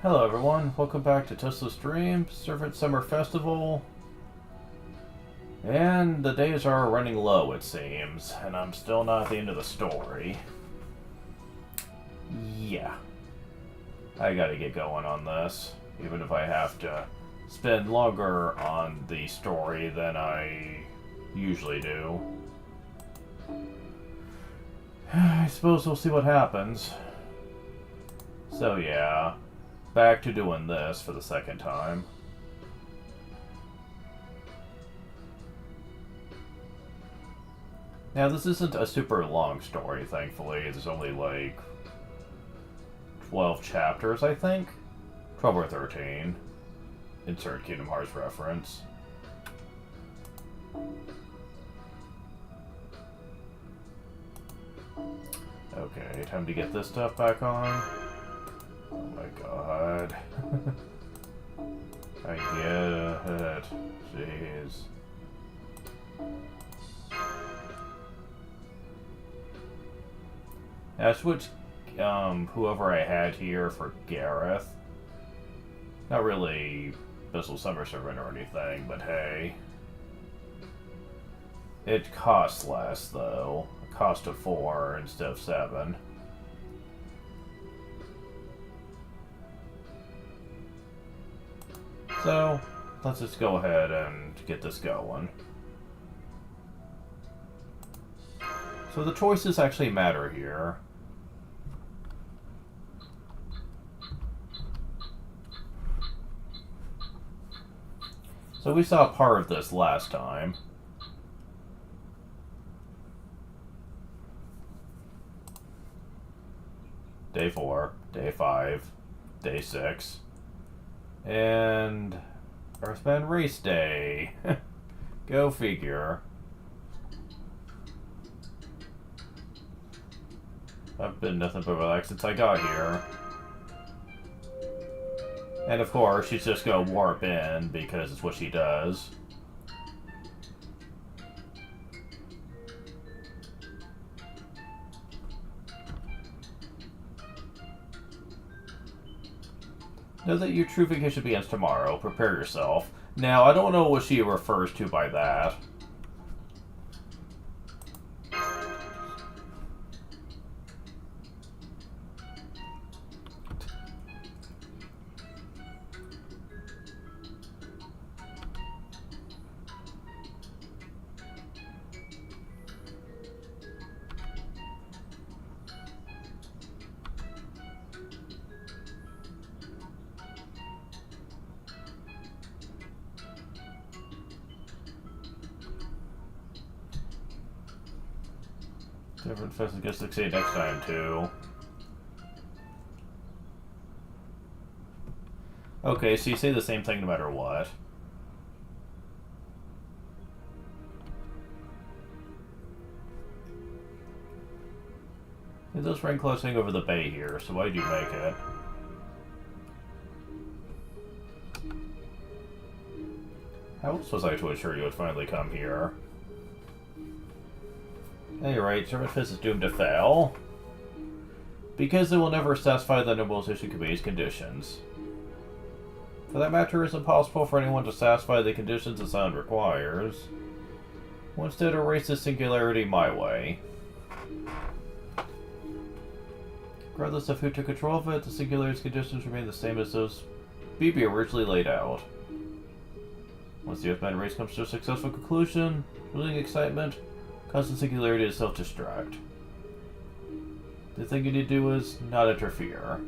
Hello everyone, welcome back to Tesla's Dream, Servant Summer Festival. And the days are running low, it seems, and I'm still not at the end of the story. Yeah. I gotta get going on this, even if I have to spend longer on the story than I usually do. I suppose we'll see what happens. So yeah, back to doing this for the second time. Now this isn't a super long story, thankfully. There's only like 12 chapters, I think? 12 or 13. Insert Kingdom Hearts reference. Okay, time to get this stuff back on. Oh my god. I get it. Jeez. I switched whoever I had here for Gareth. Not really Bissell Summer Servant or anything, but hey. It costs less, though. A cost of 4 instead of 7. So, let's just go ahead and get this going. So the choices actually matter here. So we saw part of this last time. Day 4, Day 5, Day 6. And Earthbound Race Day. Go figure. I've been nothing but relaxed since I got here. And of course, she's just gonna warp in because it's what she does. Know that your true vacation begins tomorrow. Prepare yourself. Now, I don't know what she refers to by that. Different fest and get succeed next time too. Okay, so you say the same thing no matter what. It does rain closing over the bay here, so why did you make it? How else was I to assure you would finally come here? You're right, Servant Fist is doomed to fail. Because it will never satisfy the Nobilization Committee's conditions. For that matter, it's impossible for anyone to satisfy the conditions the sound requires. We'll instead erase the singularity my way. Regardless of who took control of it, the singularity's conditions remain the same as those BB originally laid out. Once the Earthbound race comes to a successful conclusion, losing excitement, cause the singularity to self-destruct. The thing you need to do is not interfere.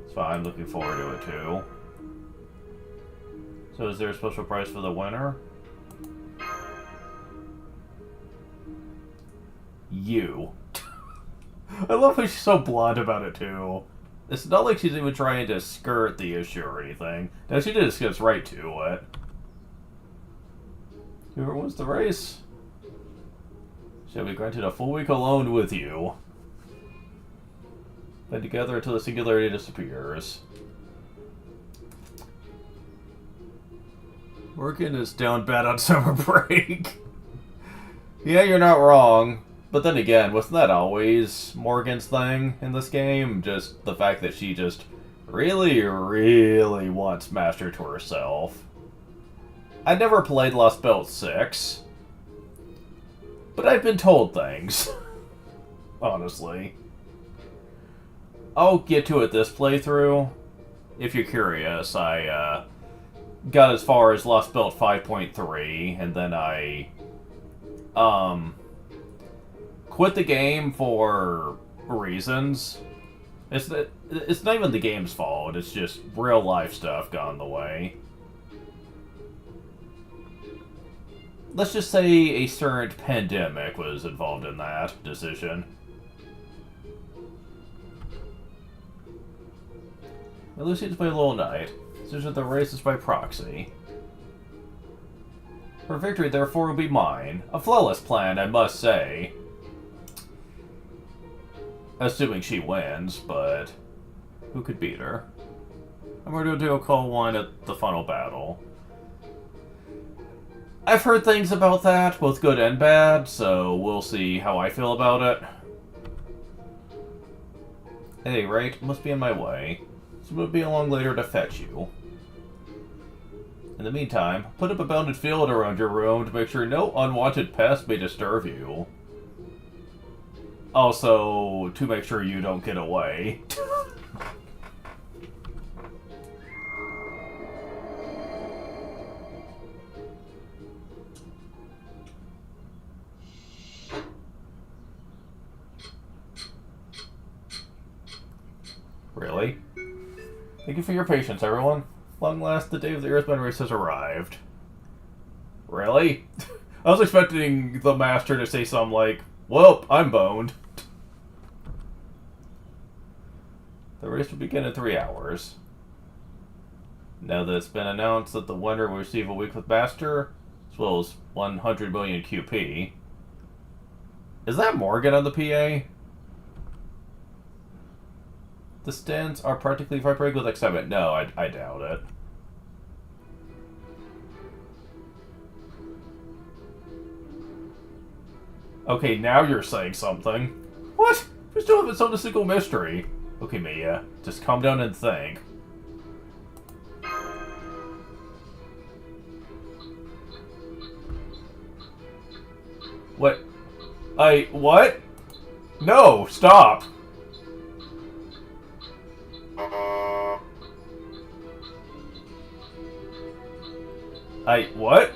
It's fine, looking forward to it too. So is there a special prize for the winner? You. I love how she's so blunt about it too. It's not like she's even trying to skirt the issue or anything. No, she just gets right to it. Whoever wins the race shall be granted a full week alone with you. Then together until the singularity disappears. Working is down bad on summer break. Yeah, you're not wrong. But then again, wasn't that always Morgan's thing in this game? Just the fact that she just really, really wants Master to herself. I never played Lost Belt 6, but I've been told things. Honestly. I'll get to it this playthrough. If you're curious, I got as far as Lost Belt 5.3, and then I quit the game for reasons. It's not even the game's fault, it's just real life stuff got in the way. Let's just say a certain pandemic was involved in that decision. Lucy's by Little Knight. Decision the race is by proxy. Her victory, therefore, will be mine. A flawless plan, I must say. Assuming she wins, but who could beat her? I'm going to do a call one at the final battle. I've heard things about that, both good and bad, so we'll see how I feel about it. At any rate, must be on my way. So we'll be along later to fetch you. In the meantime, put up a bounded field around your room to make sure no unwanted pests may disturb you. Also, to make sure you don't get away. Really? Thank you for your patience, everyone. Long last, the day of the Earthbound race has arrived. Really? I was expecting the Master to say something like, "Welp, I'm boned." The race will begin in 3 hours. Now that it's been announced that the winner will receive a week with Master, as well as 100 million QP. Is that Morgan on the PA? The stands are practically vibrating with excitement. No, I doubt it. Okay, now you're saying something. What? We still haven't solved a single mystery. Okay, Mia, just calm down and think. What? What? No, stop! What?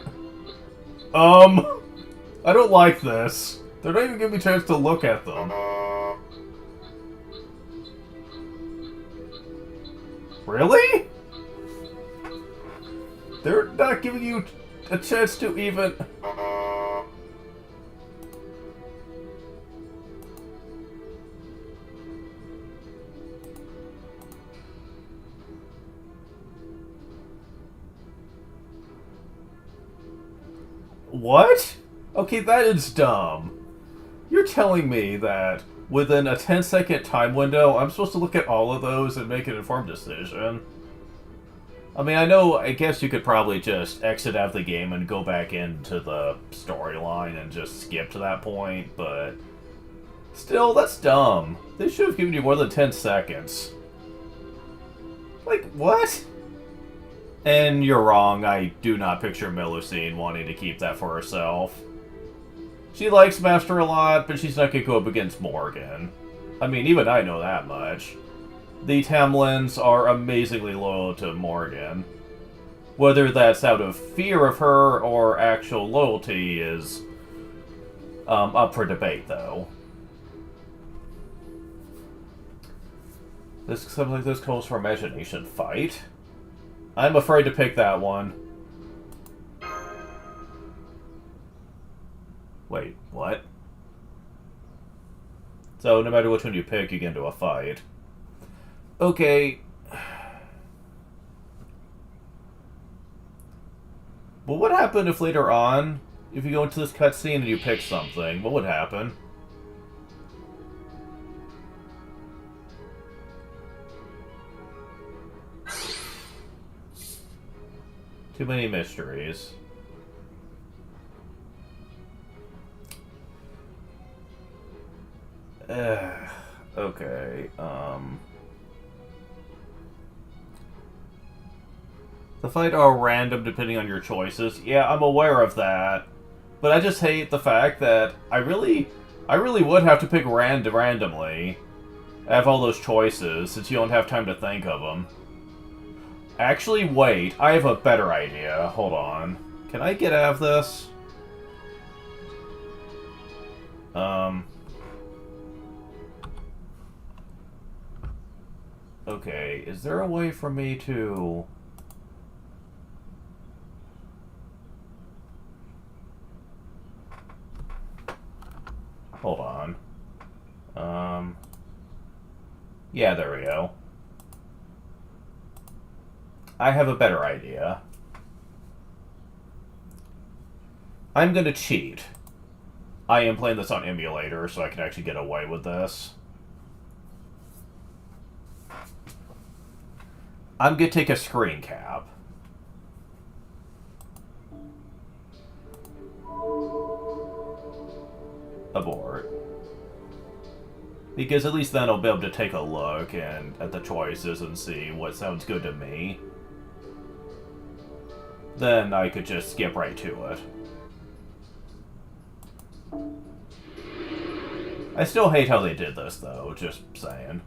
I don't like this. They're not even giving me a chance to look at them. Really? They're not giving you a chance to even... What? Okay, that is dumb. You're telling me that within a 10-second time window, I'm supposed to look at all of those and make an informed decision? I mean, I guess you could probably just exit out the game and go back into the storyline and just skip to that point, but... Still, that's dumb. They should have given you more than 10 seconds. Like, what? And you're wrong, I do not picture Melusine wanting to keep that for herself. She likes Master a lot, but she's not going to go up against Morgan. I mean, even I know that much. The Tamlins are amazingly loyal to Morgan. Whether that's out of fear of her or actual loyalty is up for debate, though. Something like this calls for imagination fight. I'm afraid to pick that one. Wait, what? So, no matter which one you pick, you get into a fight. Okay. But what happened if later on, if you go into this cutscene and you pick something, what would happen? Too many mysteries. Okay, the fight are random depending on your choices. Yeah, I'm aware of that. But I just hate the fact that I really would have to pick randomly. I have all those choices, since you don't have time to think of them. Actually, wait. I have a better idea. Hold on. Can I get out of this? Okay, is there a way for me to... Hold on. Yeah, there we go. I have a better idea. I'm gonna cheat. I am playing this on emulator, so I can actually get away with this. I'm gonna take a screen cap. Abort. Because at least then I'll be able to take a look at the choices and see what sounds good to me. Then I could just skip right to it. I still hate how they did this, though, just saying.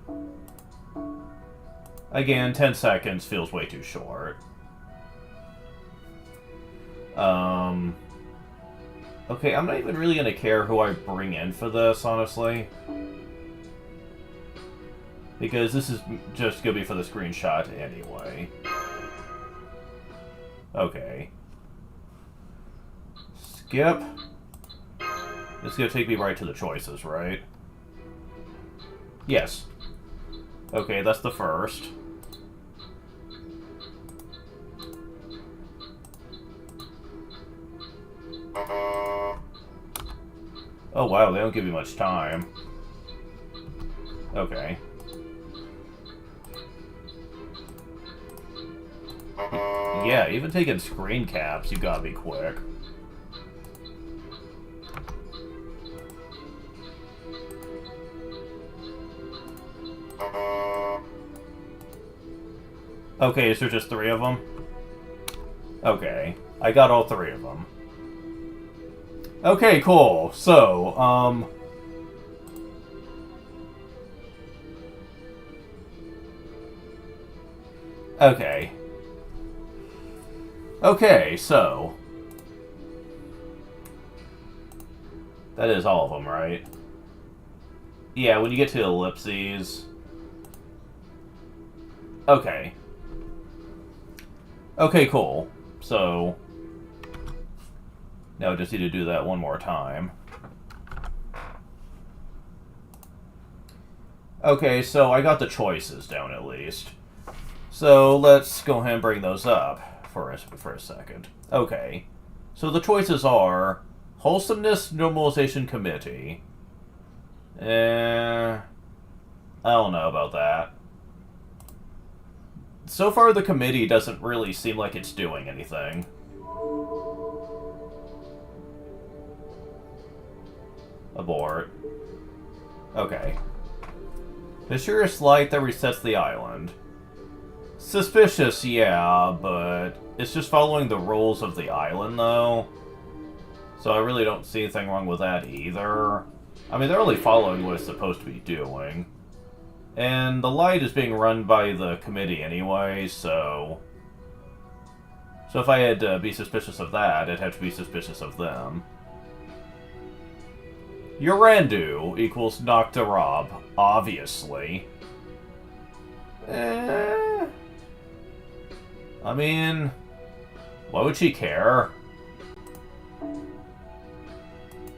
Again, 10 seconds feels way too short. Okay, I'm not even really gonna care who I bring in for this, honestly. Because this is just gonna be for the screenshot anyway. Okay. Skip. It's gonna take me right to the choices, right? Yes. Okay, that's the first. Oh wow, they don't give you much time. Okay. Yeah, even taking screen caps, you gotta be quick. Okay, is there just 3 of them? Okay, I got all 3 of them. Okay, cool. So, okay. Okay, so... That is all of them, right? Yeah, when you get to ellipses... Okay. Okay, cool. So... Now I just need to do that one more time. Okay, so I got the choices down at least. So let's go ahead and bring those up for a second. Okay. So the choices are Wholesomeness Normalization Committee. I don't know about that. So far the committee doesn't really seem like it's doing anything. Abort. Okay. Mysterious light that resets the island. Suspicious, yeah, but it's just following the rules of the island, though. So I really don't see anything wrong with that either. I mean, they're only following what it's supposed to be doing. And the light is being run by the committee anyway, so... So if I had to be suspicious of that, I'd have to be suspicious of them. Urandu equals Nocturab, obviously. I mean, why would she care?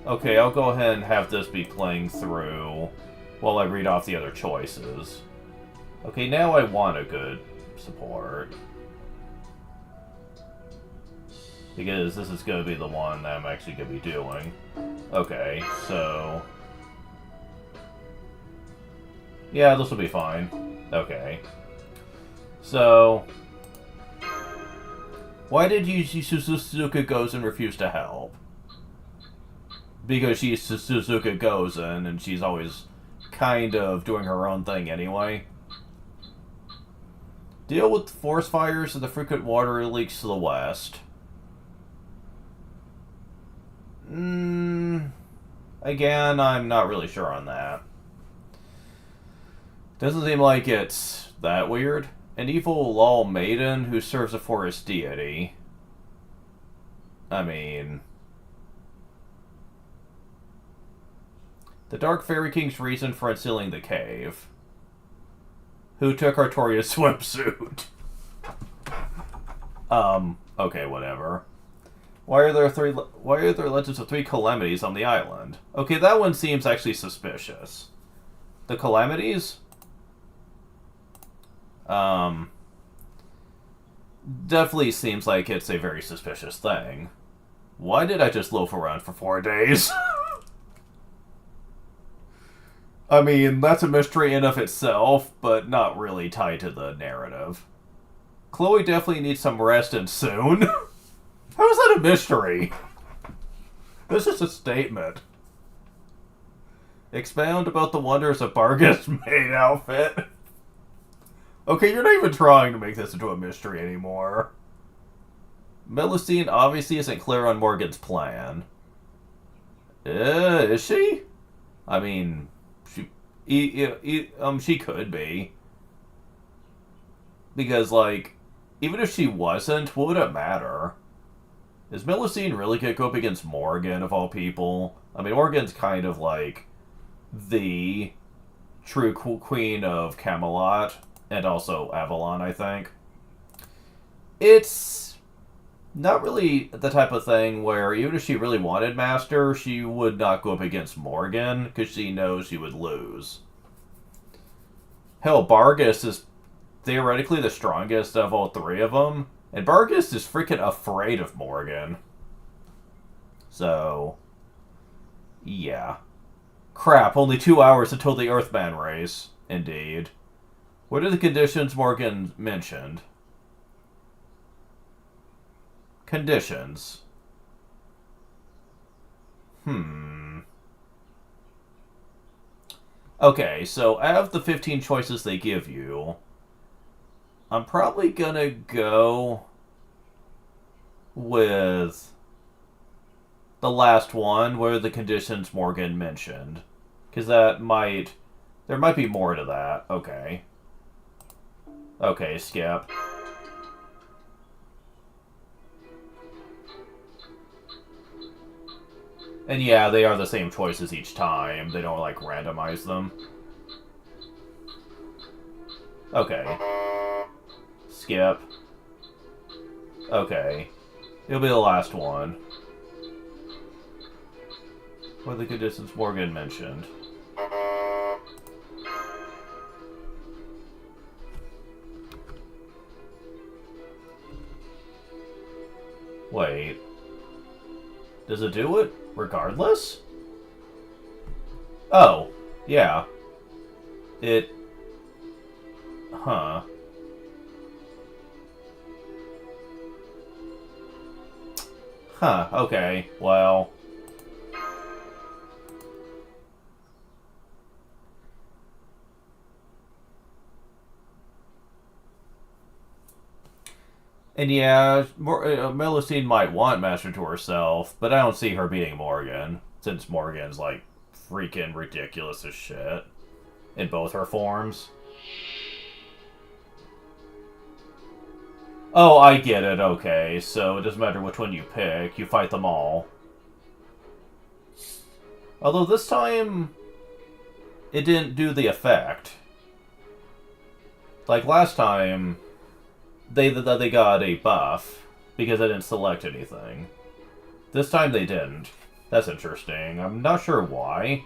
Okay, I'll go ahead and have this be playing through while I read off the other choices. Okay, now I want a good support. Because this is going to be the one that I'm actually going to be doing. Okay, so... Yeah, this will be fine. Okay. So... Why did Suzuka Gozen refuse to help? Because she's Suzuka Gozen, and she's always kind of doing her own thing anyway. Deal with forest fires and the frequent water leaks to the west. Again, I'm not really sure on that. Doesn't seem like it's that weird. An evil law maiden who serves a forest deity. I mean... The Dark Fairy King's reason for unsealing the cave. Who took Artoria's swimsuit? Okay, whatever. Why are there legends of 3 calamities on the island? Okay, that one seems actually suspicious. The calamities? Definitely seems like it's a very suspicious thing. Why did I just loaf around for 4 days? I mean, that's a mystery in of itself, but not really tied to the narrative. Chloe definitely needs some rest and soon. How is that a mystery? This is a statement. Expound about the wonders of Barga's maid outfit. Okay, you're not even trying to make this into a mystery anymore. Melusine obviously isn't clear on Morgan's plan. Is she? I mean, she could be. Because, like, even if she wasn't, what would it matter? Is Melusine really gonna go up against Morgan, of all people? I mean, Morgan's kind of like the true queen of Camelot, and also Avalon, I think. It's not really the type of thing where, even if she really wanted Master, she would not go up against Morgan, because she knows she would lose. Hell, Bargus is theoretically the strongest of all 3 of them, and Bargus is freaking afraid of Morgan. So, yeah. Crap, only 2 hours until the Earthman race. Indeed. What are the conditions Morgan mentioned? Conditions. Okay, so out of the 15 choices they give you, I'm probably gonna go with the last one, where the conditions Morgan mentioned. Because there might be more to that. Okay. Okay, skip. And yeah, they are the same choices each time. They don't, like, randomize them. Okay. Skip. Okay. It'll be the last one. What are the conditions Morgan mentioned? Wait. Does it do it regardless? Oh, yeah. It... Huh. Huh, okay. Well... And yeah, Melusine might want Master to herself, but I don't see her beating Morgan, since Morgan's, like, freaking ridiculous as shit. In both her forms. Oh, I get it, okay. So it doesn't matter which one you pick, you fight them all. Although this time, it didn't do the effect. Like last time... They got a buff because I didn't select anything. This time they didn't. That's interesting. I'm not sure why.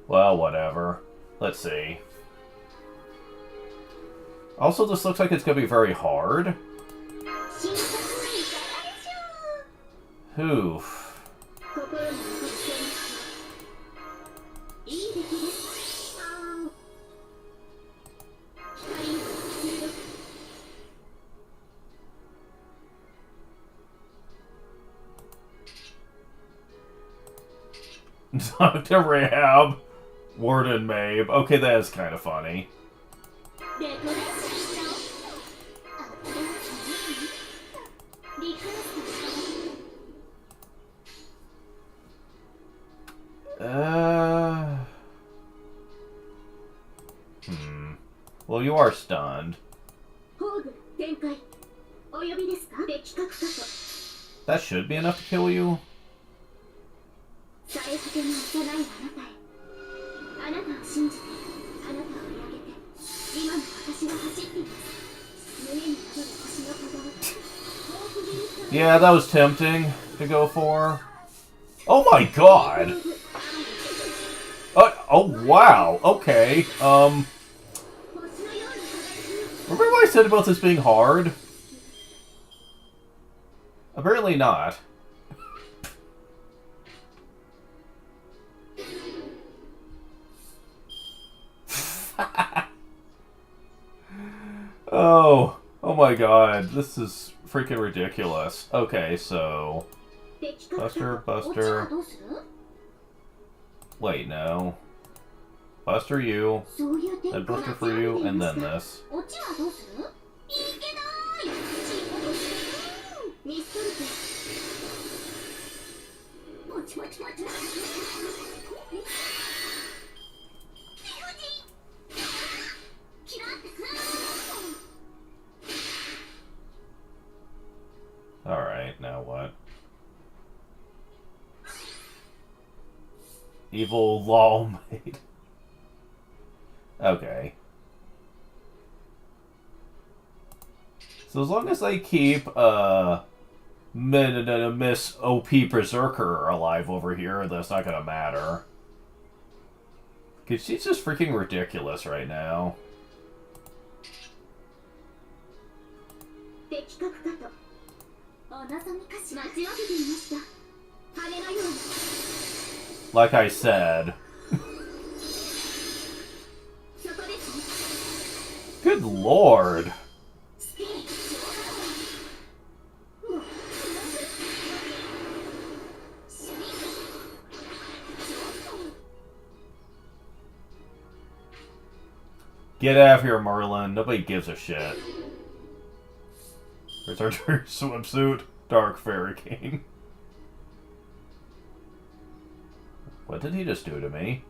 Well, whatever. Let's see. Also, this looks like it's going to be very hard. Oof. Dr. Rahab. Warden Mabe. Okay, that is kind of funny. Well, you are stunned. That should be enough to kill you. Yeah, that was tempting to go for. Oh my god! Oh wow, okay. Remember what I said about this being hard? Apparently not. Oh my god, this is freaking ridiculous. Okay, so... Buster. Wait, no. Buster you, then Buster for you, and then this. Alright, now what? Evil lawmate. Okay. So as long as I keep, Miss OP Berserker alive over here, that's not gonna matter. Cause she's just freaking ridiculous right now. Like I said. Good lord. Get out of here, Merlin. Nobody gives a shit. Where's our swimsuit? Dark Fairy King. What did he just do to me?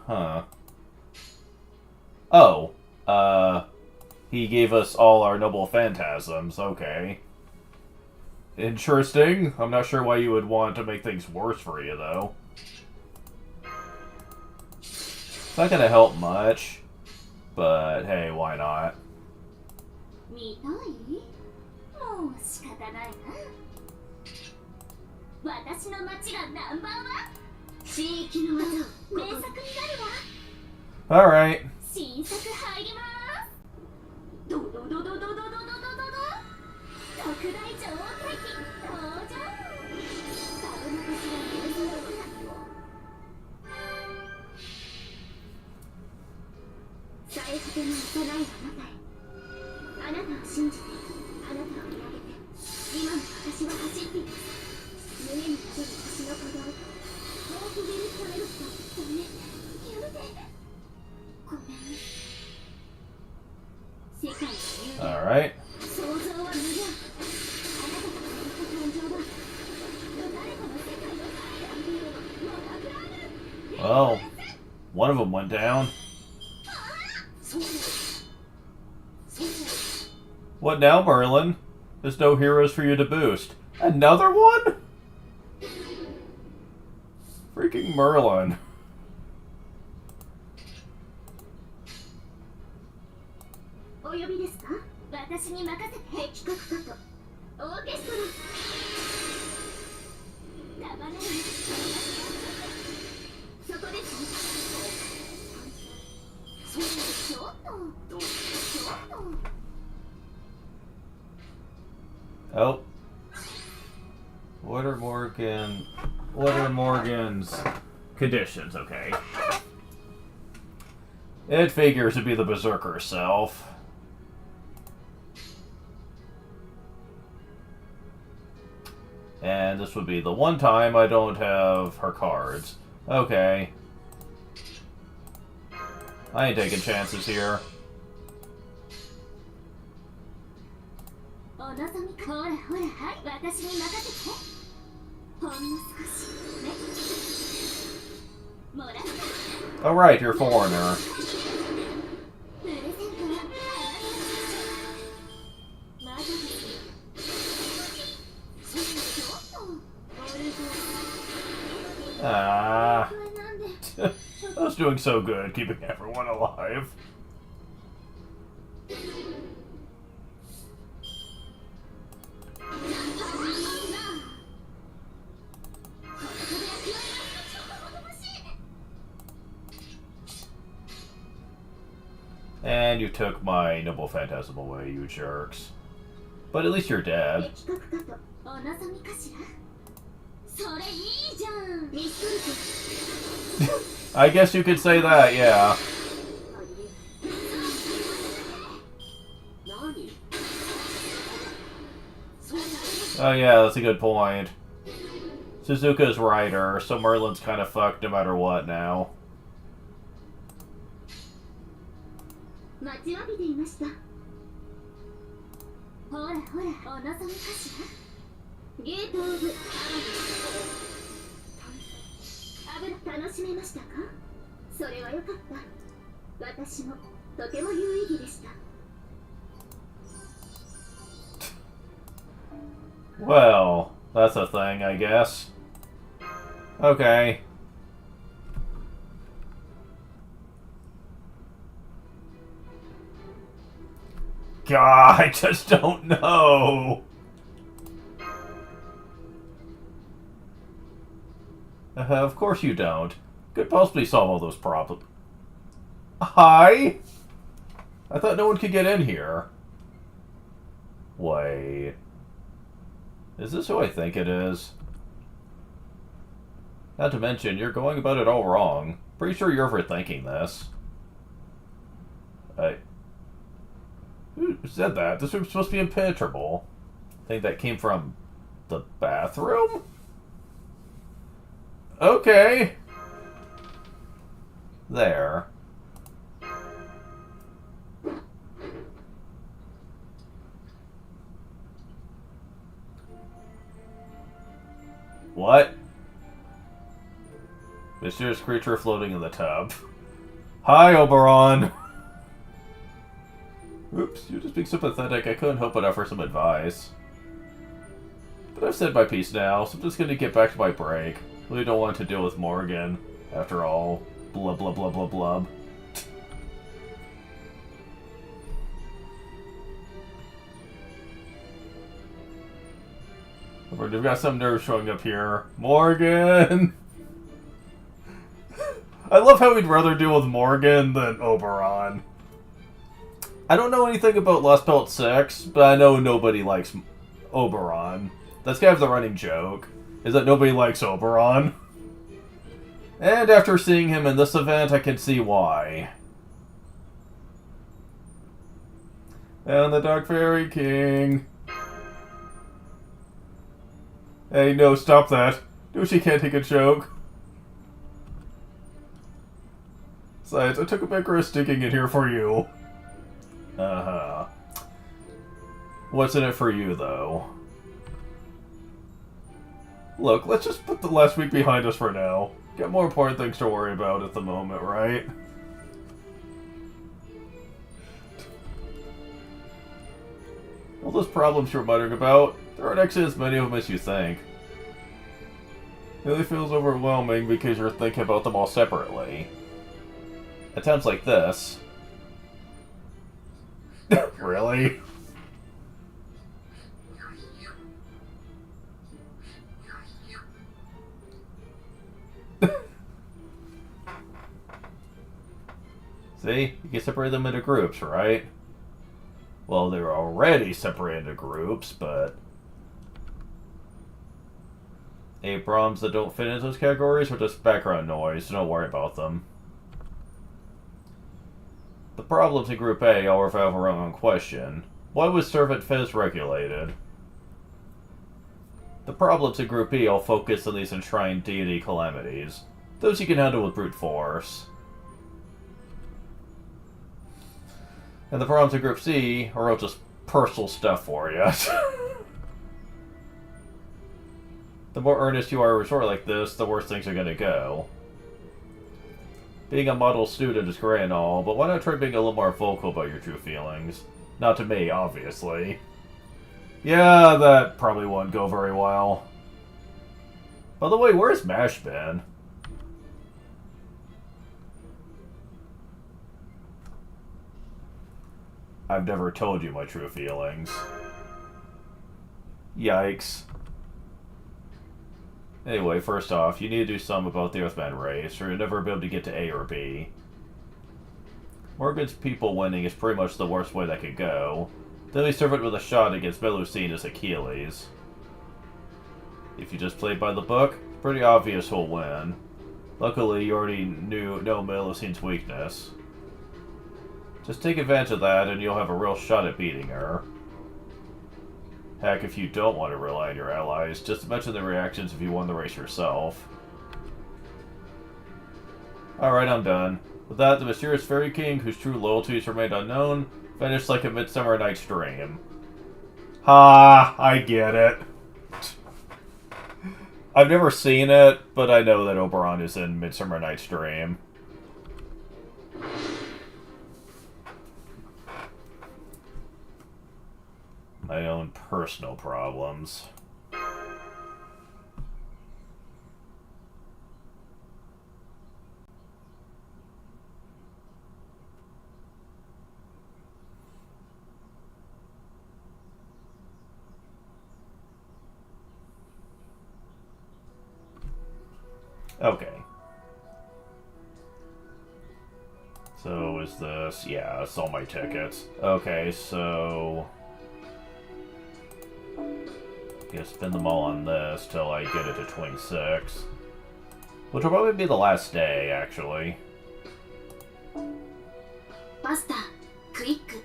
Huh. Oh. He gave us all our noble phantasms. Okay. Interesting. I'm not sure why you would want to make things worse for you, though. It's not gonna help much. But, hey, why not? Alright. Alright. Well, one of them went down. What now, Merlin? There's no heroes for you to boost. Another one? Freaking Merlin. Oh. What are Morgan's conditions? Okay. It figures to be the Berserker herself. And this would be the one time I don't have her cards. Okay. I ain't taking chances here. Alright, you're a foreigner. Ah. I was doing so good, keeping everyone alive. And you took my noble phantasm away, you jerks. But at least you're dead. I guess you could say that, yeah. Oh yeah, that's a good point. Suzuka's righter, so Merlin's kind of fucked no matter what now. Well, that's a thing, I guess. Okay. God, I just don't know. Of course you don't. Could possibly solve all those problems. Hi? I thought no one could get in here. Wait. Is this who I think it is? Not to mention, you're going about it all wrong. Pretty sure you're overthinking this. Who said that? This room's supposed to be impenetrable. I think that came from the bathroom? Okay. There. What? Mysterious creature floating in the tub. Hi, Oberon! Oops, you're just being sympathetic. I couldn't help but offer some advice. But I've said my piece now, so I'm just gonna get back to my break. Really don't want to deal with Morgan. After all, blub blub blub blub blub. We've got some nerves showing up here. Morgan! I love how we'd rather deal with Morgan than Oberon. I don't know anything about Lost Belt 6, but I know nobody likes Oberon. That's kind of the running joke, is that nobody likes Oberon. And after seeing him in this event, I can see why. And the Dark Fairy King. Hey, no, stop that. She can't take a joke. Besides, I took a big risk sticking it here for you. Uh-huh. What's in it for you, though? Look, let's just put the last week behind us for now. Got more important things to worry about at the moment, right? All those problems you're muttering about, there aren't actually as many of them as you think. It really feels overwhelming because you're thinking about them all separately. At times like this... Really? See? You can separate them into groups, right? Well, they're already separated into groups, but... problems that don't fit into those categories are just background noise, so don't worry about them. The problems in Group A all revolve around one question. Why was Servant Fez regulated? The problems in Group B all focus on these enshrined deity calamities. Those you can handle with brute force. And the problems in Group C are all just personal stuff for you. The more earnest you are at a resort like this, the worse things are gonna go. Being a model student is great and all, but why not try being a little more vocal about your true feelings? Not to me, obviously. Yeah, that probably won't go very well. By the way, where's Mash been? I've never told you my true feelings. Yikes. Anyway, first off, you need to do something about the Earthman race, or you'll never be able to get to A or B. Morgan's people winning is pretty much the worst way that could go. Then we serve it with a shot against Melusina's Achilles. If you just play by the book, it's pretty obvious who'll win. Luckily, you already know Melusina's weakness. Just take advantage of that, and you'll have a real shot at beating her. Heck, if you don't want to rely on your allies, just mention the reactions if you won the race yourself. Alright, I'm done. With that, the mysterious Fairy King, whose true loyalties remained unknown, vanished like a Midsummer Night's Dream. Ha! I get it. I've never seen it, but I know that Oberon is in Midsummer Night's Dream. My own personal problems. Okay. So is this... yeah, it's all my tickets. Okay, so... gonna spend them all on this till I get it to 26. Which will probably be the last day, actually. Master, quick.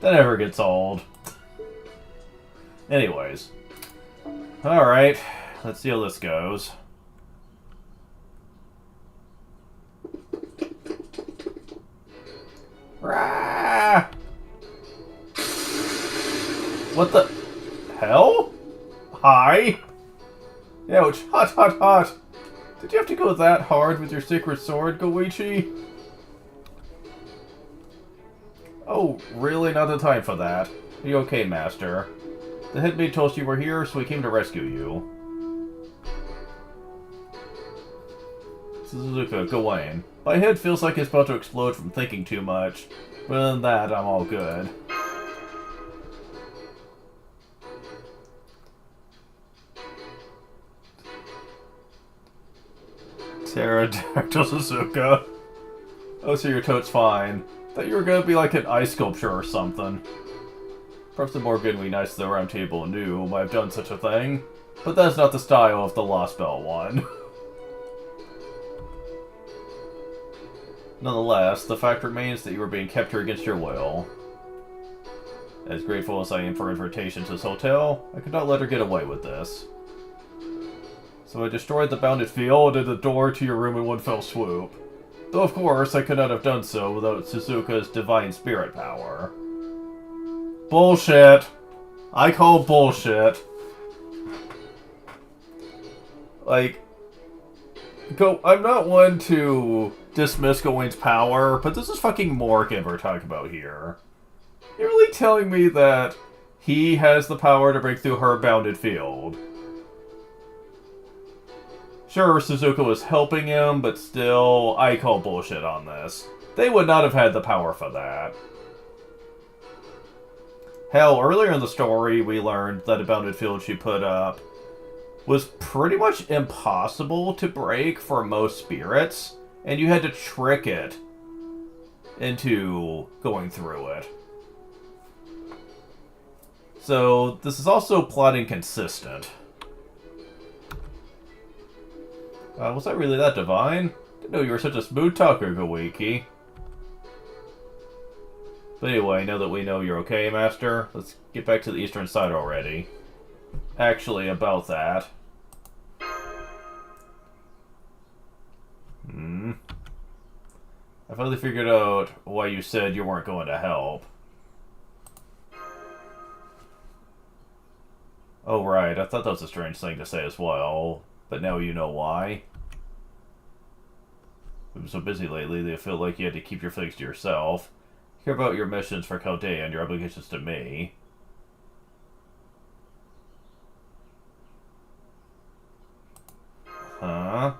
That never gets old. Anyways. Alright, let's see how this goes. Rah! What the hell? Hi? Ouch, hot, hot, hot. Did you have to go that hard with your sacred sword, Goichi? Oh, really? Not the time for that. Are you okay, Master? The headmaid told us you were here, so we came to rescue you. Suzuka, Gawain. My head feels like it's about to explode from thinking too much. But other than that, I'm all good. Pterodactyl Suzuka. Oh, so your tote's fine. Thought you were gonna be like an ice sculpture or something. Perhaps the more goodly knights of the Round Table knew might have done such a thing, but that's not the style of the Lost Belt one. Nonetheless, the fact remains that you were being kept here against your will. As grateful as I am for her invitation to this hotel, I could not let her get away with this. So I destroyed the bounded field and the door to your room in one fell swoop. Though of course, I could not have done so without Suzuka's divine spirit power. Bullshit. I call bullshit. Like, I'm not one to dismiss Gawain's power, but this is fucking Morgan we're talking about here. You're really telling me that he has the power to break through her bounded field? Sure, Suzuka was helping him, but still, I call bullshit on this. They would not have had the power for that. Hell, earlier in the story, we learned that a bounded field she put up was pretty much impossible to break for most spirits, and you had to trick it into going through it. So, this is also plot inconsistent. Was that really that divine? know you were such a smooth talker, Kawiki. But anyway, now that we know you're okay, Master, let's get back to the eastern side already. Actually, about that. I finally figured out why you said you weren't going to help. Oh, right. I thought that was a strange thing to say as well. But now you know why. You've been so busy lately that you feel like you had to keep your feelings to yourself. Care about your missions for Chaldea and your obligations to me. Huh?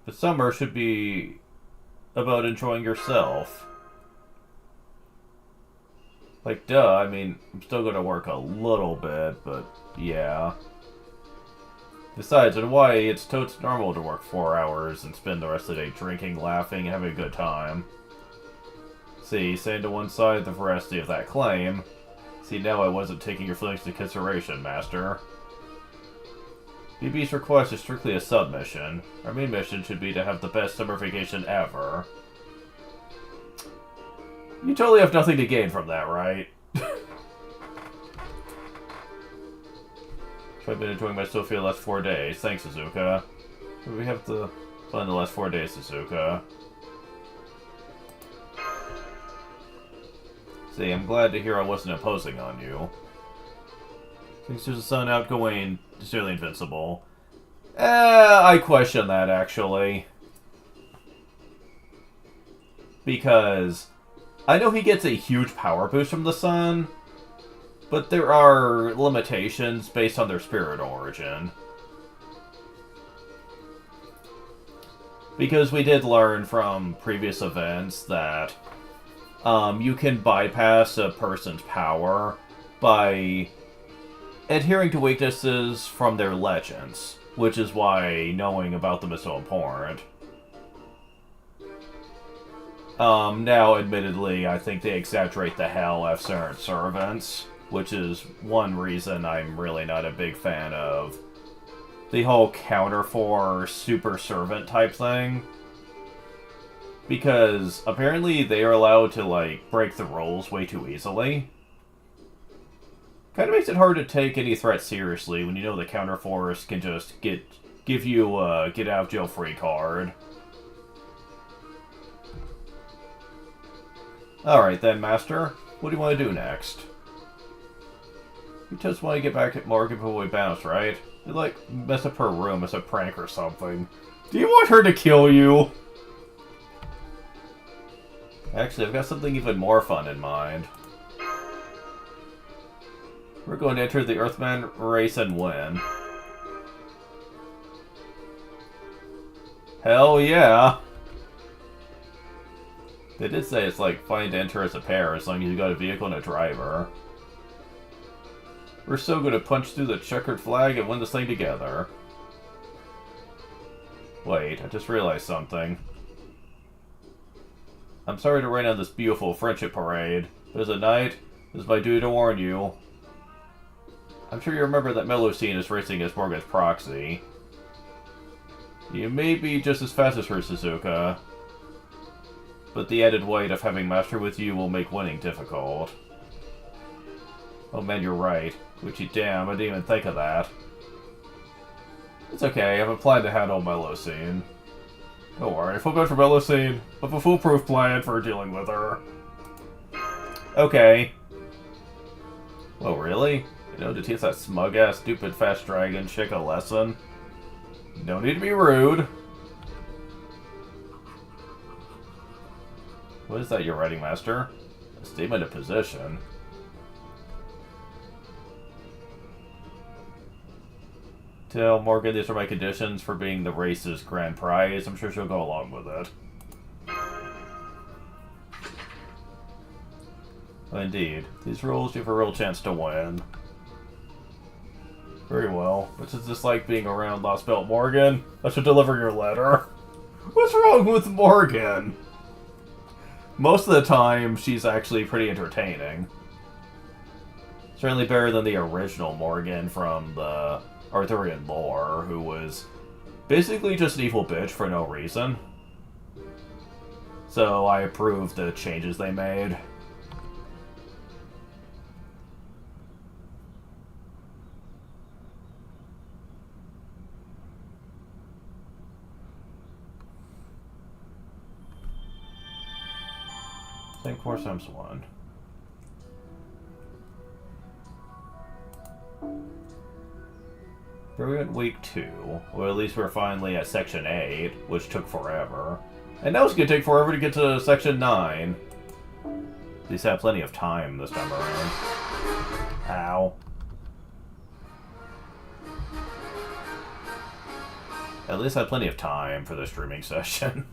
The summer should be about enjoying yourself. Like, duh, I mean, I'm still gonna work a little bit, but yeah. Besides, in Hawaii, it's totes normal to work 4 hours and spend the rest of the day drinking, laughing, and having a good time. See, setting to one side the veracity of that claim. See, now I wasn't taking your feelings into consideration, Master. BB's request is strictly a submission. Our main mission should be to have the best summer vacation ever. You totally have nothing to gain from that, right? I've been enjoying myself for the last 4 days. Thanks, Suzuka. We have to plan the last 4 days, Suzuka. See, I'm glad to hear I wasn't imposing on you. Thinks there's a sun outgoing, necessarily invincible. I question that, actually. Because I know he gets a huge power boost from the sun, but there are limitations based on their spirit origin. Because we did learn from previous events that you can bypass a person's power by adhering to weaknesses from their legends, which is why knowing about them is so important. Now, admittedly, I think they exaggerate the hell out of certain servants, which is one reason I'm really not a big fan of the whole counterforce super servant type thing. Because apparently they are allowed to, like, break the rules way too easily. Kind of makes it hard to take any threat seriously when you know the counterforce can just give you a get out of jail free card. Alright then, Master. What do you want to do next? You just want to get back at Morgan before we bounce, right? You like mess up her room as a prank or something. Do you want her to kill you? Actually, I've got something even more fun in mind. We're going to enter the Earthman race and win. Hell yeah! They did say it's like fine to enter as a pair as long as you got a vehicle and a driver. We're so gonna punch through the checkered flag and win this thing together. Wait, I just realized something. I'm sorry to rain on this beautiful friendship parade, but as a knight, it is my duty to warn you. I'm sure you remember that Melusine is racing as Morgan's proxy. You may be just as fast as her, Suzuka, but the added weight of having Master with you will make winning difficult. Oh man, you're right. Which damn, I didn't even think of that. It's okay, I have a plan to handle Melusine. Don't worry, I feel bad for Melusine. I have a foolproof plan for dealing with her. Okay. Well, really? You know, to teach that smug-ass, stupid, fast dragon chick a lesson? No need to be rude. What is that you're writing, Master? A statement of position. Tell Morgan these are my conditions for being the race's grand prize. I'm sure she'll go along with it. Indeed. These rules give her a real chance to win. Very well. Which is this like being around Lost Belt Morgan? I should deliver your letter. What's wrong with Morgan? Most of the time, she's actually pretty entertaining. Certainly better than the original Morgan from the Arthurian lore, who was Basically just an evil bitch for no reason. So I approve the changes they made. Think 4 times 1. We're in week 2. Well, at least we're finally at section 8, which took forever. And now it's gonna take forever to get to section 9. At least I have plenty of time this time around. Ow. At least I have plenty of time for the streaming session.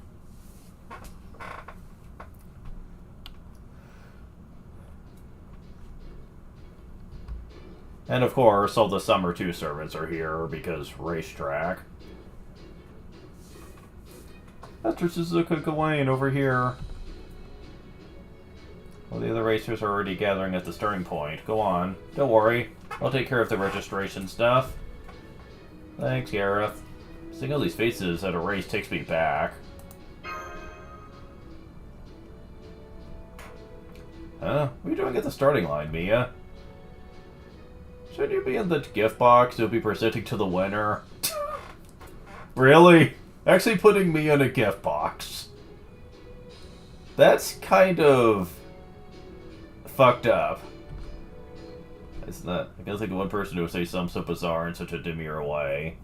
And of course, all the Summer 2 servants are here because racetrack. Master Suzuka Gawain over here. Well, the other racers are already gathering at the starting point. Go on. Don't worry. I'll take care of the registration stuff. Thanks, Gareth. Seeing all these faces at a race takes me back. Huh? What are you doing at the starting line, Mia? Should you be in the gift box you'll be presenting to the winner? Really? Actually putting me in a gift box. That's kind of fucked up. It's not. I can think of one person who would say something so bizarre in such a demure way.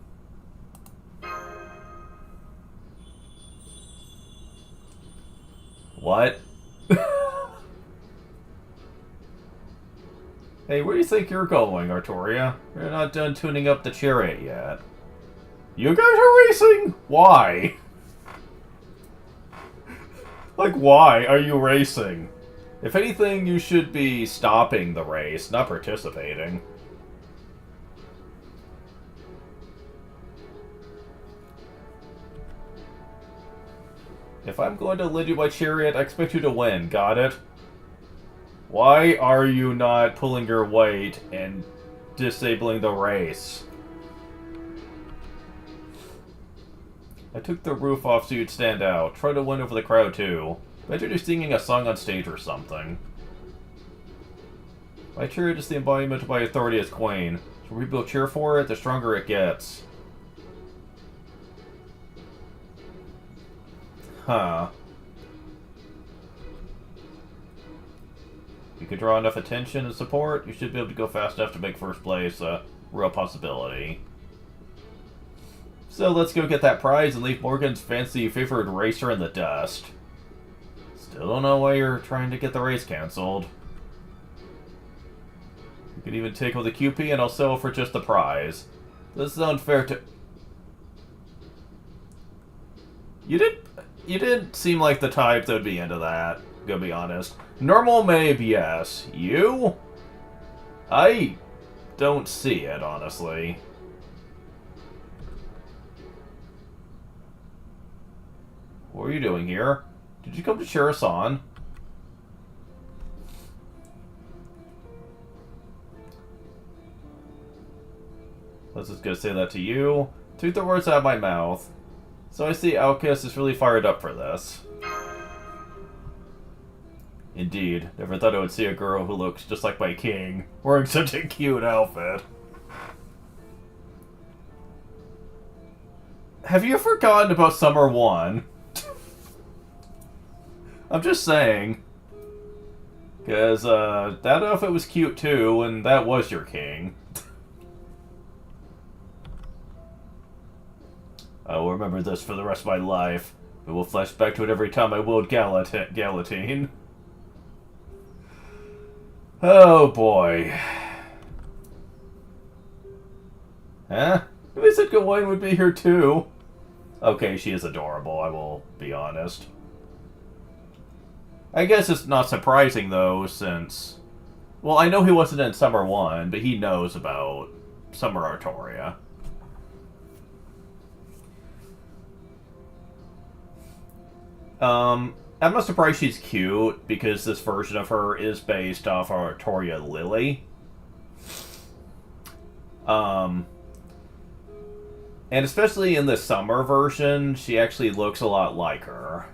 What? Hey, where do you think you're going, Artoria? You're not done tuning up the chariot yet. You guys are racing? Why? Like, why are you racing? If anything, you should be stopping the race, not participating. If I'm going to lead you by chariot, I expect you to win, got it? Why are you not pulling your weight and disabling the race? I took the roof off so you'd stand out. Try to win over the crowd, too. Bet you're singing a song on stage or something. My chariot is the embodiment of my authority as queen. The more people cheer for it, the stronger it gets. Huh. If you could draw enough attention and support, you should be able to go fast enough to make first place a real possibility. So let's go get that prize and leave Morgan's fancy favored racer in the dust. Still don't know why you're trying to get the race cancelled. You could even take with the QP and I'll settle for just the prize. This is unfair to... You didn't seem like the type that would be into that, gonna be honest. Normal maybe, yes. You? I don't see it, honestly. What are you doing here? Did you come to cheer us on? I was just gonna say that to you. Took the words out of my mouth. So I see Alcus is really fired up for this. Indeed, never thought I would see a girl who looks just like my king, wearing such a cute outfit. Have you forgotten about Summer 1? I'm just saying. Because, that outfit was cute too, and that was your king. I will remember this for the rest of my life. I will flash back to it every time I wield Galatine. Oh boy. Huh? Maybe said Gawain would be here too. Okay, she is adorable, I will be honest. I guess it's not surprising though, since... Well, I know he wasn't in Summer 1, but he knows about Summer Artoria. I'm not surprised she's cute, because this version of her is based off Artoria Lily. And especially in the summer version, she actually looks a lot like her.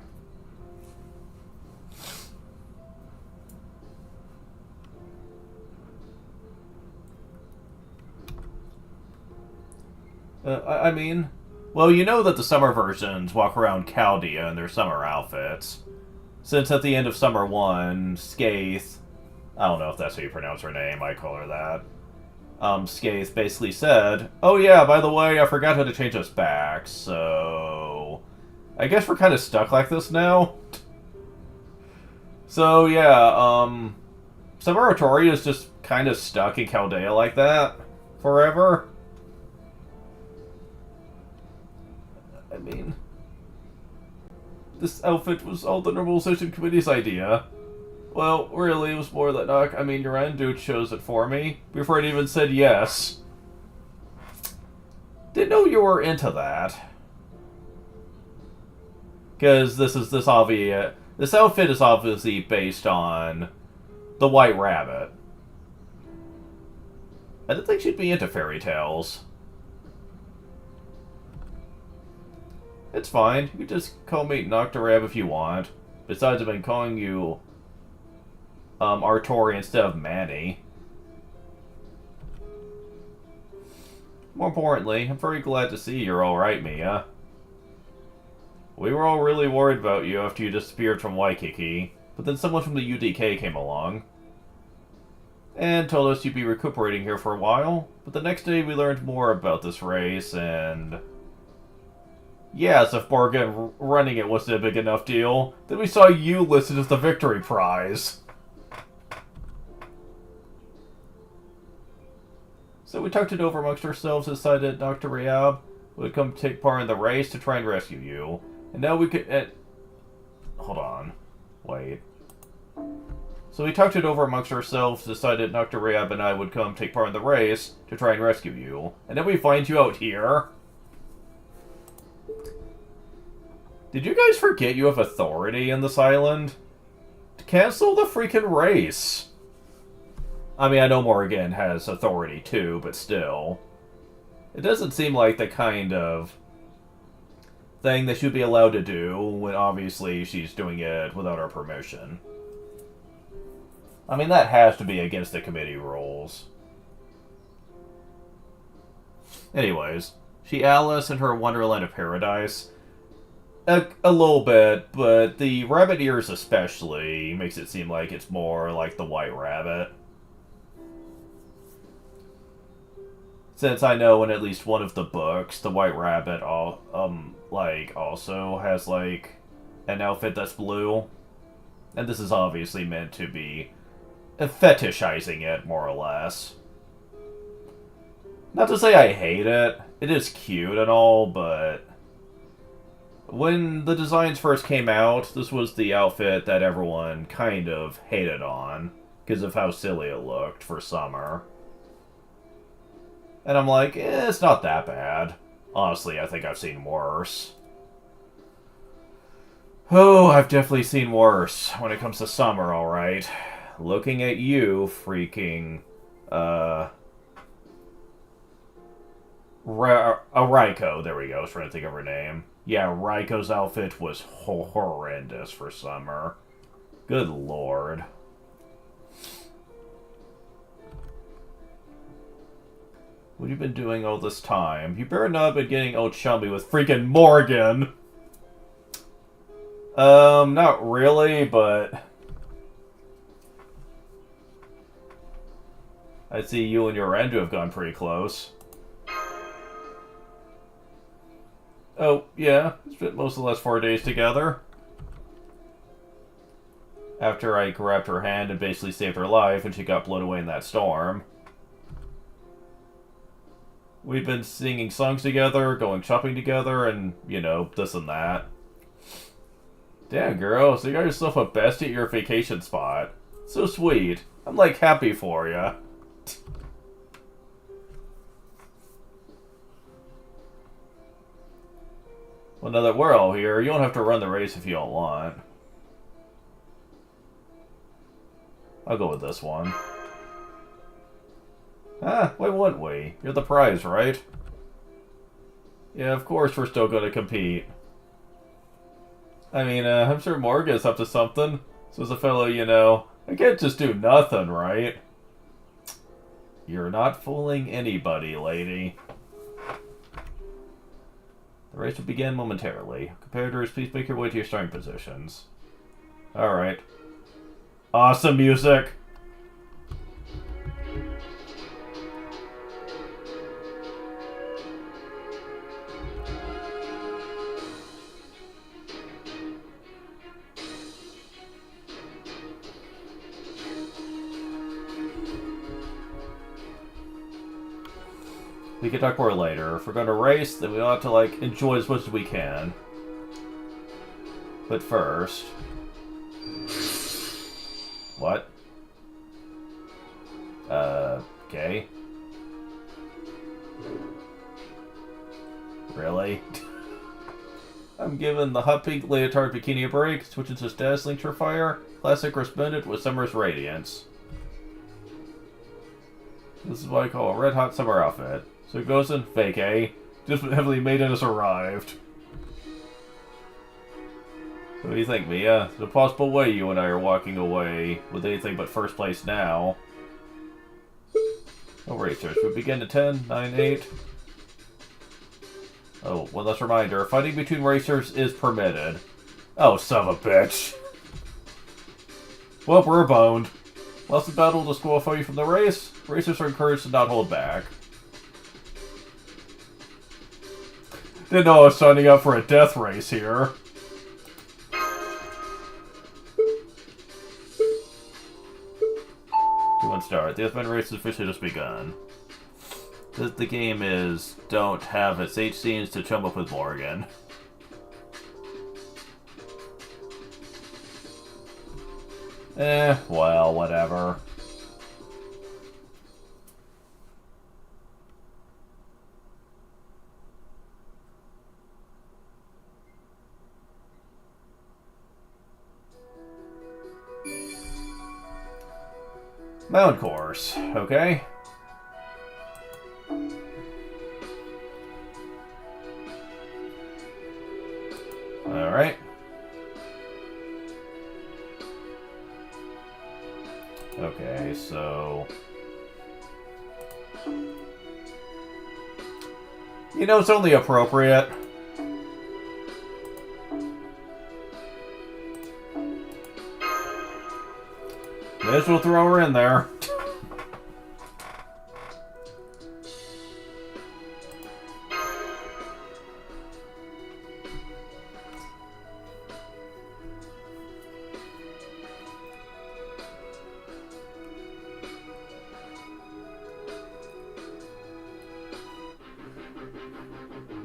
I mean, well, you know that the summer versions walk around Chaldea in their summer outfits. Since at the end of Summer 1, Skaith, I don't know if that's how you pronounce her name, I call her that, Skaith basically said, oh yeah, by the way, I forgot how to change us back, so... I guess we're kind of stuck like this now. So yeah, Summer Otori is just kind of stuck in Chaldea like that forever. I mean, this outfit was all the Normalization Committee's idea. Well, really, it was more that your end dude chose it for me, before it even said yes. Didn't know you were into that. Because this outfit is obviously based on the White Rabbit. I didn't think she'd be into fairy tales. It's fine. You can just call me Nocturab if you want. Besides, I've been calling you Artori instead of Manny. More importantly, I'm very glad to see you're alright, Mia. We were all really worried about you after you disappeared from Waikiki, but then someone from the UDK came along and told us you'd be recuperating here for a while, but the next day we learned more about this race, and... yeah, as if Morgan running it wasn't a big enough deal, then we saw you listed as the victory prize. So we talked it over amongst ourselves and decided Dr. Riab would come take part in the race to try and rescue you. And now we could... hold on. Wait. So we talked it over amongst ourselves, decided Dr. Riab and I would come take part in the race to try and rescue you. And then we find you out here. Did you guys forget you have authority in this island? To cancel the freaking race. I mean, I know Morgan has authority too, but still. It doesn't seem like the kind of thing that she'd be allowed to do when obviously she's doing it without our permission. I mean, that has to be against the committee rules. Anyways, she Alice in her Wonderland of Paradise. A little bit, but the rabbit ears especially makes it seem like it's more like the White Rabbit. Since I know in at least one of the books, the White Rabbit also has an outfit that's blue. And this is obviously meant to be fetishizing it, more or less. Not to say I hate it. It is cute and all, but when the designs first came out, this was the outfit that everyone kind of hated on because of how silly it looked for summer. And I'm like, it's not that bad. Honestly, I think I've seen worse. Oh, I've definitely seen worse when it comes to summer, alright. Looking at you, freaking, Raiko, there we go, I was trying to think of her name. Yeah, Raiko's outfit was horrendous for summer. Good lord. What have you been doing all this time? You better not have been getting all chummy with freaking Morgan! Not really, but I see you and your Rendu have gone pretty close. Oh, yeah, spent most of the last 4 days together. After I grabbed her hand and basically saved her life and she got blown away in that storm. We've been singing songs together, going shopping together, and, you know, this and that. Damn, girl, so you got yourself a bestie at your vacation spot. So sweet. I'm, happy for ya. Well, now that we're all here, you don't have to run the race if you don't want. I'll go with this one. Ah, why wouldn't we? You're the prize, right? Yeah, of course we're still gonna compete. I mean, I'm sure Morgan's up to something. So as a fellow, I can't just do nothing, right? You're not fooling anybody, lady. The race will begin momentarily. Competitors, please make your way to your starting positions. Alright. Awesome music! We can talk more later. If we're going to race, then we ought to, enjoy as much as we can. But first... What? Okay. Really? I'm giving the hot pink leotard bikini a break, switching to dazzling Surefire, classic resplendent with summer's radiance. This is what I call a red hot summer outfit. So it goes in fake, eh? Just heavily made it has arrived. So what do you think, Mia? There's a possible way you and I are walking away with anything but first place now. No racers. We begin at 10, 9, 8. Oh, one last reminder. Fighting between racers is permitted. Oh, son of a bitch. Well, we're boned. Lost the battle to disqualify you from the race. Racers are encouraged to not hold back. Didn't know I was signing up for a death race here. One start. The Earthbound race has officially just begun. The game is don't have its 8 scenes to chum up with Morgan. Well, whatever. Mound course, okay. Alright. Okay, so... it's only appropriate. May as well throw her in there.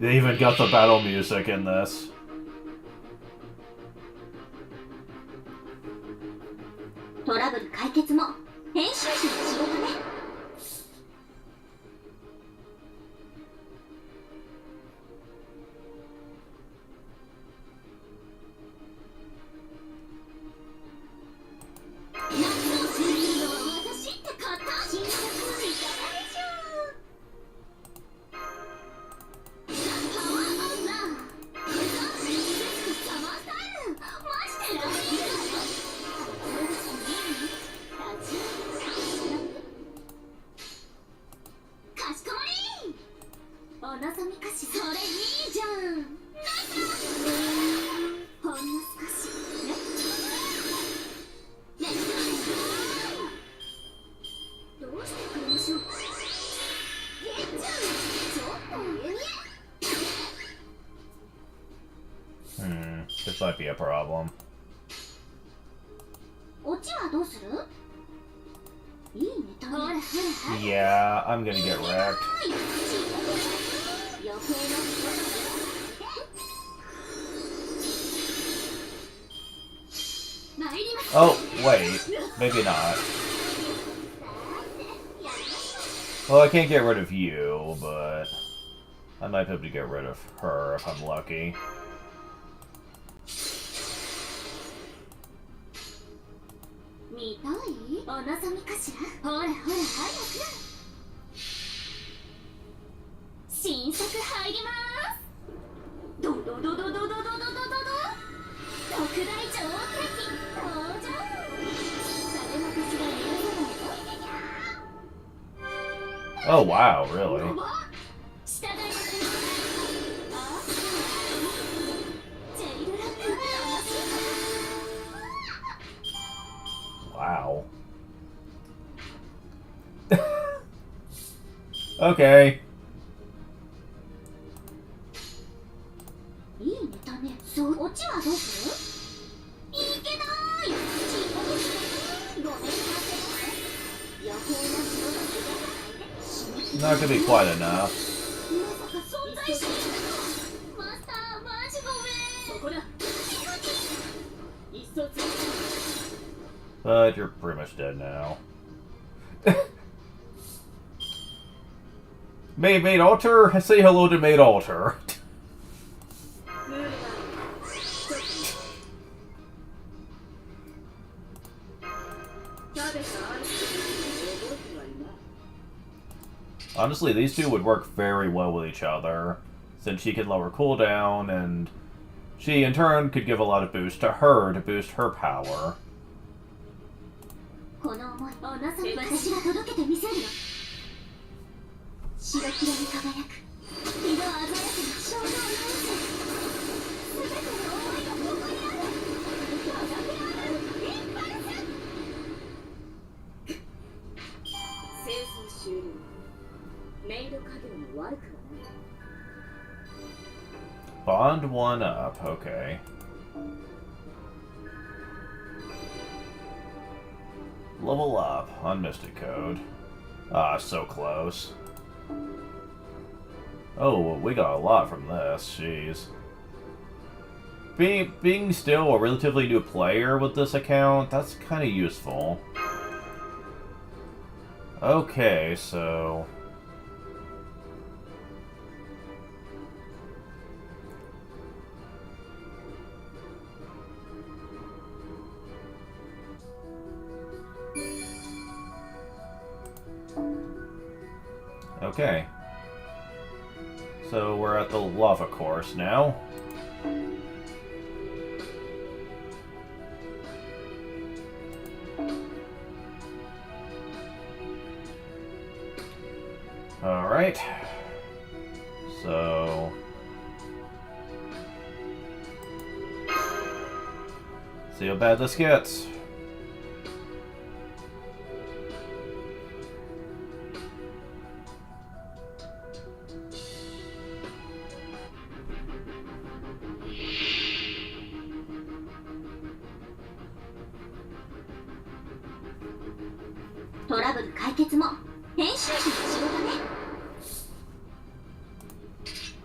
They even got the battle music in this. This might be a problem. Yeah, I'm gonna get wrecked. Oh, wait. Maybe not. Well, I can't get rid of you, but I might be able to get rid of her if I'm lucky. Oh wow, really? Wow. Okay. いいネタね。そう、オチはどうする？いけない。沈黙してごめんなさい。余計なことだけじゃないね。 Not gonna be quite enough. まさか存在しているの？マスター、マジごめん。そこだ。いっそついて。 But you're pretty much dead now. Maid Alter? Say hello to Maid Alter. Honestly, these two would work very well with each other, since she could lower cooldown, and she, in turn, could give a lot of boost to her to boost her power. この思い、おなさに私が届けてみせるよ。白キラに輝く、色鮮やかな衝動の渦。すべての思いがここにある。輝きあるインパルス。清掃終了。メイド家業も悪くはない。 Bond one up, okay. Level up on Mystic Code. Ah, so close. Oh, we got a lot from this, jeez. Being still a relatively new player with this account, that's kind of useful. Okay, so... Okay. So we're at the lava course now. Alright. So... see how bad this gets.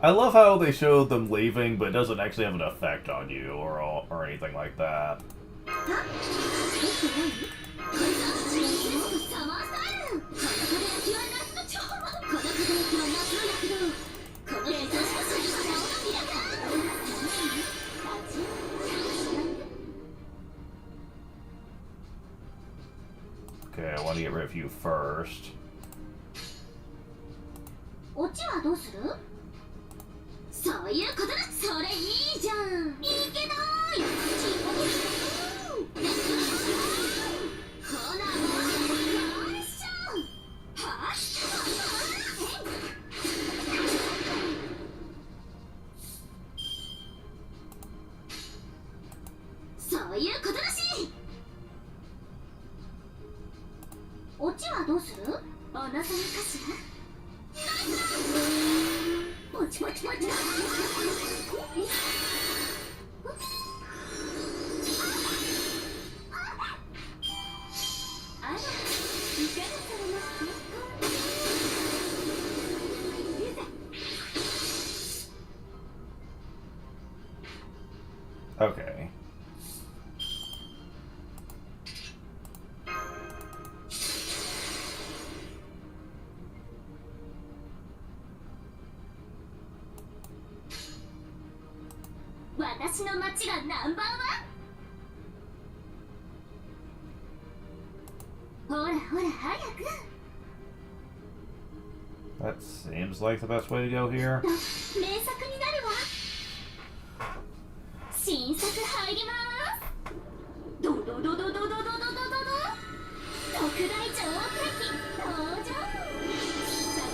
I love how they showed them leaving, but it doesn't actually have an effect on you or anything like that. Okay, I want to get rid of you first. オチはどうする？そういうことだ。それいいじゃん。いけない。ほなもうよいしょ。はっ。そういうことだし。オチはどうする？おなさまかしら？ Okay. That seems like the best way to go here. 名作になるわ。新作入ります。ドドドドドドドドドドド。特大超敵登場。さ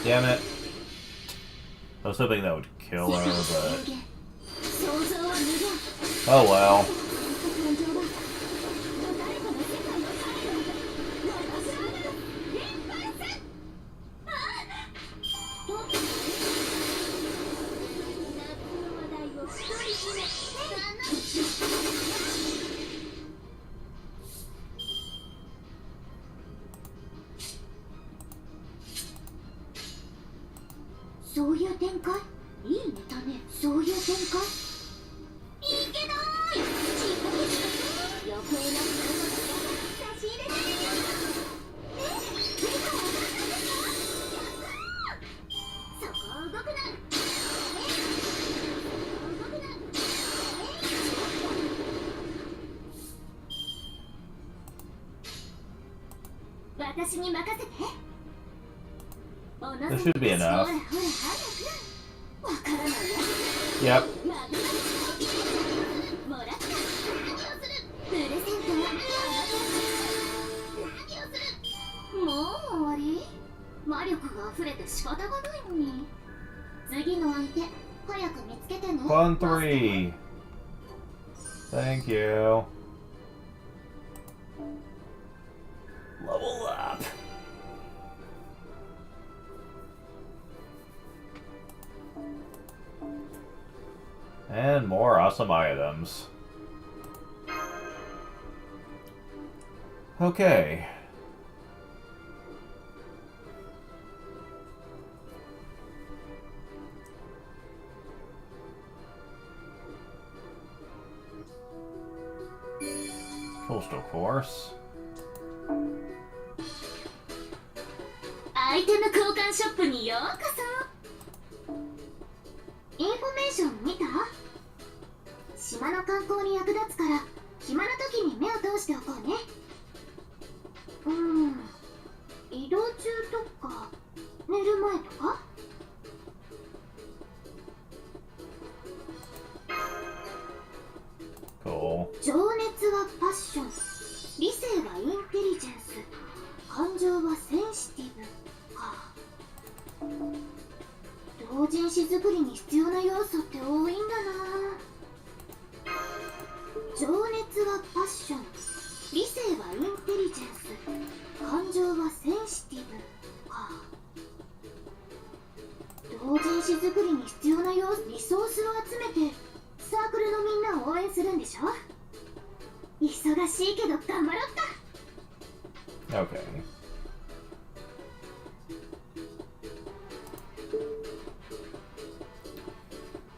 Damn it. I was hoping that would kill her, but... Oh well.そういう展開いいネタね。そういう展開いけない余計な差し入れないよ。そこを動くな。私に任せて。This should be enough. わからないよ。 Yep. もらった。何をする。プレゼントは何をする。もう終わり。魔力が溢れて仕方がないのに。次の相手早く見つけてね。Fun 3. Thank you. Level up. And more awesome items. Okay. Coastal course. アイテム交換ショップにようこそ。インフォメーション見た？島の観光に役立つから暇な時に目を通しておこうね。移動中とか寝る前とか。Cool. 情熱はパッション、理性はインテリジェンス、感情はセンシティブか。同人誌作りに必要な要素って多いんだな。情熱はパッション、理性はインテリジェンス、感情はセンシティブか。同人誌作りに必要なリソースを集めてサークルのみんなを応援するんでしょ。忙しいけど頑張ろっか。 Okay.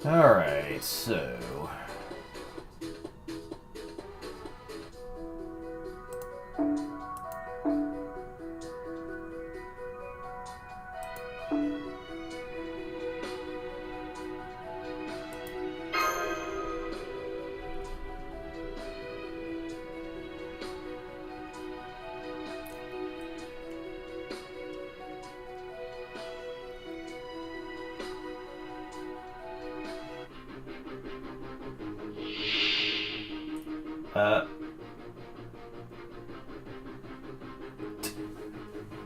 Alright, so...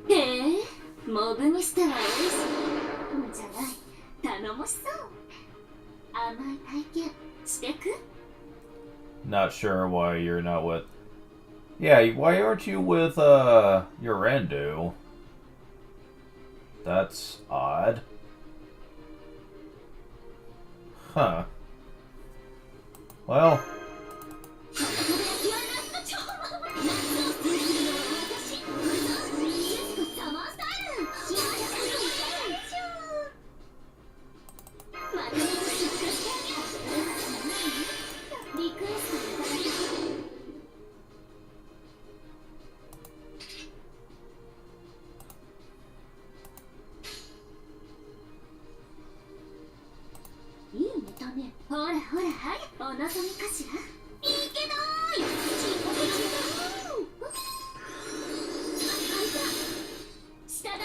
へえ、モブにしては美味しい。じゃない、頼もしそう。甘い体験してく？ Not sure why you're not with... Yeah, why aren't you with, Yorendu? That's odd. Huh. Well...ほらほら、はい、お望みかしら。いけない。下だよ。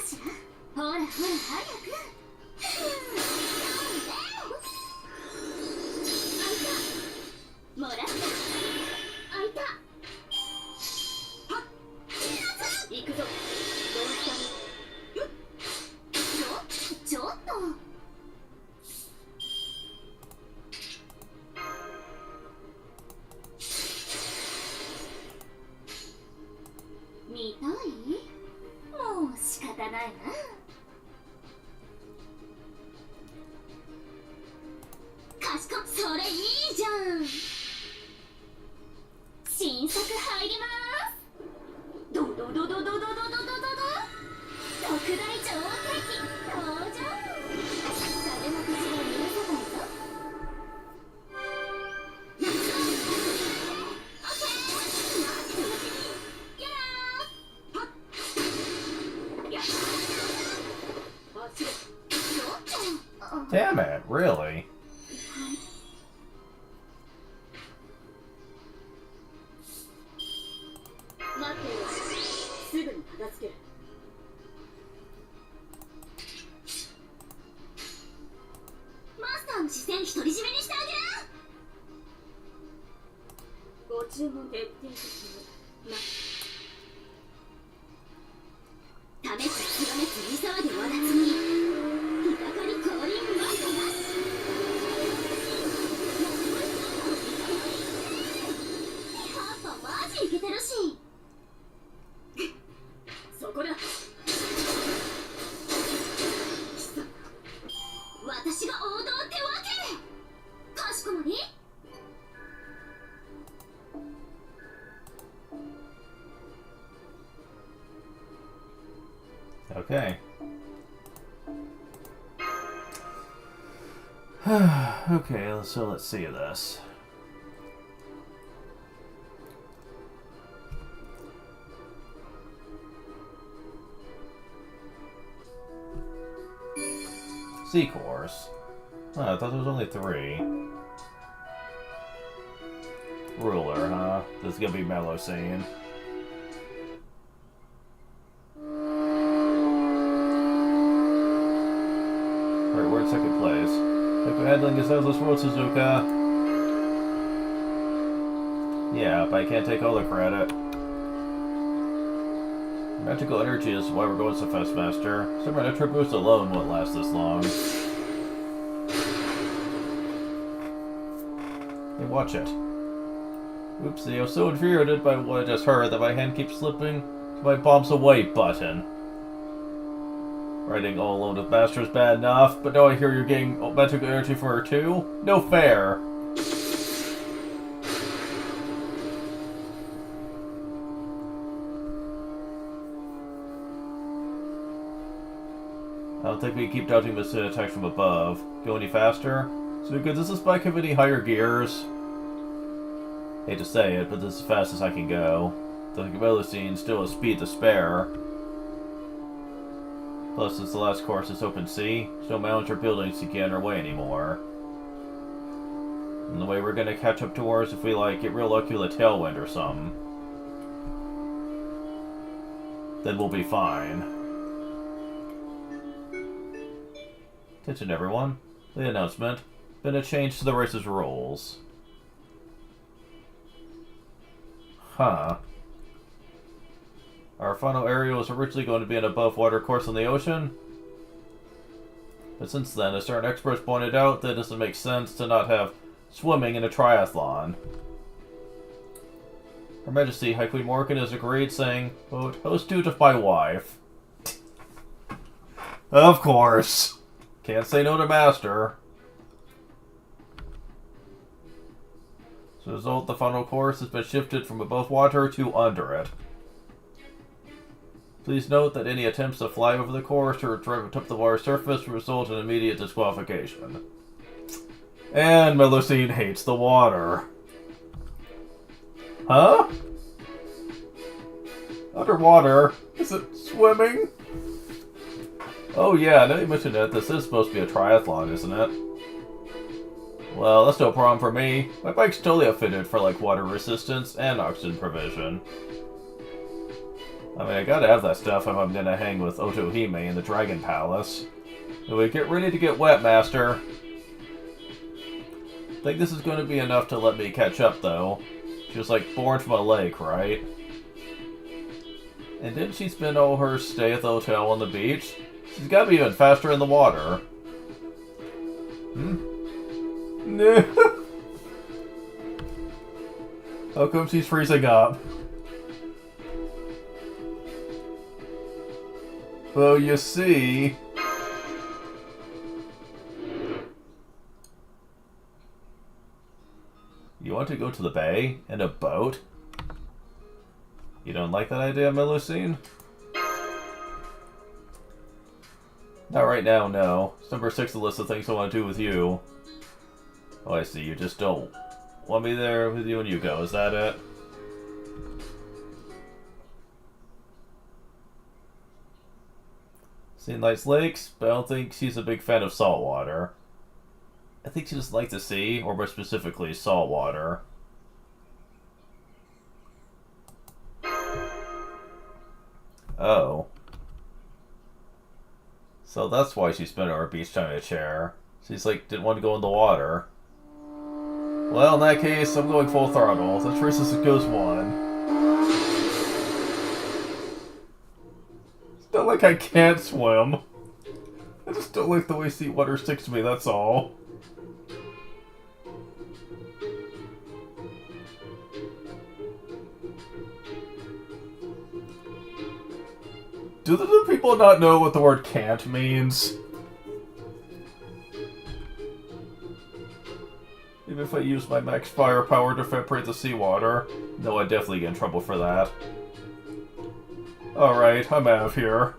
しら。ほらほら早く。もらった。開いた。はっ。行くぞ。どうしたの？ちょっと。見たい？もう仕方ないな。それいいじゃん。新作入ります。ドドドドドドドドドドド特大上手機登場。誰も口が許さないぞ。オッケー。やーはっやっちょっと Damn it, really? 待ってよ。すぐに片付ける。マスターの視線独り占めにしてあげる。ご注文徹底的に。試す極めつ見騒ぎわだつに日高に降臨マスターなし。パパマジイケてるし。そこだ。私が王道ってわけ。かしこまり。Okay. Okay, so let's see this. Sea course. Oh, I thought there was only 3. Ruler, huh? This is gonna be mellow scene. Alright, we're in second place. Thank you for handling this endless world, Suzuka. Yeah, but I can't take all the credit. Magical energy is why we're going so fast, Master. Some nitro boost alone won't last this long. Hey, watch it. Oopsie, I was so infuriated by what I just heard that my hand keeps slipping to my bombs away button. Riding all alone with Master is bad enough, but now I hear you're getting magical energy for her too? No fair! I don't think we can keep dodging missile attacks from above. Go any faster? So good, does this bike have any higher gears? Hate to say it, but this is as fast as I can go. The Cabela scene still has speed to spare. Plus, since the last course is open sea, there's no mountains or buildings to get in our way anymore. And the way we're gonna catch up to ours if we, like, get real lucky with a tailwind or something. Then we'll be fine. Attention everyone. The announcement. Been a change to the race's rules. Huh. Our final area was originally going to be an above-water course on the ocean. But since then, as certain experts pointed out, that it doesn't make sense to not have swimming in a triathlon. Her Majesty, High Queen Morgan, has agreed, saying, quote, host dude of my wife. Of course. Can't say no to Master. As a result, the final course has been shifted from above water to under it. Please note that any attempts to fly over the course or drive atop the water surface will result in immediate disqualification. And Melusine hates the water. Huh? Underwater? Is it swimming? Oh yeah, now you mentioned it, this is supposed to be a triathlon, isn't it? Well, that's no problem for me. My bike's totally outfitted for, like, water resistance and oxygen provision. I mean, I gotta have that stuff if I'm gonna hang with Otohime in the Dragon Palace. Anyway, get ready to get wet, Master. I think this is going to be enough to let me catch up, though. She was, like, born from a lake, right? And didn't she spend all her stay at the hotel on the beach? She's gotta be even faster in the water. No. How come she's freezing up? Well, you see... You want to go to the bay in a boat? You don't like that idea, Melusine? Not right now, no. It's number 6 on the list of things I want to do with you. Oh, I see. You just don't want me there with you and Yuko. Is that it? Seen likes lakes, but I don't think she's a big fan of salt water. I think she just likes the sea, or more specifically, salt water. Oh. So that's why she spent her beach time in a chair. She's like, didn't want to go in the water. Well, in that case, I'm going full throttle. The choice goes 1. It's not like I can't swim. I just don't like the way sea water sticks to me, that's all. Do the people not know what the word can't means? Even if I use my max firepower to evaporate the seawater? No, I'd definitely get in trouble for that. Alright, I'm out of here.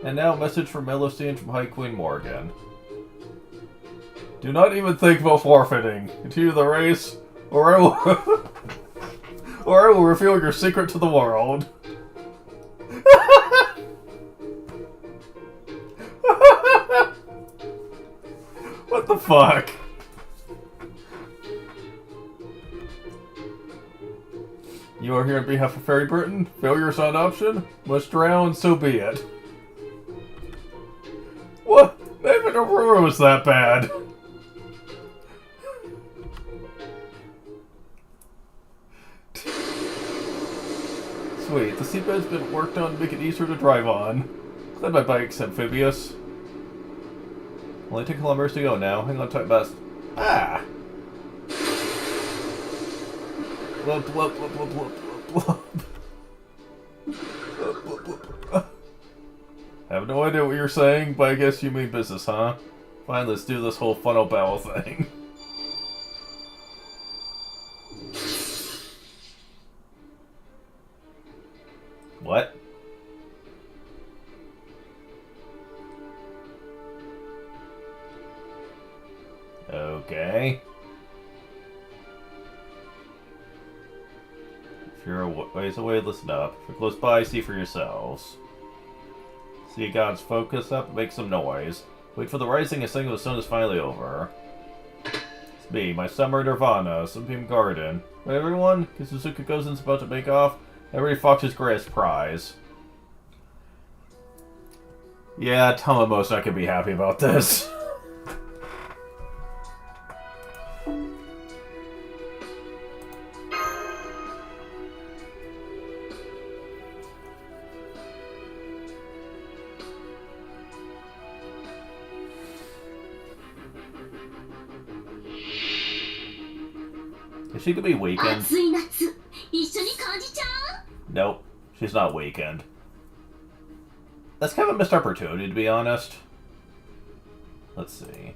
And now a message from Melusine from High Queen Morgan. Do not even think about forfeiting. Continue the race, or I will... or I will reveal your secret to the world. What the fuck? You are here on behalf of Fairy Britain? Failure is not an option? Must drown, so be it. What? Not even Aurora was that bad. Sweet, the seatbed's been worked on to make it easier to drive on. Glad my bike's amphibious. Only 10 kilometers to go now. Hang on tight, best. Ah! Blub, blub, blub, blub, blub, blub. Blub, blub, blub. I have no idea what you're saying, but I guess you mean business, huh? Fine, let's do this whole funnel battle thing. What? Okay. If you're a ways away, listen up. If you're close by, see for yourselves. See God's focus up, make some noise. Wait for the rising and sing the sun is finally over. It's me, my summer nirvana, Sunbeam Garden. Right, everyone? Kizuzuka Gozen's about to make off. Every fox's greatest prize. Yeah, Tamamo's not gonna be happy about this. Is she gonna be weakened? Nope, she's not weakened. That's kind of a missed opportunity, to be honest. Let's see.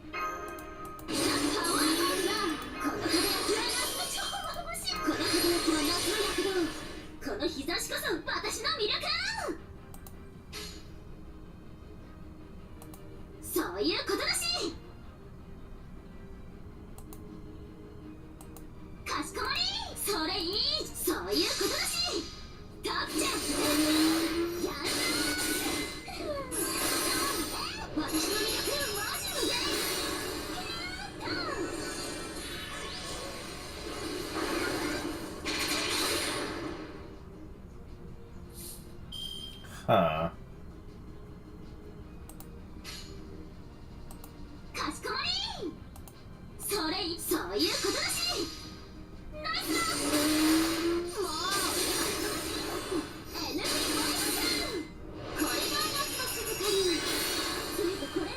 そういうことだし。ナイスだ。もう NP ボイス。これが夏の静かについてこれる？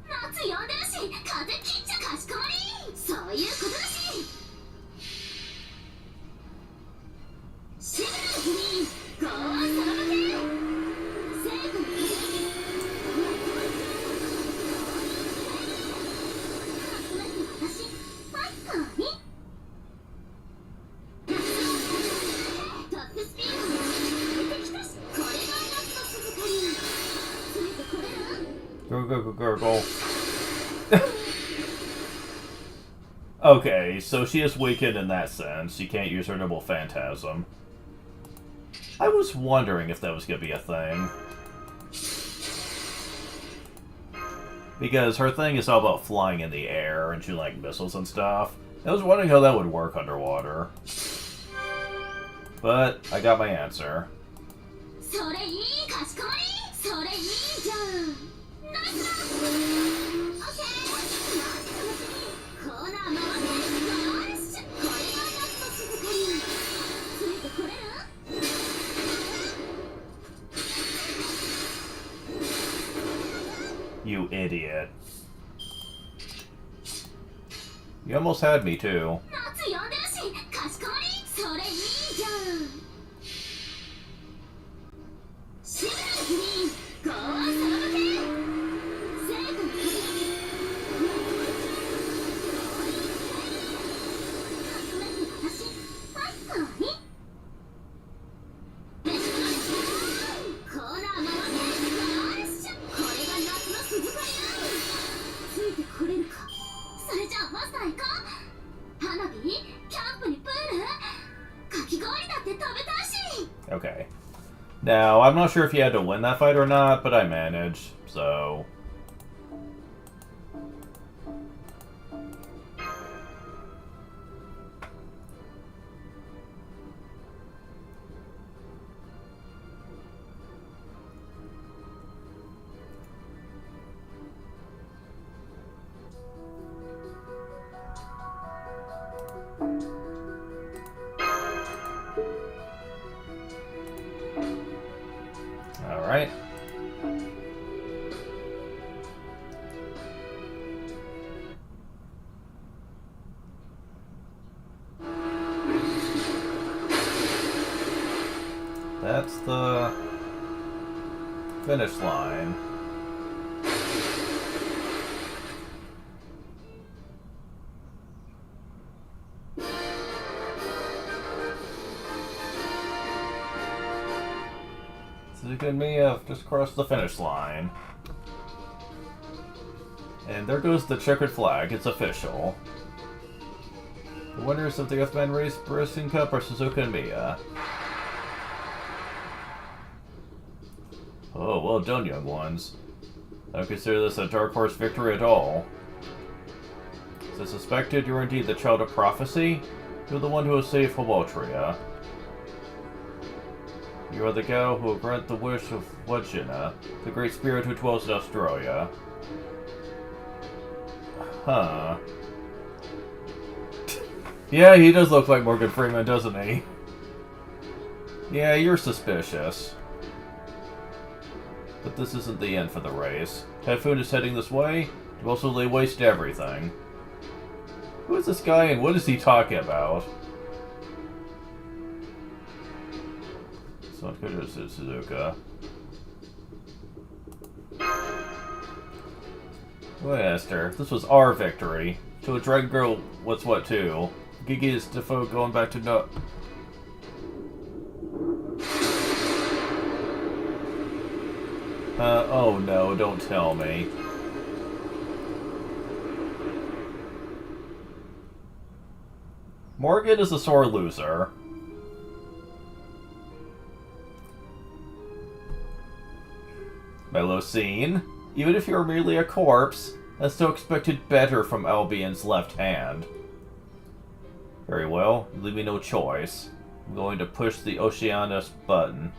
夏呼んでるし、風切っちゃかしこまり。そういうことだし。シグナルフリー、ゴーアンその負け。セーフの風。私、ファイターに。トップスピード出てきたし、これが夏の静かについてこれる？ Go, go, go, go, go. Okay, so she is weakened in that sense. You can't use her double phantasm. I was wondering if that was going to be a thing. Because her thing is all about flying in the air and shooting like missiles and stuff. I was wondering how that would work underwater. But I got my answer. それいいかしこまり。それいいじゃん。ナイスだ。オッケー。コーナー回って。よし。これが夏の静かについてこれる？ You idiot. You almost had me too. 夏呼んでるし、かしこまり。それいいじゃん。シグナルフリー、ゴーアンその負け。セーフの風。隠れる私、ファイターに。コーナー回って。よし。これが夏の鈴鹿についてこれるか。それじゃあマスター行こう。花火、キャンプにプール、かき氷だって食べたいし。 Okay. Now, I'm not sure if you had to win that fight or not, but I managed, so... Alright. That's the finish line. Suzuka and me have just crossed the finish line. And there goes the checkered flag. It's official. The winners of the Earthman Race Wrestling Cup are Suzuka and Mia. Oh, well done, young ones. I don't consider this a dark horse victory at all. As I suspected, you are indeed the child of prophecy. You're the one who has saved Hawaltria. You are the Gao who will grant the wish of Wajina, the great spirit who dwells in Australia. Huh. Yeah, he does look like Morgan Freeman, doesn't he? Yeah, you're suspicious. But this isn't the end for the race. Typhoon is heading this way. To also lay waste to everything. Who is this guy and what is he talking about? So good as Suzuka. Oh, Esther, this was our victory. To a Dragon Girl, what's what too? Gigi is Defoe going back to no. Oh no, don't tell me. Morgan is a sore loser. Melocene, even if you're merely a corpse, I still expected better from Albion's left hand. Very well. You leave me no choice. I'm going to push the Okeanos button.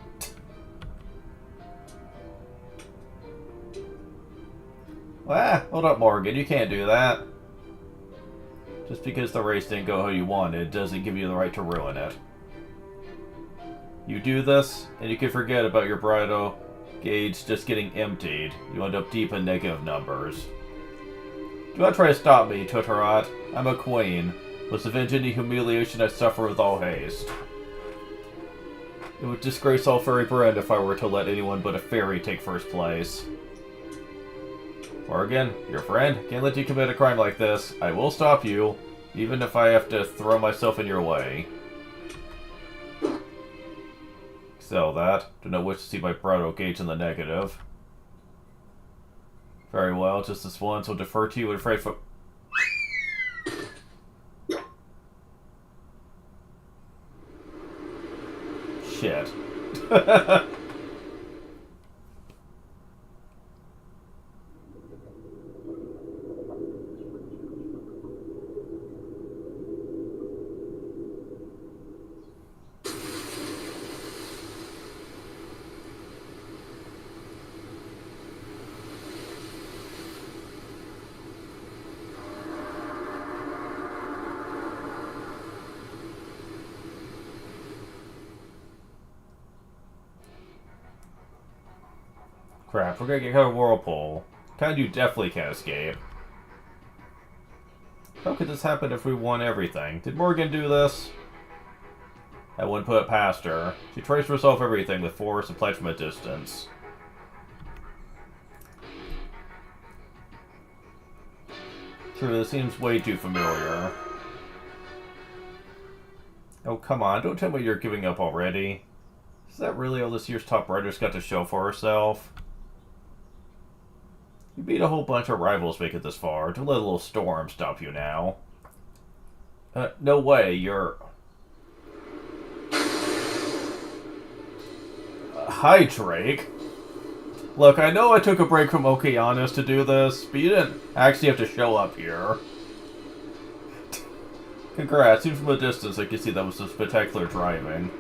Hold up, Morgan. You can't do that. Just because the race didn't go how you wanted doesn't give you the right to ruin it. You do this, and you can forget about your bridle gauge just getting emptied. You end up deep in negative numbers. Do not try to stop me, Totorat. I'm a queen. Must avenge any humiliation I suffer with all haste. It would disgrace all fairy brand if I were to let anyone but a fairy take first place. Morgan, your friend, can't let you commit a crime like this. I will stop you, even if I have to throw myself in your way. Sell that. Do not wish to see my bridal gauge in the negative. Very well, just this once, I'll defer to you and afraid for... Shit. Crap, we're gonna get caught in a whirlpool. Kind you definitely can't escape. How could this happen if we won everything? Did Morgan do this? I wouldn't put it past her. She tries to resolve everything with force applied from a distance. True, this seems way too familiar. Oh, come on, don't tell me you're giving up already. Is that really all this year's top writer's got to show for herself? You beat a whole bunch of rivals make it this far. Don't let a little storm stop you now. No way, you're... Hi, Drake. Look, I know I took a break from Okeanos to do this, but you didn't actually have to show up here. Congrats, even from a distance I could see that was some spectacular driving.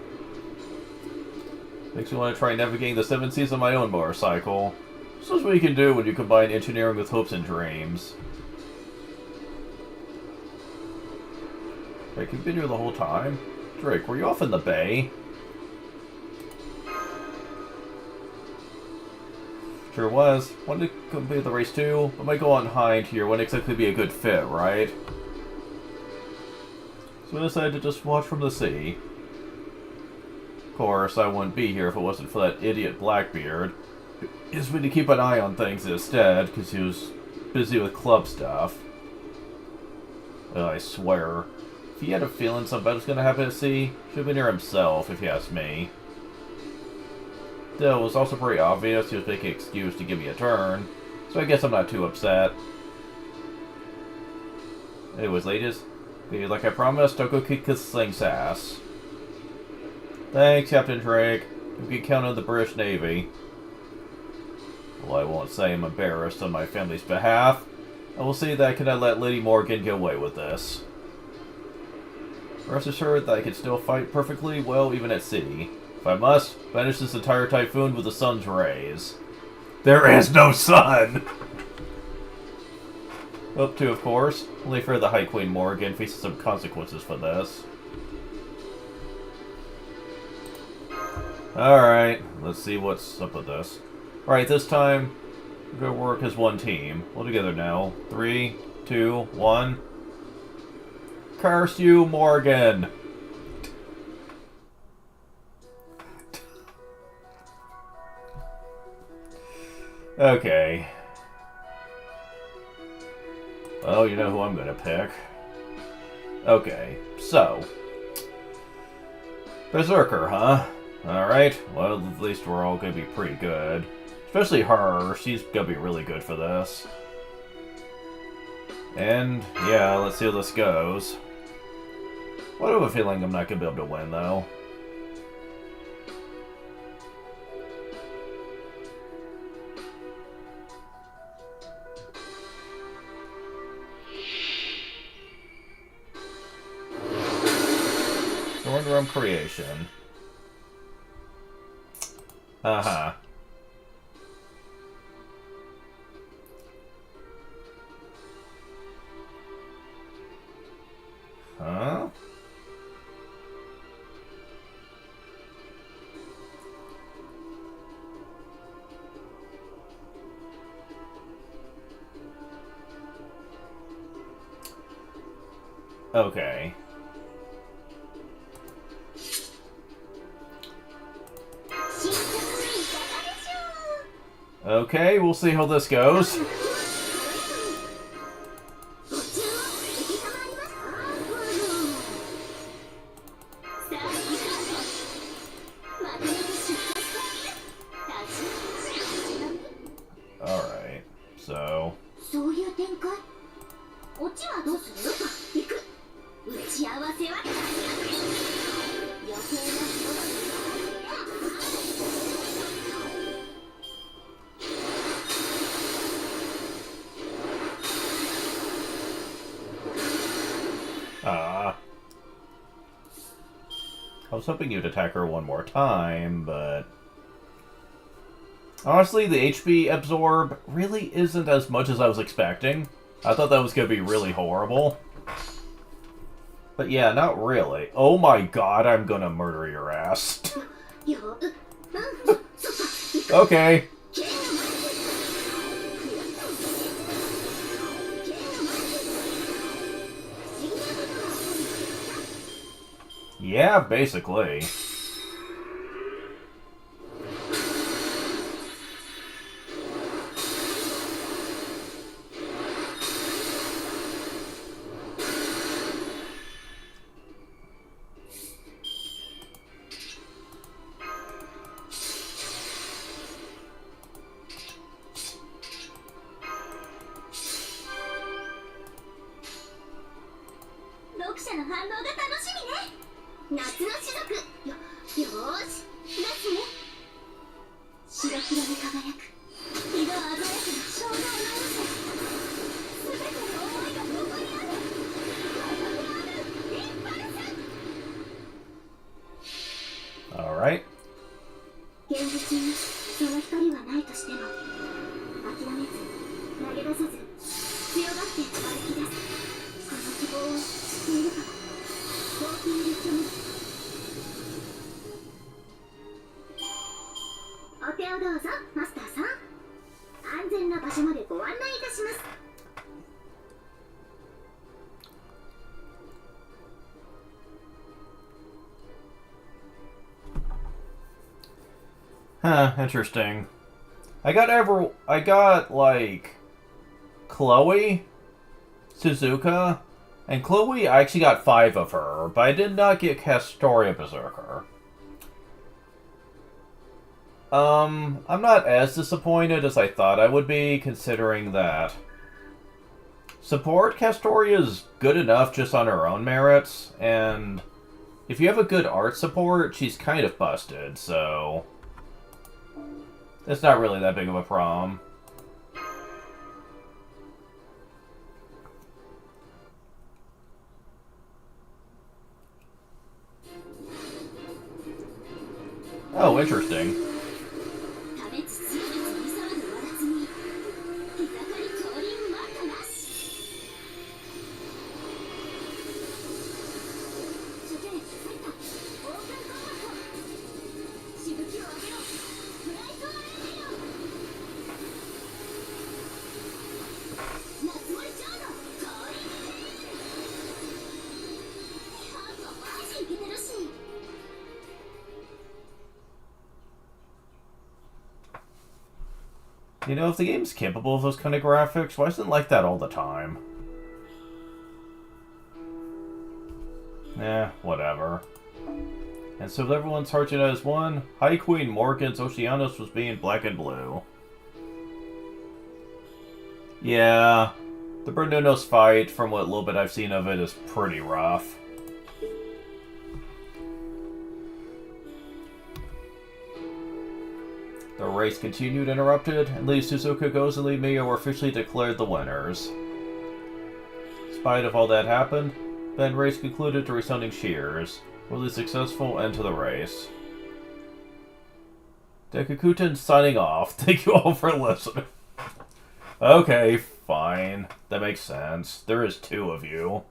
Makes me want to try navigating the 7 seas on my own motorcycle. This is what you can do when you combine engineering with hopes and dreams. Wait, you've been here the whole time? Drake, were you off in the bay? Sure was. Wanted to complete the race too, but my goal on hind here wouldn't exactly be a good fit, right? So I decided to just watch from the sea. Of course, I wouldn't be here if it wasn't for that idiot Blackbeard. He asked me to keep an eye on things instead, because he was busy with club stuff. I swear, if he had a feeling something bad was going to happen at sea, should have been here himself, if you ask me. Still, it was also pretty obvious he was making an excuse to give me a turn, so I guess I'm not too upset. Anyways, ladies, like I promised, I'll go kick this thing's ass. Thanks, Captain Drake. You can count on the British Navy. Well, I won't say I'm embarrassed on my family's behalf. I will say that I cannot let Lady Morgan get away with this. Rest assured that I can still fight perfectly well even at sea. If I must, banish this entire typhoon with the sun's rays. There is no sun! Up to, of course. Only for the High Queen Morgan faces some consequences for this. Alright, let's see what's up with this. Alright, this time, we're going to work as one team. All together now. 3, 2, 1. Curse you, Morgan! Okay. Well, you know who I'm going to pick. Okay, so. Berserker, huh? Alright, well, at least we're all going to be pretty good. Especially her, she's going to be really good for this. And, yeah, let's see how this goes. I have a feeling I'm not going to be able to win, though. own creation. Uh-huh. Huh? Okay. Okay, we'll see how this goes. Alright, so... そういう展開。オチはどうする？行く。打ち合わせは。余計な人Ah. I was hoping you'd attack her one more time, but... Honestly, the HP absorb really isn't as much as I was expecting. I thought that was going to be really horrible. But yeah, not really. Oh my god, I'm gonna murder your ass. Okay. Yeah, basically. Alright. 現実にその光はないとしても諦めず投げ出さず強がって歩き出すこの希望を知っているからウォーキングキムお手をどうぞマスターさん安全な場所までご案内いたします Huh, interesting. I got like Chloe, Suzuka, and Chloe I actually got 5 of her, but I did not get Castoria Berserker. I'm not as disappointed as I thought I would be, considering that support Castoria is good enough just on her own merits, and if you have a good art support, she's kind of busted, so it's not really that big of a problem. Oh, interesting. You know, if the game's capable of those kind of graphics, why isn't it like that all the time? Eh, whatever. And so everyone's heart as one, High Queen Morgan's Okeanos was being black and blue. Yeah, the Bernunos fight, from what little bit I've seen of it, is pretty rough. The race continued uninterrupted, and Lee Suzuka Goes and Lee Mio were officially declared the winners. In spite of all that happened, Ben race concluded to resounding cheers. Really successful end to the race. Dekukutin signing off. Thank you all for listening. Okay, fine. That makes sense. There is 2 of you.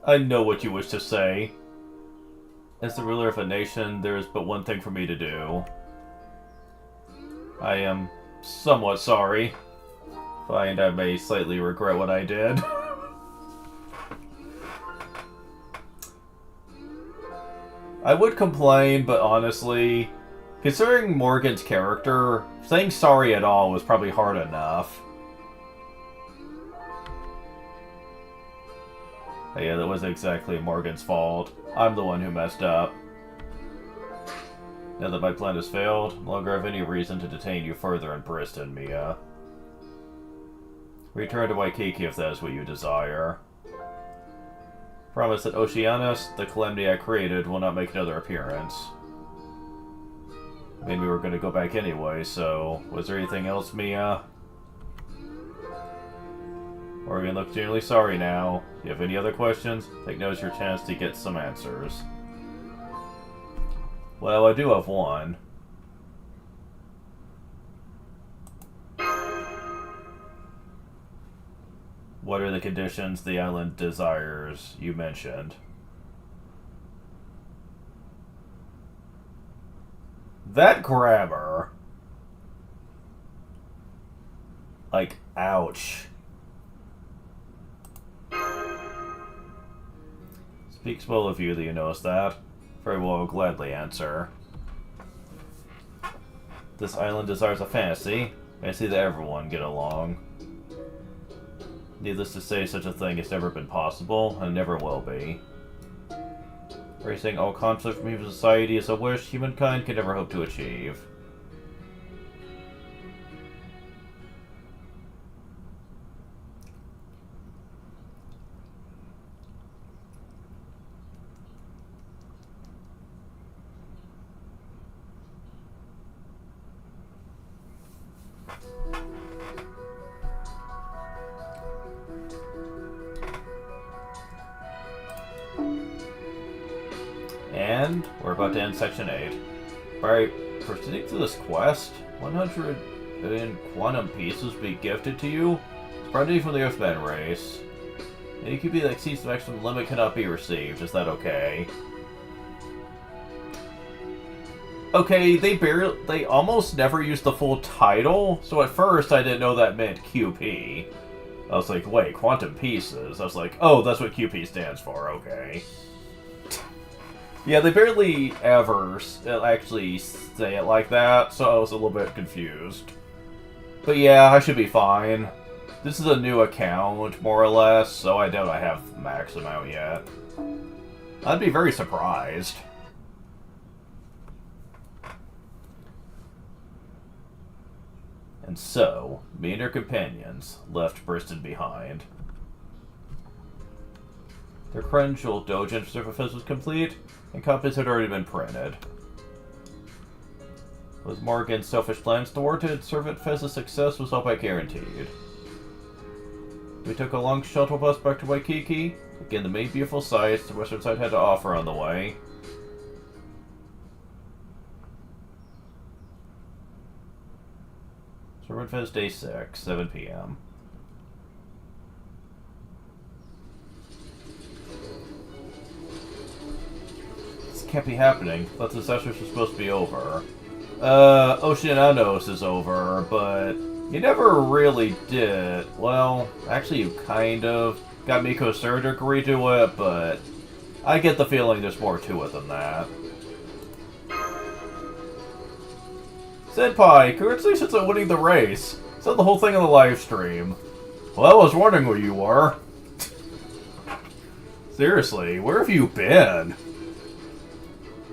I know what you wish to say. As the ruler of a nation, there is but one thing for me to do. I am somewhat sorry. Find I may slightly regret what I did. I would complain, but honestly, considering Morgan's character, saying sorry at all was probably hard enough. But yeah, that wasn't exactly Morgan's fault. I'm the one who messed up. Now that my plan has failed, no longer have any reason to detain you further in Briston, Mia. Return to Waikiki if that is what you desire. Promise that Okeanos, the calamity I created, will not make another appearance. I mean, we were going to go back anyway, so was there anything else, Mia? Morgan looks genuinely sorry now. If you have any other questions, take now's your chance to get some answers. Well, I do have one. What are the conditions the island desires you mentioned? That grammar. Like, ouch. Speaks well of you that you notice that. Very well, I'll gladly answer. This island desires a fantasy. Fantasy that everyone get along. Needless to say, such a thing has never been possible, and never will be. Erasing all conflict from human society is a wish humankind can never hope to achieve. And we're about to end Section 8. By proceeding through this quest, 100 billion quantum pieces will be gifted to you, spreading from the Earthman race. And you could be like, cease the maximum limit cannot be received. Is that okay? Okay, they almost never use the full title, so at first I didn't know that meant QP. I was like, wait, quantum pieces? I was like, oh, that's what QP stands for, okay. Yeah, they barely ever actually say it like that, so I was a little bit confused. But yeah, I should be fine. This is a new account, more or less, so I doubt I have max amount yet. I'd be very surprised. And so, me and her companions left Briston behind. Their credential Dogen Surface was complete, and copies had already been printed. With Morgan's selfish plans thwarted, Servant Fez's success was all but guaranteed. We took a long shuttle bus back to Waikiki, again the many beautiful sights the western side had to offer on the way. Servant Fez Day 6, 7 p.m. Can't be happening. Thought the sessions was supposed to be over. Okeanos is over, but you never really did. Well, actually you kind of got Miko Sir to agree to it, but I get the feeling there's more to it than that. Senpai, congratulations on winning the race. Said the whole thing on the live stream. Well, I was wondering where you were. Seriously, where have you been?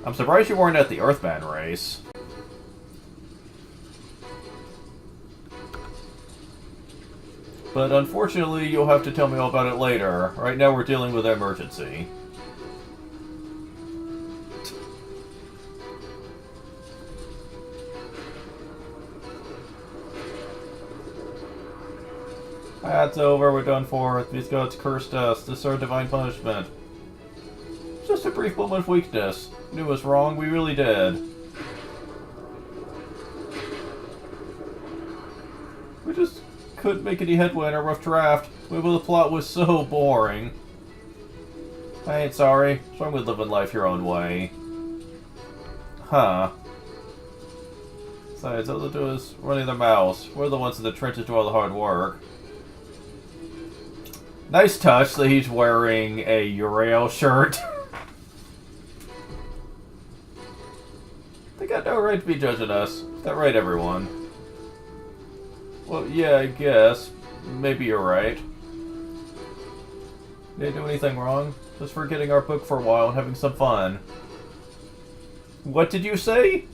I'm surprised you weren't at the Earthman race. But unfortunately, you'll have to tell me all about it later. Right now we're dealing with an emergency. That's over, we're done for. These gods cursed us. This is our divine punishment. Just a brief moment of weakness. Knew it was wrong, we really did. We just couldn't make any headway in our rough draft. The plot was so boring. I ain't sorry. What's wrong with living life your own way? Huh. Besides, all they do is running their mouths. We're the ones in the trenches do all the hard work. Nice touch that he's wearing a Uriel shirt. They got no right to be judging us. Is that right, everyone? Well, yeah, I guess. Maybe you're right. Didn't do anything wrong. Just forgetting our book for a while and having some fun. What did you say?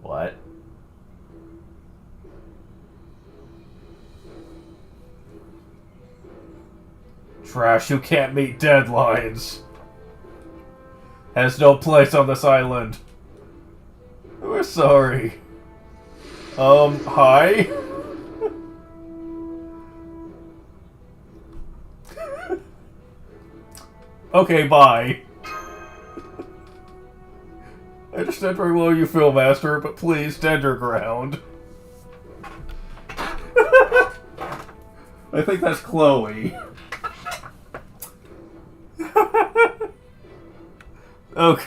What? Trash who can't meet deadlines. Has no place on this island. We're sorry. Hi? Okay, bye. I understand very well you feel, Master, but please stand your ground. I think that's Chloe. Okay.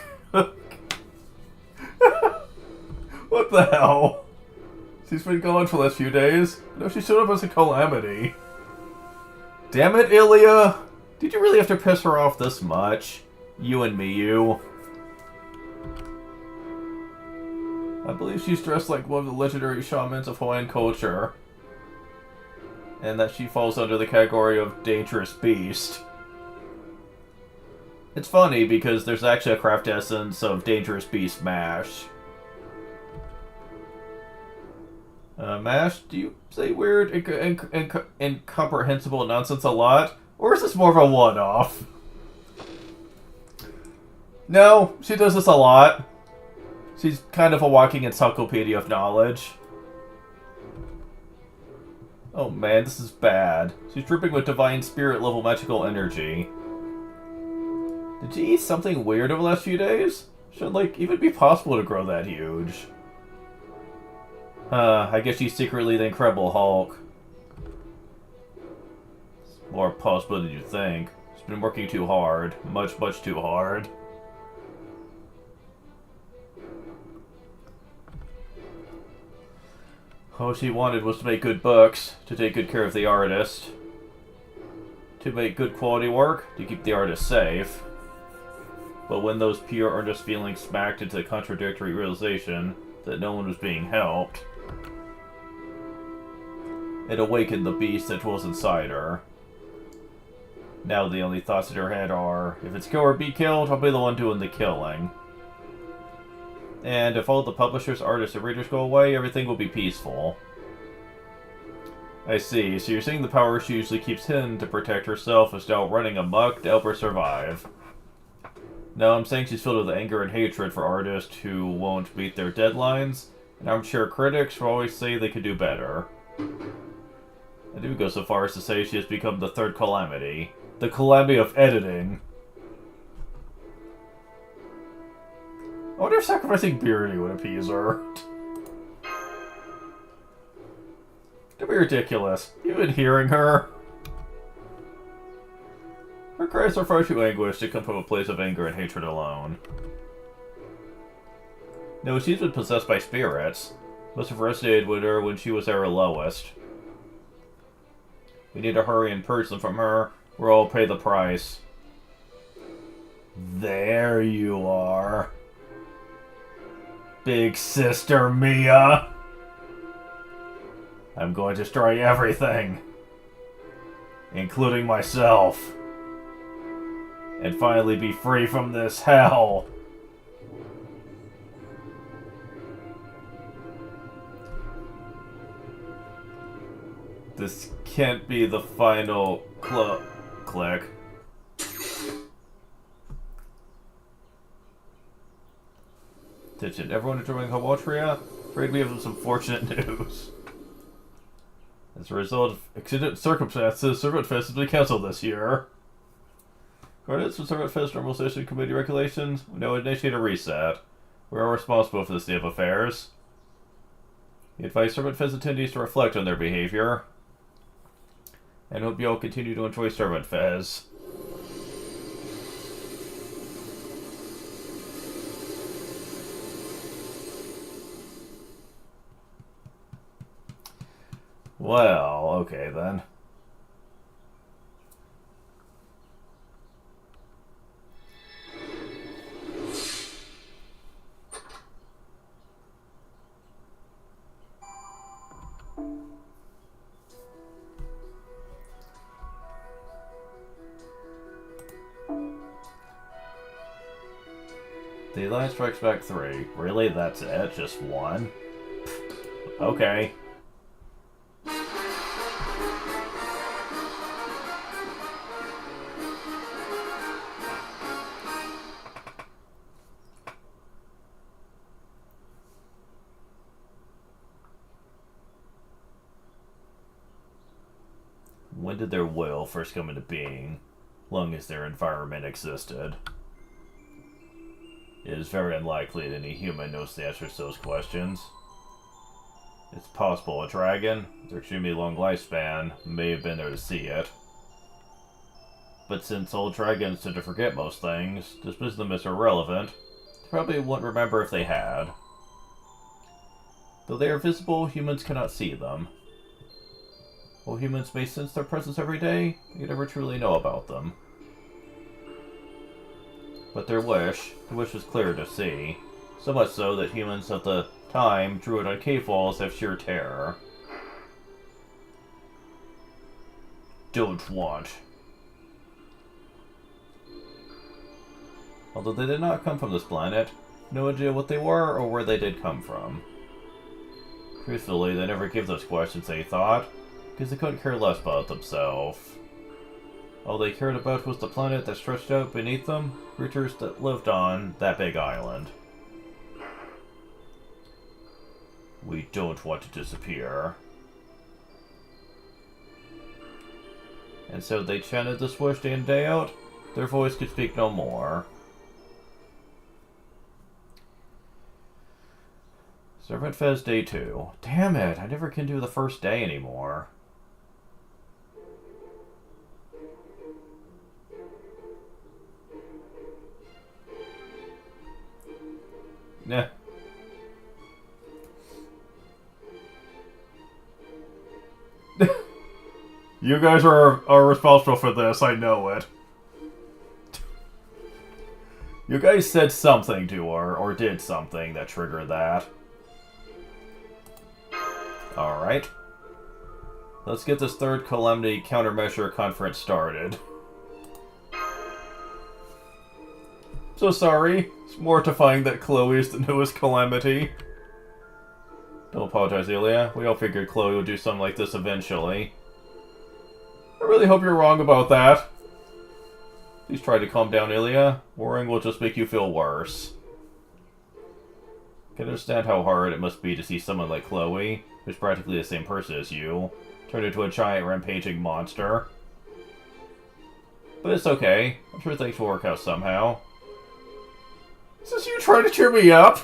What the hell? She's been gone for the last few days. No, she showed up as a calamity. Damn it, Ilya! Did you really have to piss her off this much? You and me, you. I believe she's dressed like one of the legendary shamans of Hawaiian culture. And that she falls under the category of dangerous beast. It's funny because there's actually a craft essence of Dangerous Beast Mash. Mash, do you say weird, incomprehensible nonsense a lot? Or is this more of a one-off? No, she does this a lot. She's kind of a walking encyclopedia of knowledge. Oh man, this is bad. She's dripping with divine spirit level magical energy. Did she eat something weird over the last few days? Should, like, even be possible to grow that huge. I guess she's secretly the Incredible Hulk. It's more possible than you think. She's been working too hard. Much, much too hard. All she wanted was to make good books, to take good care of the artist, to make good quality work, to keep the artist safe. But when those pure earnest feelings smacked into the contradictory realization that no one was being helped, it awakened the beast that was inside her. Now the only thoughts in her head are, if it's kill or be killed, I'll be the one doing the killing. And if all the publishers, artists, and readers go away, everything will be peaceful. I see, so you're saying the power she usually keeps hidden to protect herself is now running amok to help her survive. No, I'm saying she's filled with anger and hatred for artists who won't meet their deadlines, and I'm sure critics will always say they could do better. I do go so far as to say she has become the third calamity. The calamity of editing. I wonder if sacrificing Beardy would appease her. Don't be ridiculous. You've been hearing her. Her cries are far too anguished to come from a place of anger and hatred alone. No, she's been possessed by spirits. Must have resonated with her when she was at her lowest. We need to hurry and purge them from her, or I'll pay the price. There you are. Big Sister Mia. I'm going to destroy everything. Including myself. And finally be free from this hell. This can't be the final click. Attention, everyone enjoying Hawatria? Afraid we have some fortunate news. As a result of accident circumstances, Servant Fest has been cancelled this year. Coordinates with Servant Fest Normalization Committee regulations, we now initiate a reset. We are responsible for the state of affairs. We advise Servant Fest attendees to reflect on their behavior. And hope you all continue to enjoy Servant Fest. Well, okay then. The Alliance Strikes Back 3. Really? That's it? Just one? Okay. When did their will first come into being? Long as their environment existed. It is very unlikely that any human knows the answers to those questions. It's possible a dragon, with their extremely long lifespan, may have been there to see it. But since old dragons tend to forget most things, dismiss them as irrelevant, they probably wouldn't remember if they had. Though they are visible, humans cannot see them. While humans may sense their presence every day, they can never truly know about them. But the wish was clear to see. So much so that humans at the time drew it on cave walls out of sheer terror. Don't want. Although they did not come from this planet, no idea what they were or where they did come from. Truthfully, they never gave those questions any thought, because they couldn't care less about themselves. All they cared about was the planet that stretched out beneath them, creatures that lived on that big island. We don't want to disappear. And so they chanted this wish day in day out. Their voice could speak no more. Servant Fez Day 2. Damn it, I never can do the first day anymore. Nah. You guys are responsible for this, I know it. You guys said something to her, or did something that triggered that. Alright. Let's get this third Calamity Countermeasure Conference started. So sorry. It's mortifying that Chloe is the newest Calamity. Don't apologize, Ilya. We all figured Chloe would do something like this eventually. I really hope you're wrong about that. Please try to calm down, Ilya. Worrying will just make you feel worse. I can understand how hard it must be to see someone like Chloe, who's practically the same person as you, turn into a giant rampaging monster. But it's okay. I'm sure things will work out somehow. Is this you trying to cheer me up?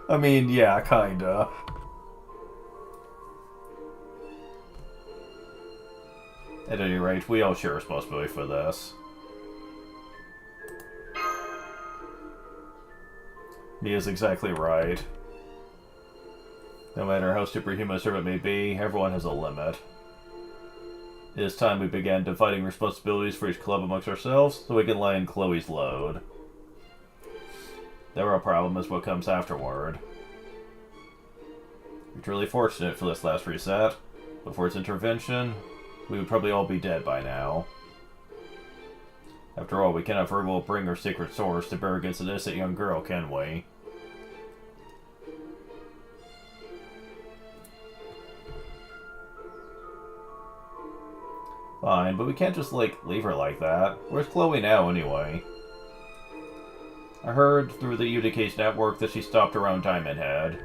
I mean, yeah, kinda. At any rate, we all share responsibility for this. He is exactly right. No matter how superhuman a servant may be, everyone has a limit. It is time we began dividing responsibilities for each club amongst ourselves, so we can lighten Chloe's load. The real problem is what comes afterward. We're truly fortunate for this last reset. Before its intervention, we would probably all be dead by now. After all, we cannot very well bring our sacred swords to bear against an innocent young girl, can we? Fine, but we can't just, like, leave her like that. Where's Chloe now, anyway? I heard through the UDK's network that she stopped around Diamond Head.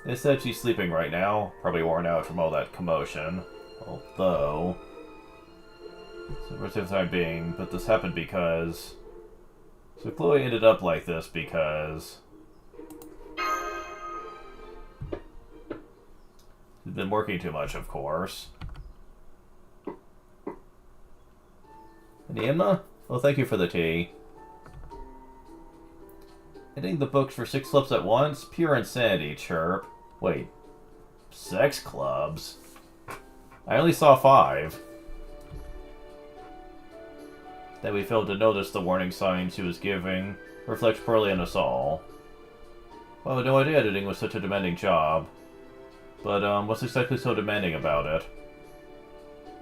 They said she's sleeping right now, probably worn out from all that commotion. Although... So for the time being, but this happened because... So Chloe ended up like this because... She's been working too much, of course. Emma? Well, thank you for the tea. Hitting the books for 6 clubs at once? Pure insanity, chirp. Wait. 6 clubs? I only saw 5. That we failed to notice the warning signs she was giving reflects poorly on us all. Well, I had no idea editing was such a demanding job. But, what's exactly so demanding about it?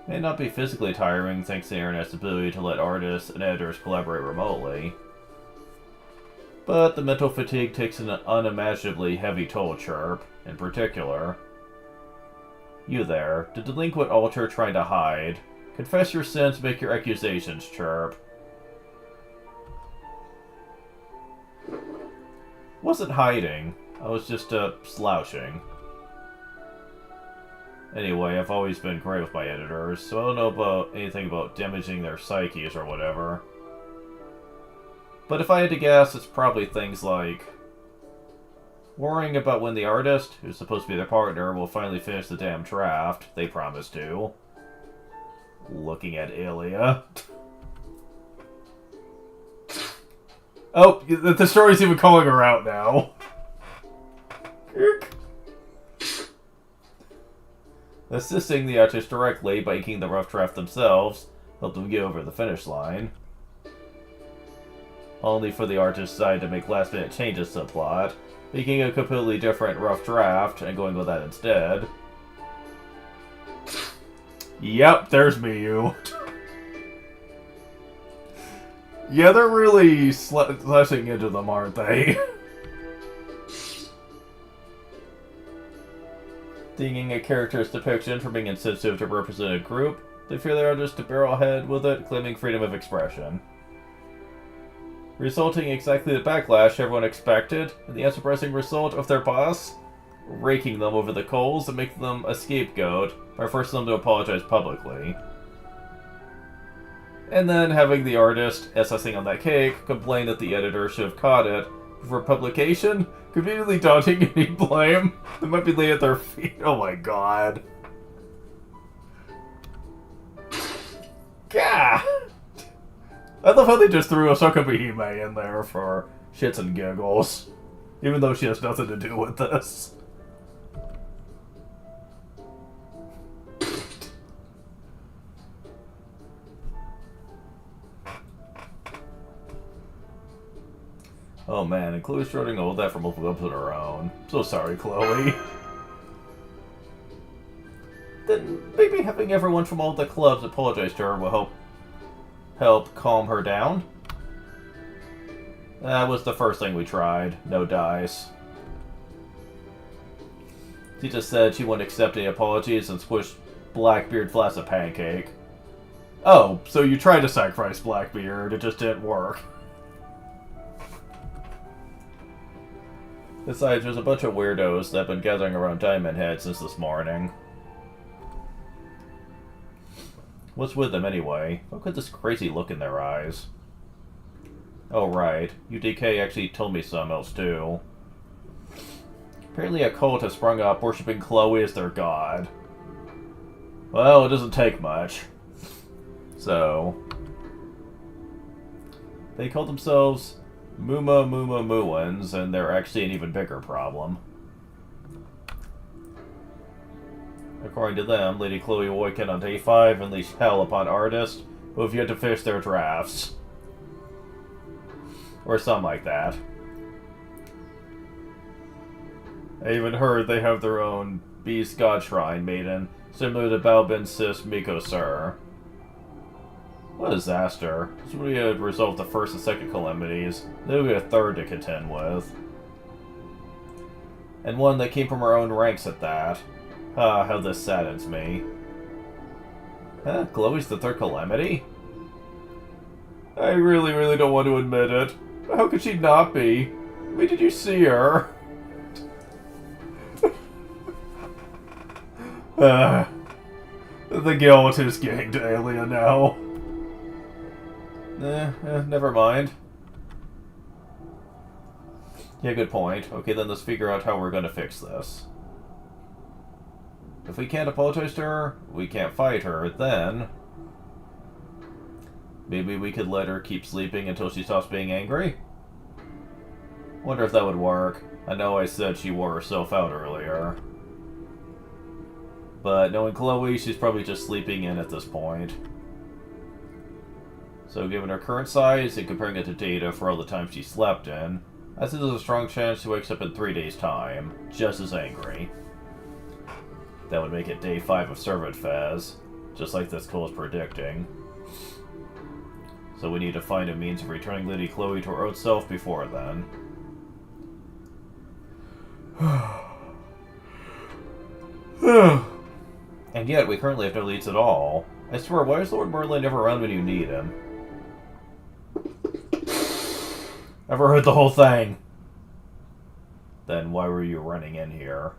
May not be physically tiring thanks to the internet's ability to let artists and editors collaborate remotely. But the mental fatigue takes an unimaginably heavy toll, chirp, in particular. You there, the delinquent alter trying to hide. Confess your sins, make your accusations, chirp. Wasn't hiding. I was just, slouching. Anyway, I've always been great with my editors, so I don't know about anything about damaging their psyches or whatever. But if I had to guess, it's probably things like worrying about when the artist, who's supposed to be their partner, will finally finish the damn draft they promised to. Looking at Ilia. Oh, the story's even calling her out now. Assisting the artist directly by inking the rough draft themselves helped them get over the finish line. Only for the artist's side to make last-minute changes to the plot, making a completely different rough draft and going with that instead. Yep, there's Miyu. Yeah, they're really slashing into them, aren't they? Dinging a character's depiction for being insensitive to a represented group, they fear the artist to barrel ahead with it, claiming freedom of expression. Resulting in exactly the backlash everyone expected, and the unsurprising result of their boss raking them over the coals and making them a scapegoat by forcing them to apologize publicly. And then having the artist, assessing on that cake, complain that the editor should have caught it before publication, conveniently dodging any blame that might be laid at their feet. Oh my god. Gah! I love how they just threw Osaka Hime in there for shits and giggles. Even though she has nothing to do with this. Oh man, and Chloe's starting all that from multiple clubs of her own. So sorry, Chloe. Then maybe having everyone from all the clubs apologize to her will help calm her down. That was the first thing we tried. No dice. She just said she wouldn't accept any apologies and squished Blackbeard flat as a pancake. Oh, so you tried to sacrifice Blackbeard, it just didn't work. Besides, there's a bunch of weirdos that have been gathering around Diamond Head since this morning. What's with them anyway? Look at this crazy look in their eyes. Oh right, UDK actually told me something else too. Apparently a cult has sprung up worshipping Chloe as their god. Well, it doesn't take much. So... they call themselves Muans, and they're actually an even bigger problem. According to them, Lady Chloe awakened on day 5 and unleashed hell upon artists who have yet to finish their drafts. Or something like that. I even heard they have their own Beast God Shrine maiden, similar to Balbin's sis Miko Sir. What a disaster. This would be a result of the first and second calamities. There would be a third to contend with. And one that came from our own ranks at that. Ah, how this saddens me. Huh? Chloe's the third calamity? I really don't want to admit it. How could she not be? I mean, did you see her? The guilt is getting to Aelia now. Never mind. Yeah, good point. Okay, then let's figure out how we're gonna fix this. If we can't apologize to her, we can't fight her, then... maybe we could let her keep sleeping until she stops being angry? Wonder if that would work. I know I said she wore herself out earlier. But knowing Chloe, she's probably just sleeping in at this point. So given her current size and comparing it to data for all the time she slept in, I think there's a strong chance she wakes up in 3 days' time, just as angry. That would make it day 5 of Servant Phase, just like this Cole is predicting. So we need to find a means of returning Lady Chloe to her old self before then. And yet, we currently have no leads at all. I swear, why is Lord Merlin never around when you need him? Ever heard the whole thing? Then why were you running in here?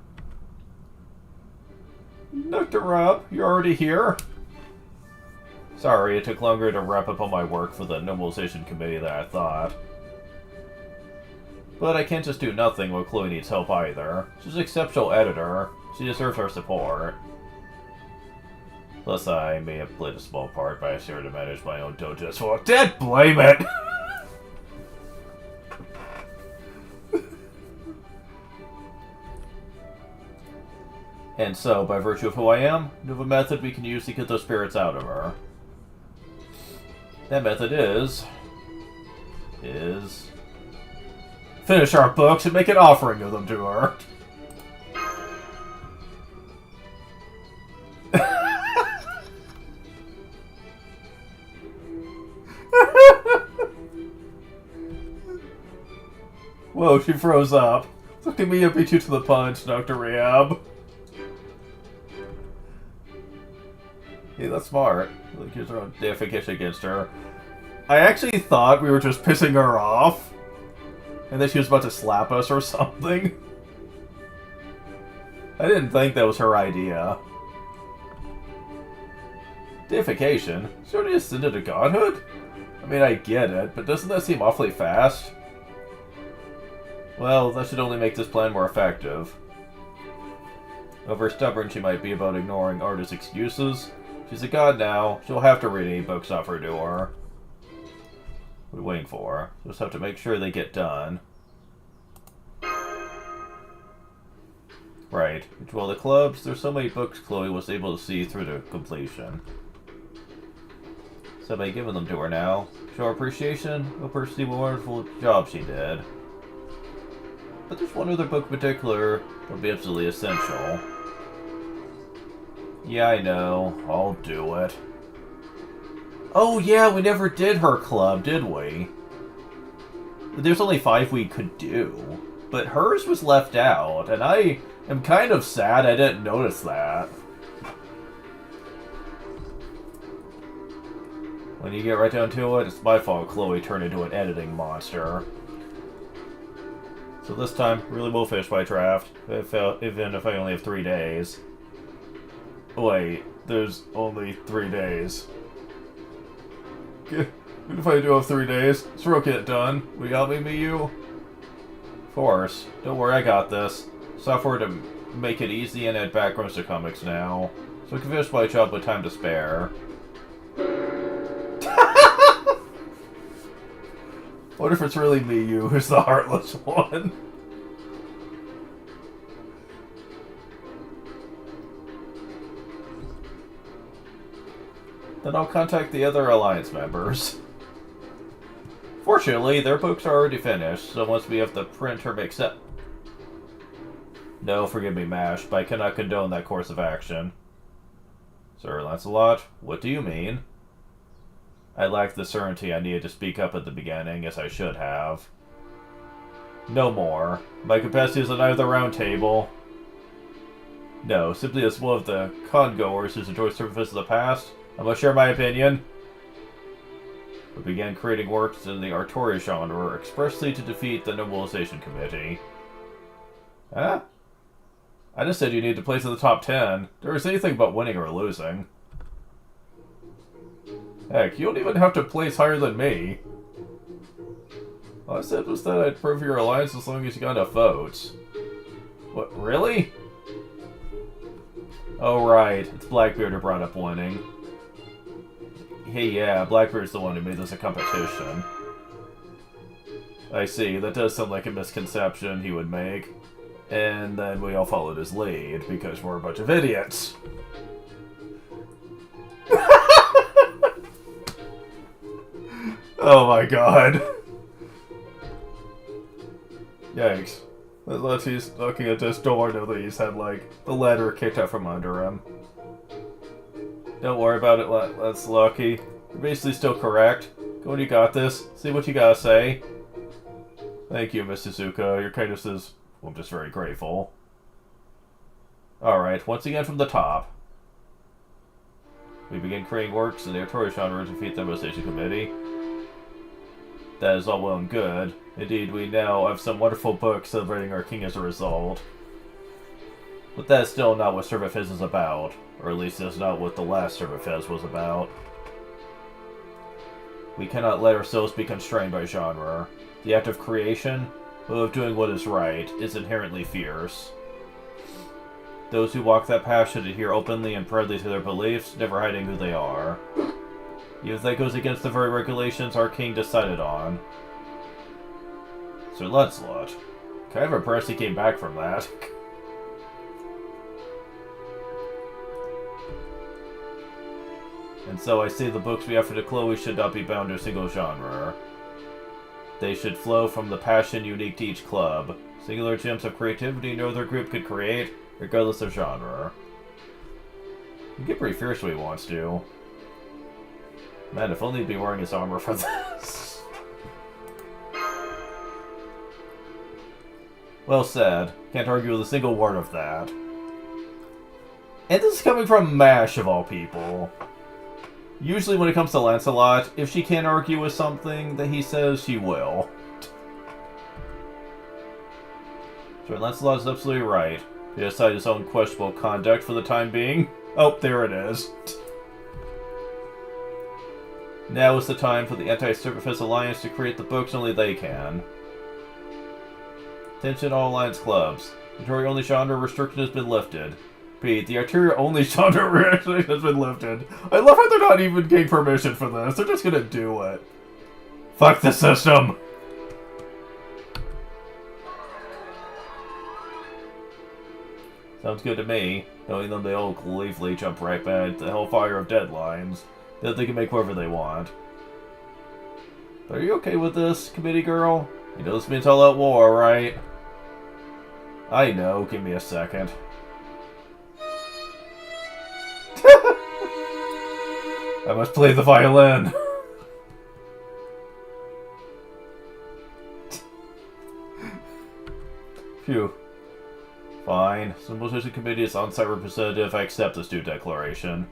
Dr. Rob, you're already here? Sorry, it took longer to wrap up all my work for the Normalization Committee than I thought. But I can't just do nothing while Chloe needs help either. She's an exceptional editor. She deserves our support. Plus, I may have played a small part, but I sure to manage my own dojo's well. Dad, blame it! And so, by virtue of who I am, we have a method we can use to get those spirits out of her. That method is... finish our books and make an offering of them to her. Whoa, she froze up. Look at me and beat you to the punch, Dr. Rehab. Yeah, that's smart. Like, here's our own deification against her. I actually thought we were just pissing her off. And that she was about to slap us or something. I didn't think that was her idea. Deification? She already ascended to godhood? I mean, I get it, but doesn't that seem awfully fast? Well, that should only make this plan more effective. However stubborn she might be about ignoring artist excuses, she's a god now. She'll have to read any books offered to her. What are we waiting for? Just have to make sure they get done. Right. Well, the clubs, there's so many books Chloe was able to see through to completion. So by giving them to her now, show her appreciation, help her see what a wonderful job she did. But there's one other book in particular that'll be absolutely essential. Yeah, I know. I'll do it. Oh yeah, we never did her club, did we? There's only 5 we could do. But hers was left out, and I am kind of sad I didn't notice that. When you get right down to it, it's my fault Chloe turned into an editing monster. So this time, really will finish my draft, even if I only have 3 days. Wait, there's only 3 days. Even if I do have 3 days, sure, get it done. We got me, you? Of course. Don't worry, I got this. Software to make it easy and add backgrounds to comics now. So I can finish my job with time to spare. What if it's really Miyu who's the heartless one? Then I'll contact the other Alliance members. Fortunately, their books are already finished, so once we have the printer mix up... No, forgive me, MASH, but I cannot condone that course of action. Sir Lancelot, what do you mean? I lacked the certainty I needed to speak up at the beginning, as I should have. No more. My capacity as a knight of the round table. No, simply as one of the con-goers who's enjoyed service of the past. I must share my opinion. We began creating works in the artorial genre expressly to defeat the Nobilization Committee. Huh? I just said you need to place in the top 10. There was anything about winning or losing. Heck, you don't even have to place higher than me. All I said was that I'd approve your alliance as long as you got enough votes. What, really? Oh right, it's Blackbeard who brought up winning. Hey yeah, Blackbeard's the one who made this a competition. I see, that does sound like a misconception he would make. And then we all followed his lead, because we're a bunch of idiots. Oh my god. Yikes. Unless he's looking at this door, know that he's had, like, the ladder kicked out from under him. Don't worry about it, that's lucky. You're basically still correct. Go when you got this. See what you gotta say. Thank you, Miss Suzuka. Your kindness is... well, I'm just very grateful. Alright, once again from the top. We begin creating works in the artorial genre to defeat the Nobilization Committee. That is all well and good. Indeed, we now have some wonderful books celebrating our king as a result. But that is still not what Servant Fizz is about. Or at least that's not what the last Servant Fizz was about. We cannot let ourselves be constrained by genre. The act of creation, of doing what is right, is inherently fierce. Those who walk that path should adhere openly and proudly to their beliefs, never hiding who they are. Even if that goes against the very regulations our king decided on. Sir Lancelot. Kind of impressed he came back from that. And so I say the books we offer to Chloe should not be bound to a single genre. They should flow from the passion unique to each club. Singular gems of creativity no other group could create, regardless of genre. He can get pretty fierce when he wants to. Man, if only he'd be wearing his armor for this. Well said. Can't argue with a single word of that. And this is coming from MASH, of all people. Usually when it comes to Lancelot, if she can't argue with something that he says, she will. Sir Lancelot is absolutely right. He decided his own questionable conduct for the time being. Oh, there it is. Now is the time for the Anti-Serpent Fist Alliance to create the books only they can. Attention all Alliance clubs. The arterial-only genre restriction has been lifted. Repeat, the arterial-only genre restriction has been lifted. I love how they're not even getting permission for this. They're just gonna do it. Fuck the system! Sounds good to me. Knowing them, they all gleefully jump right back into the hellfire of deadlines. That they can make whatever they want. But are you okay with this, committee girl? You know this means all-out war, right? I know, give me a second. I must play the violin. Phew. Fine. Symbolization Committee is on-site representative. I accept this new declaration.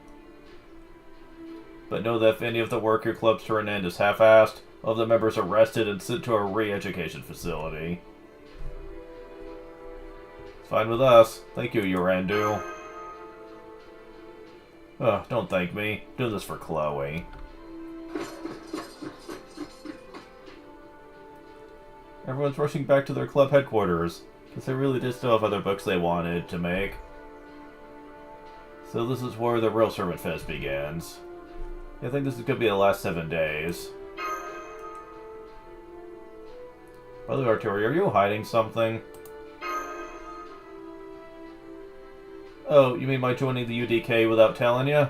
But know that if any of the work your clubs turn in is half-assed, all of the members arrested and sent to a re-education facility. It's fine with us. Thank you, Yorandu. Ugh, don't thank me. Do this for Chloe. Everyone's rushing back to their club headquarters, because they really did still have other books they wanted to make. So this is where the real Servant Fest begins. I think this is going to be the last 7 days. By the way, Arturi, are you hiding something? Oh, you mean by joining the UDK without telling you?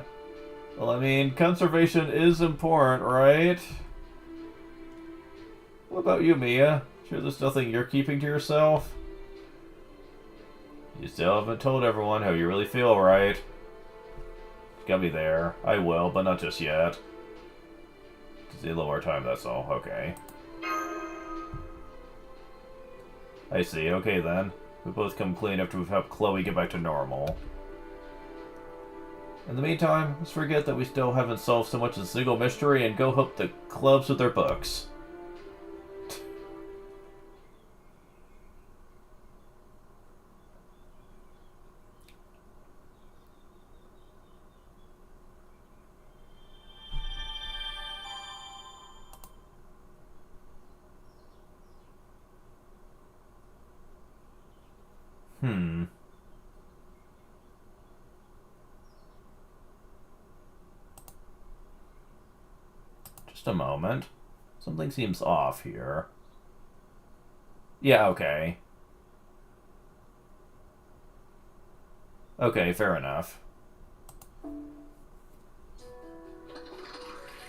Well, I mean, conservation is important, right? What about you, Mia? Sure there's nothing you're keeping to yourself? You still haven't told everyone how you really feel, right? Got me there. I will, but not just yet. Just need a little more time, that's all. Okay. I see. Okay, then. We both come clean after we've helped Chloe get back to normal. In the meantime, let's forget that we still haven't solved so much as a single mystery and go help the clubs with their books. Just a moment. Something seems off here. Yeah, okay. Okay, fair enough.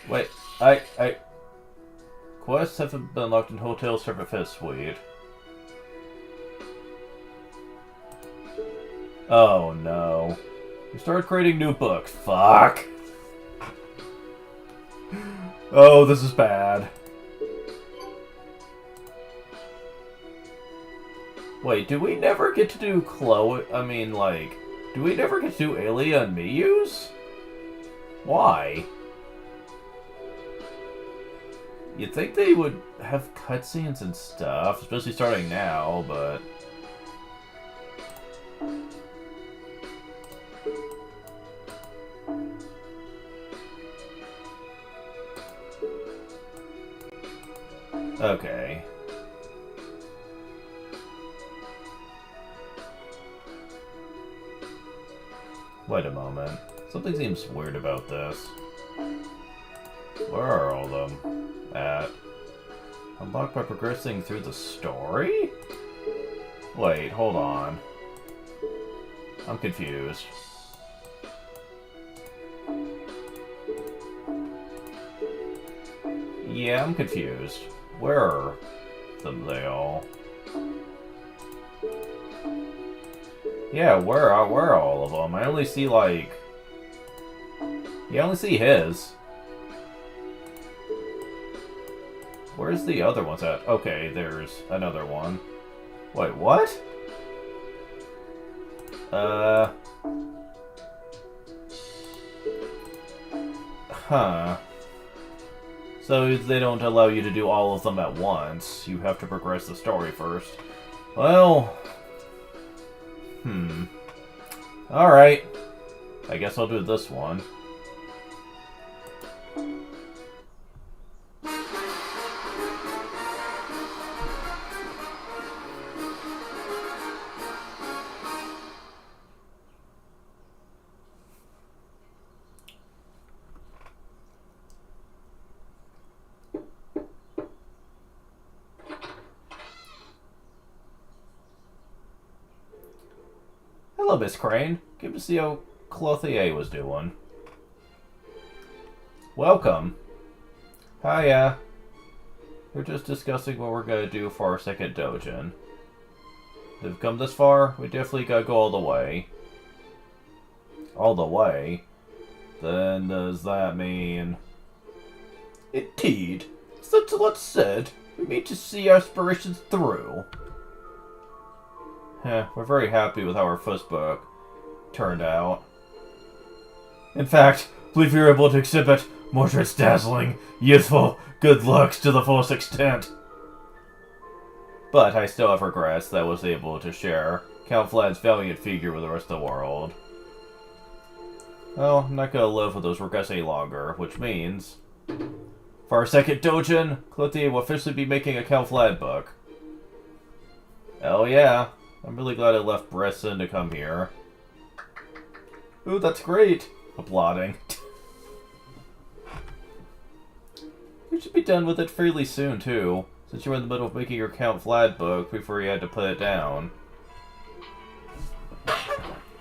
Wait, quests haven't been unlocked in Hotel Service Suite. Oh no. We started creating new books. Fuck. Oh, this is bad. Wait, do we never get to do Chloe? I mean, like, do we never get to do Aelia and Miyu's? Why? You'd think they would have cutscenes and stuff, especially starting now, but... Okay. Wait a moment. Something seems weird about this. Where are all of them at? Unlocked by progressing through the story? Wait, hold on. I'm confused. Yeah, I'm confused. Where are they all? Yeah, where are all of them? I only see, like... Yeah, I only see his. Where's the other ones at? Okay, there's another one. Wait, what? Huh. So they don't allow you to do all of them at once. You have to progress the story first. Well... Alright. I guess I'll do this one. Hello, Miss Crane. Good to see how Clothier was doing. Welcome. Hiya. We're just discussing what we're gonna do for our second doujin. We've come this far, we definitely gotta go all the way. All the way? Then does that mean... Indeed. Such a lot said. We mean to see our aspirations through. We're very happy with how our first book turned out. In fact, believe you're able to exhibit Mordred's dazzling, youthful good looks to the fullest extent. But I still have regrets that I was able to share Count Vlad's valiant figure with the rest of the world. Well, I'm not gonna live with those regrets any longer, which means... For our second doujin, Clothier will officially be making a Count Vlad book. Hell yeah. I'm really glad I left Bresson to come here. Ooh, that's great! Applauding. We should be done with it fairly soon, too, since you were in the middle of making your Count Vlad book before you had to put it down. Ah,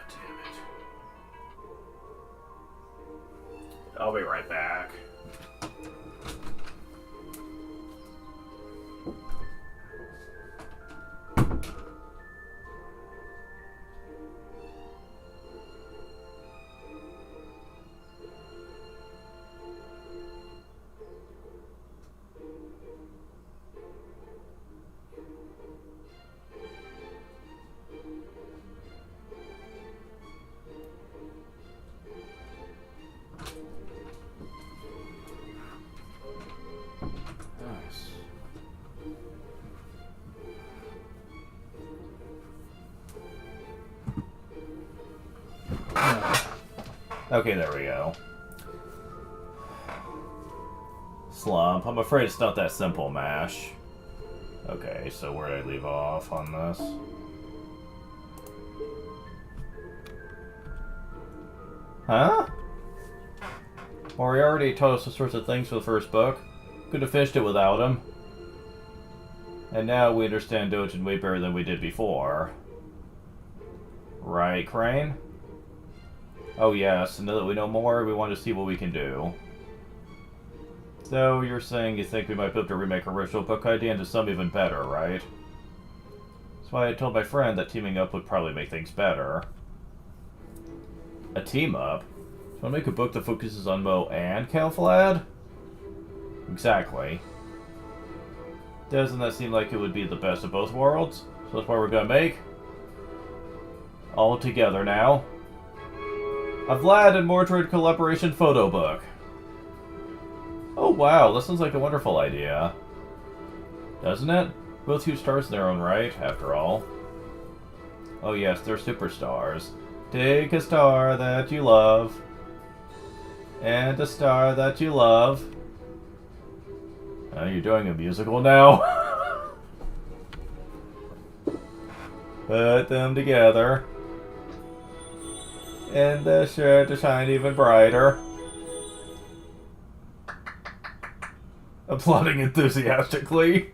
damn it. I'll be right back. Okay, there we go. Slump. I'm afraid it's not that simple, Mash. Okay, so where did I leave off on this? Huh? Moriarty taught us all sorts of things for the first book. Could have finished it without him. And now we understand Dojin way better than we did before. Right, Crane? Oh yes, and now that we know more, we want to see what we can do. So, you're saying you think we might be able to remake our original book idea into something even better, right? That's why I told my friend that teaming up would probably make things better. A team-up? Do you want to make a book that focuses on Mo and Calflad? Exactly. Doesn't that seem like it would be the best of both worlds? So that's what we're gonna make? All together now. A Vlad and Mordred collaboration photo book. Oh wow, that sounds like a wonderful idea. Doesn't it? Both huge stars in their own right, after all. Oh yes, they're superstars. Take a star that you love. And a star that you love. You're doing a musical now? Put them together. And the sure to shine even brighter. Applauding enthusiastically.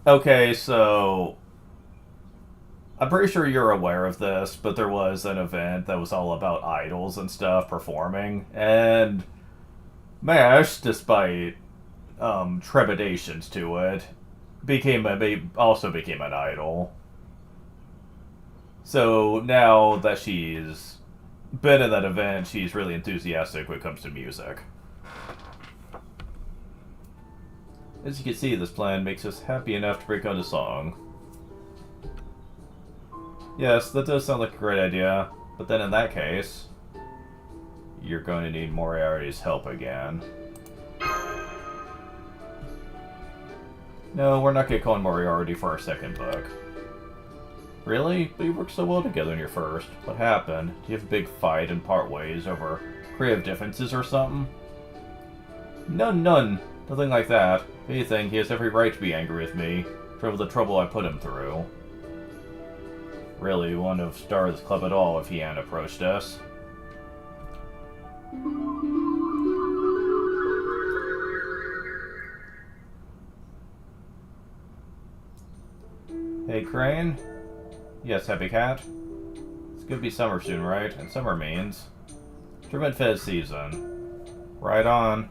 Okay, so... I'm pretty sure you're aware of this, but there was an event that was all about idols and stuff performing, and MASH, despite trepidations to it, also became an idol. So now that she's been in that event, she's really enthusiastic when it comes to music. As you can see, this plan makes us happy enough to break out a song. Yes, that does sound like a great idea, but then in that case, you're going to need Moriarty's help again. No, we're not going to call on Moriarty for our second book. Really? But you worked so well together in your first. What happened? Do you have a big fight and part ways over creative differences or something? None. Nothing like that. If anything, he has every right to be angry with me for all the trouble I put him through. Really wouldn't have started this club at all if he hadn't approached us. Hey, Crane? Yes, Happy Cat? It's gonna be summer soon, right? And summer means Tournament Fez season. Right on.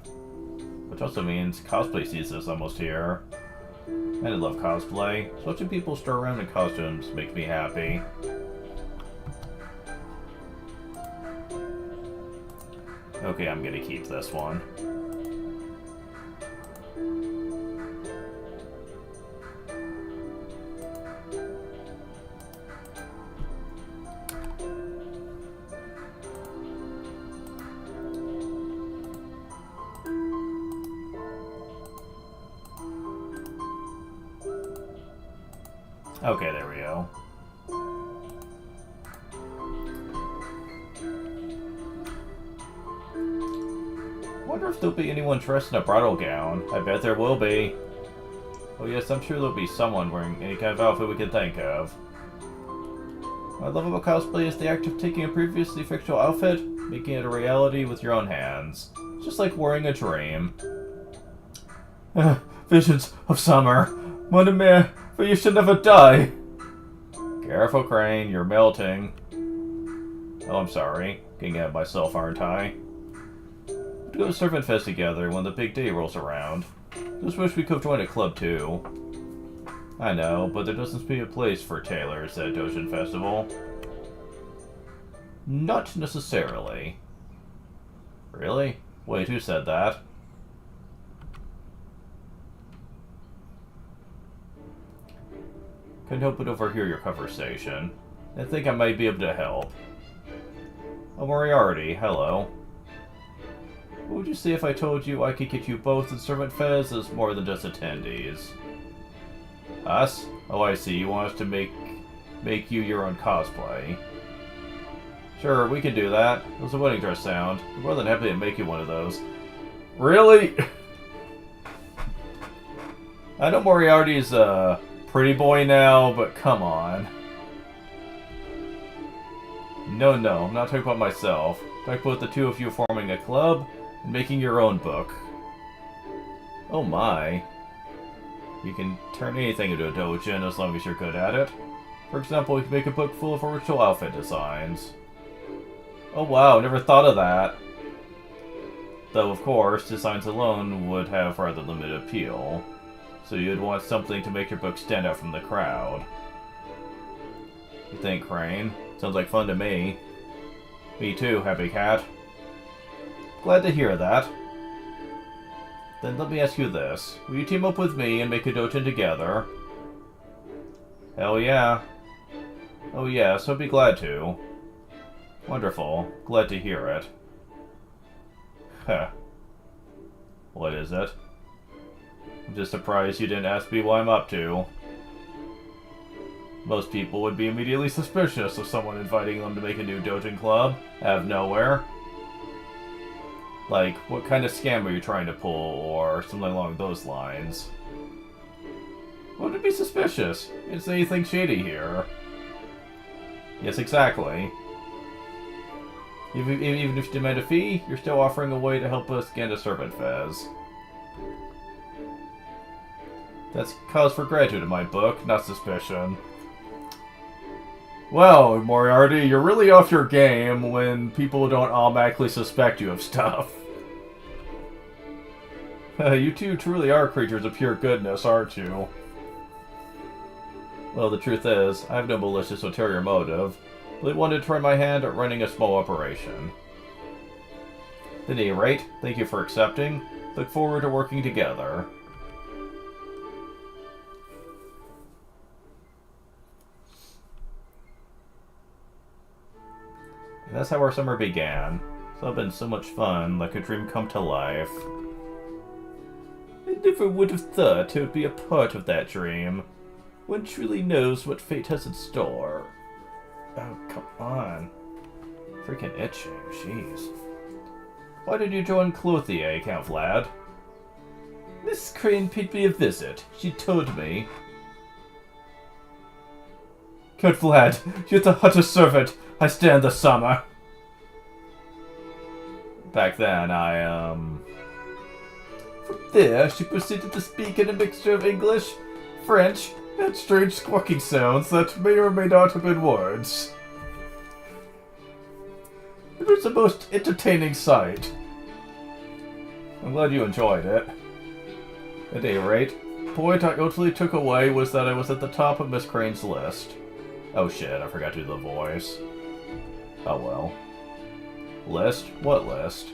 Which also means cosplay season is almost here. I love cosplay. So watching people stir around in costumes makes me happy. Okay, I'm gonna keep this one. Okay, there we go. Wonder if there'll be anyone dressed in a bridal gown. I bet there will be. Oh yes, I'm sure there'll be someone wearing any kind of outfit we can think of. What I love about cosplay is the act of taking a previously fictional outfit, making it a reality with your own hands. It's just like wearing a dream. Visions of summer. Mon ami, but you should never die. Careful, Crane, you're melting. Oh, I'm sorry. Getting ahead of myself, aren't I? To go to Servant Fest together when the big day rolls around. Just wish we could join a club too. I know, but there doesn't seem to be a place for tailors at Dojin Festival. Not necessarily. Really? Wait, who said that? Couldn't help but overhear your conversation. I think I might be able to help. Oh, Moriarty, hello. What would you say if I told you I could get you both in Servant Fez as more than just attendees? Us? Oh, I see. You want us to make you your own cosplay. Sure, we can do that. It was a wedding dress sound. I'm more than happy to make you one of those. Really? I know Moriarty's a pretty boy now, but come on. No, I'm not talking about myself. I'm talking about the two of you forming a club and making your own book. Oh my. You can turn anything into a doujin as long as you're good at it. For example, you can make a book full of original outfit designs. Oh wow, never thought of that. Though, of course, designs alone would have rather limited appeal. So you'd want something to make your book stand out from the crowd. You think, Crane? Sounds like fun to me. Me too, Happy Cat. Glad to hear that. Then let me ask you this. Will you team up with me and make a doujin together? Hell yeah. Oh yes, I'd be glad to. Wonderful. Glad to hear it. Huh. What is it? I'm just surprised you didn't ask me what I'm up to. Most people would be immediately suspicious of someone inviting them to make a new doujin club out of nowhere. Like, what kind of scam are you trying to pull, or something along those lines? What would be suspicious? Is anything shady here? Yes, exactly. Even if you demand a fee, you're still offering a way to help us get a servant fez. That's cause for gratitude in my book, not suspicion. Well, Moriarty, you're really off your game when people don't automatically suspect you of stuff. You two truly are creatures of pure goodness, aren't you? Well, the truth is, I have no malicious ulterior motive. I wanted to try my hand at running a small operation. At any rate, thank you for accepting. Look forward to working together. And that's how our summer began. It's all been so much fun, like a dream come to life. I never would have thought I would be a part of that dream. One truly knows what fate has in store. Oh, come on. Freaking itching, jeez. Why did you join Clothier, Count Vlad? Miss Crane paid me a visit. She told me. Count Vlad, you're the hottest servant I stand the summer. Back then, From there, she proceeded to speak in a mixture of English, French, and strange squawking sounds that may or may not have been words. It was a most entertaining sight. I'm glad you enjoyed it. At any rate, the point I ultimately took away was that I was at the top of Miss Crane's list. Oh shit, I forgot to do the voice. Oh well. List? What list?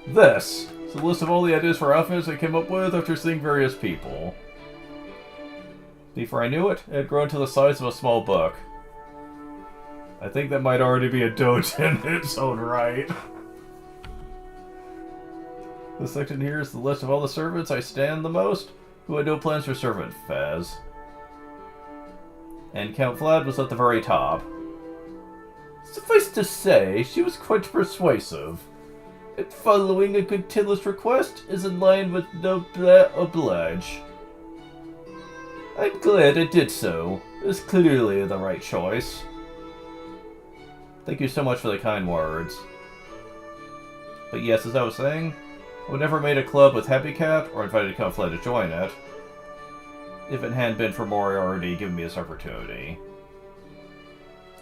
This! It's a list of all the ideas for outfits I came up with after seeing various people. Before I knew it, it had grown to the size of a small book. I think that might already be a doujin in its own right. This section here is the list of all the servants I stand the most, who had no plans for servant fez. And Count Vlad was at the very top. Suffice to say, she was quite persuasive. And following a Quintilla's request is in line with noble oblige. I'm glad I did so. It was clearly the right choice. Thank you so much for the kind words. But yes, as I was saying, I would never made a club with Happy Cat or invited Count Vlad to join it, if it hadn't been for Moriarty giving me this opportunity.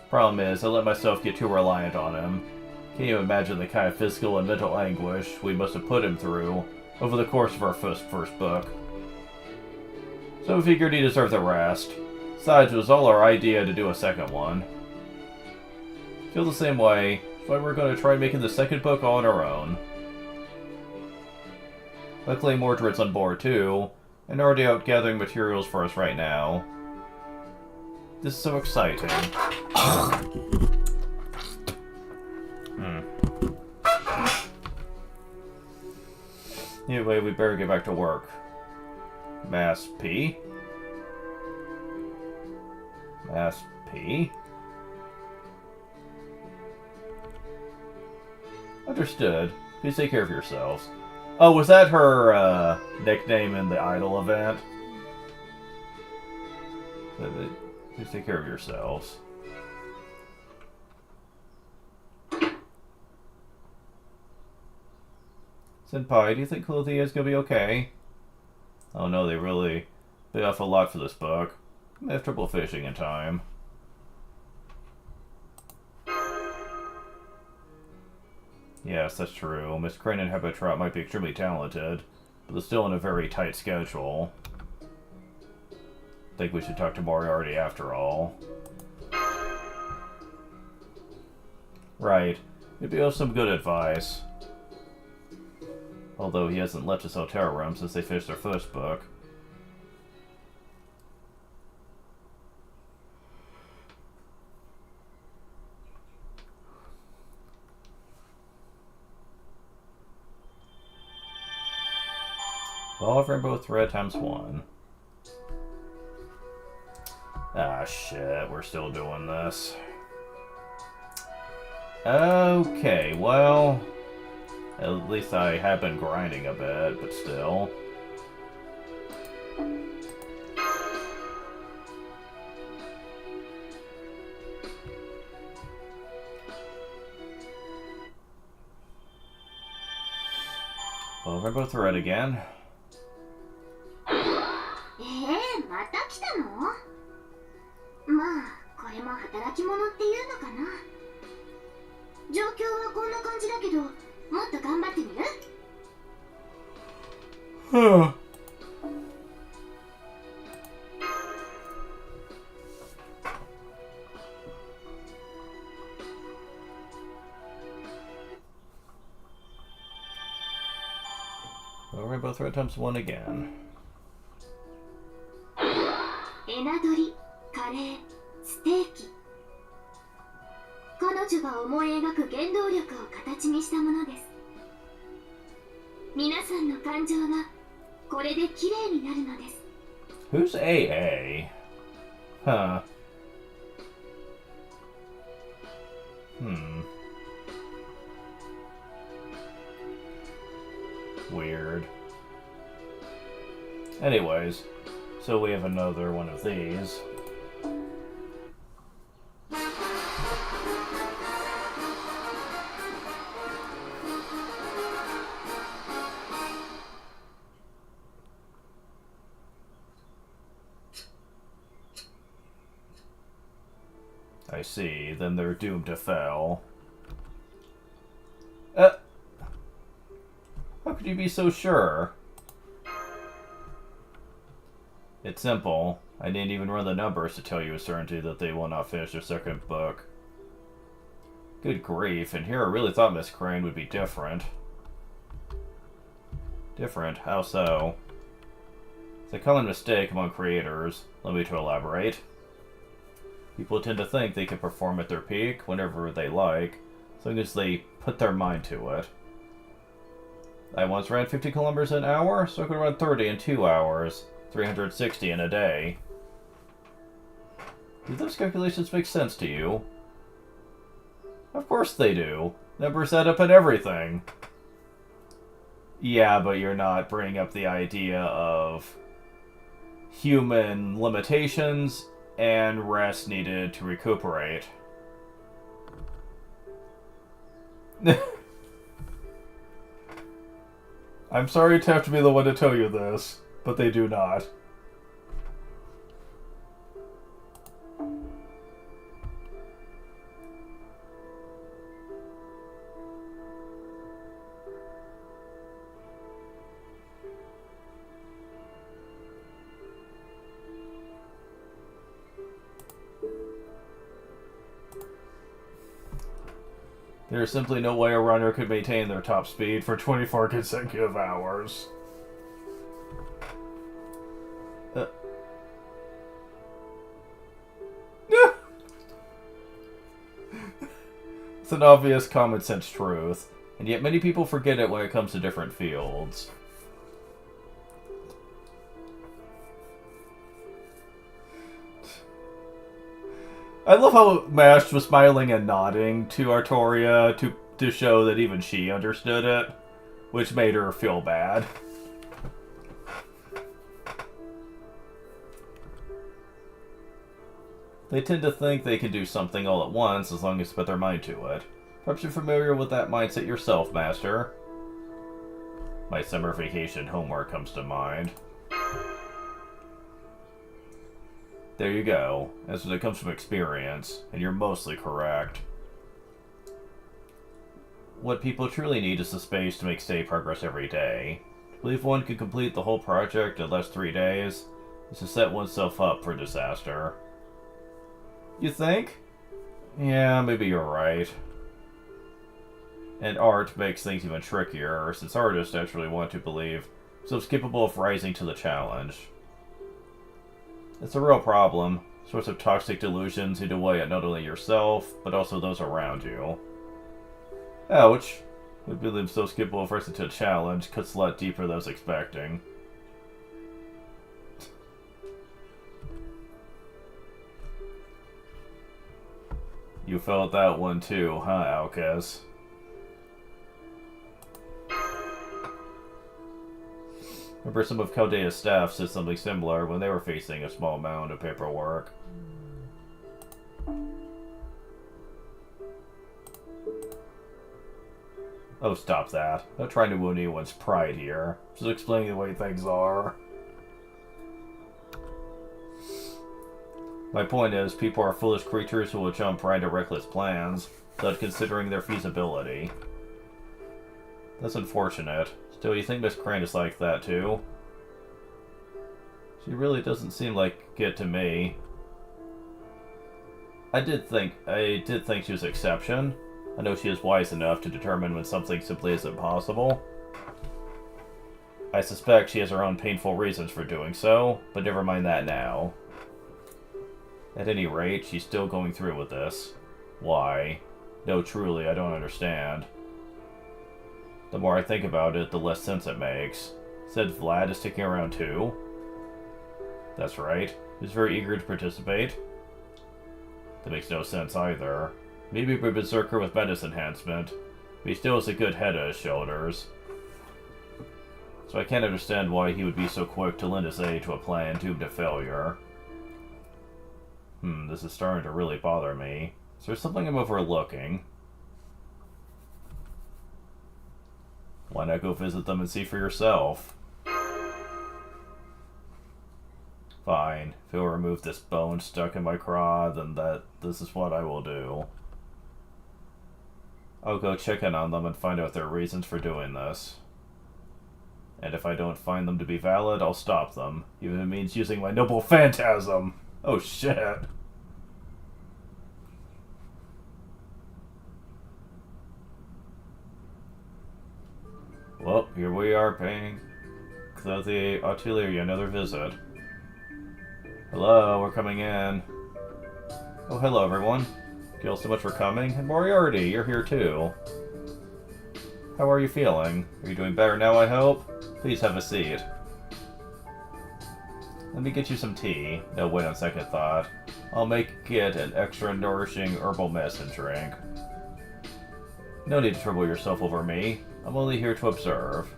Problem is, I let myself get too reliant on him. Can't you imagine the kind of physical and mental anguish we must have put him through over the course of our first book. So we figured he deserved the rest. Besides, it was all our idea to do a second one. Feel the same way, so we're going to try making the second book all on our own. Luckily Mordred's on board too, and already out gathering materials for us right now. This is so exciting. Anyway, we better get back to work. Mass P? Mass P? Understood. Please take care of yourselves. Oh, was that her nickname in the Idol event? Please take care of yourselves. Senpai, do you think Clothier is gonna be okay? Oh no, they really bit off a lot for this book. I have trouble finishing in time. Yes, that's true. Miss Crane and Habitrot might be extremely talented, but they're still in a very tight schedule. I think we should talk to Moriarty after all. Right. Maybe he'll have some good advice. Although he hasn't left his hotel room since they finished their first book. Ball of Rainbow Thread times 1. Ah, shit. We're still doing this. Okay, well... At least I have been grinding a bit, but still. Well, Rainbow Thread again. また来たの？まあ、これも働き者っていうのかな。状況はこんな感じだけど、もっと頑張ってみる？Well, Rainbow Thread times 1 again. エナドリ、カレー、ステーキ。彼女が思い描く原動力を形にしたものです。皆さんの感情がこれで綺麗になるのです。Who's AA? Huh. Weird. Anyways, so we have another one of these. I see, then they're doomed to fail. How could you be so sure? It's simple. I didn't even run the numbers to tell you with certainty that they will not finish their second book. Good grief, and here I really thought Miss Crane would be different. Different? How so? It's a common mistake among creators. Let me to elaborate. People tend to think they can perform at their peak whenever they like, as long as they put their mind to it. I once ran 50 kilometers an hour, so I could run 30 in 2 hours, 360 in a day. Do those calculations make sense to you? Of course they do. Numbers add up and everything. Yeah, but you're not bringing up the idea of human limitations and rest needed to recuperate. I'm sorry to have to be the one to tell you this, but they do not. There is simply no way a runner could maintain their top speed for 24 consecutive hours. It's an obvious common sense truth, and yet many people forget it when it comes to different fields. I love how Mash was smiling and nodding to Artoria to to show that even she understood it, which made her feel bad. They tend to think they can do something all at once as long as they put their mind to it. Perhaps you're familiar with that mindset yourself, Master. My summer vacation homework comes to mind. There you go. That's when it comes from experience, and you're mostly correct. What people truly need is the space to make steady progress every day. To believe one can complete the whole project in less 3 days is to set oneself up for disaster. You think? Yeah, maybe you're right. And art makes things even trickier, since artists naturally want to believe themselves capable of rising to the challenge. It's a real problem. Sorts of toxic delusions eat away at not only yourself, but also those around you. Ouch. Who believe themselves capable of rising to a challenge cuts a lot deeper than I was expecting. You felt that one too, huh, Alkes? Remember some of Caldea's staff said something similar when they were facing a small amount of paperwork. Oh, stop that. Not trying to wound anyone's pride here. Just explaining the way things are. My point is, people are foolish creatures who will jump right into reckless plans, without considering their feasibility. That's unfortunate. Still, you think Miss Crane is like that, too? She really doesn't seem like it to me. I did think she was an exception. I know she is wise enough to determine when something simply isn't possible. I suspect she has her own painful reasons for doing so, but never mind that now. At any rate, she's still going through with this. Why? No, truly, I don't understand. The more I think about it, the less sense it makes. Said Vlad is sticking around too? That's right. He's very eager to participate. That makes no sense either. Maybe a berserker with medicine enhancement, but he still has a good head on his shoulders. So I can't understand why he would be so quick to lend his aid to a plan doomed to failure. This is starting to really bother me. Is there something I'm overlooking? Why not go visit them and see for yourself? Fine. If he'll remove this bone stuck in my craw, then this is what I will do. I'll go check in on them and find out their reasons for doing this. And if I don't find them to be valid, I'll stop them, even if it means using my noble phantasm. Oh shit. Well, here we are paying the artillery another visit. Hello, we're coming in. Oh, hello everyone. Thank you all so much for coming. And Moriarty, you're here too. How are you feeling? Are you doing better now, I hope? Please have a seat. Let me get you some tea. No, wait on second thought. I'll make it an extra nourishing herbal medicine drink. No need to trouble yourself over me. I'm only here to observe.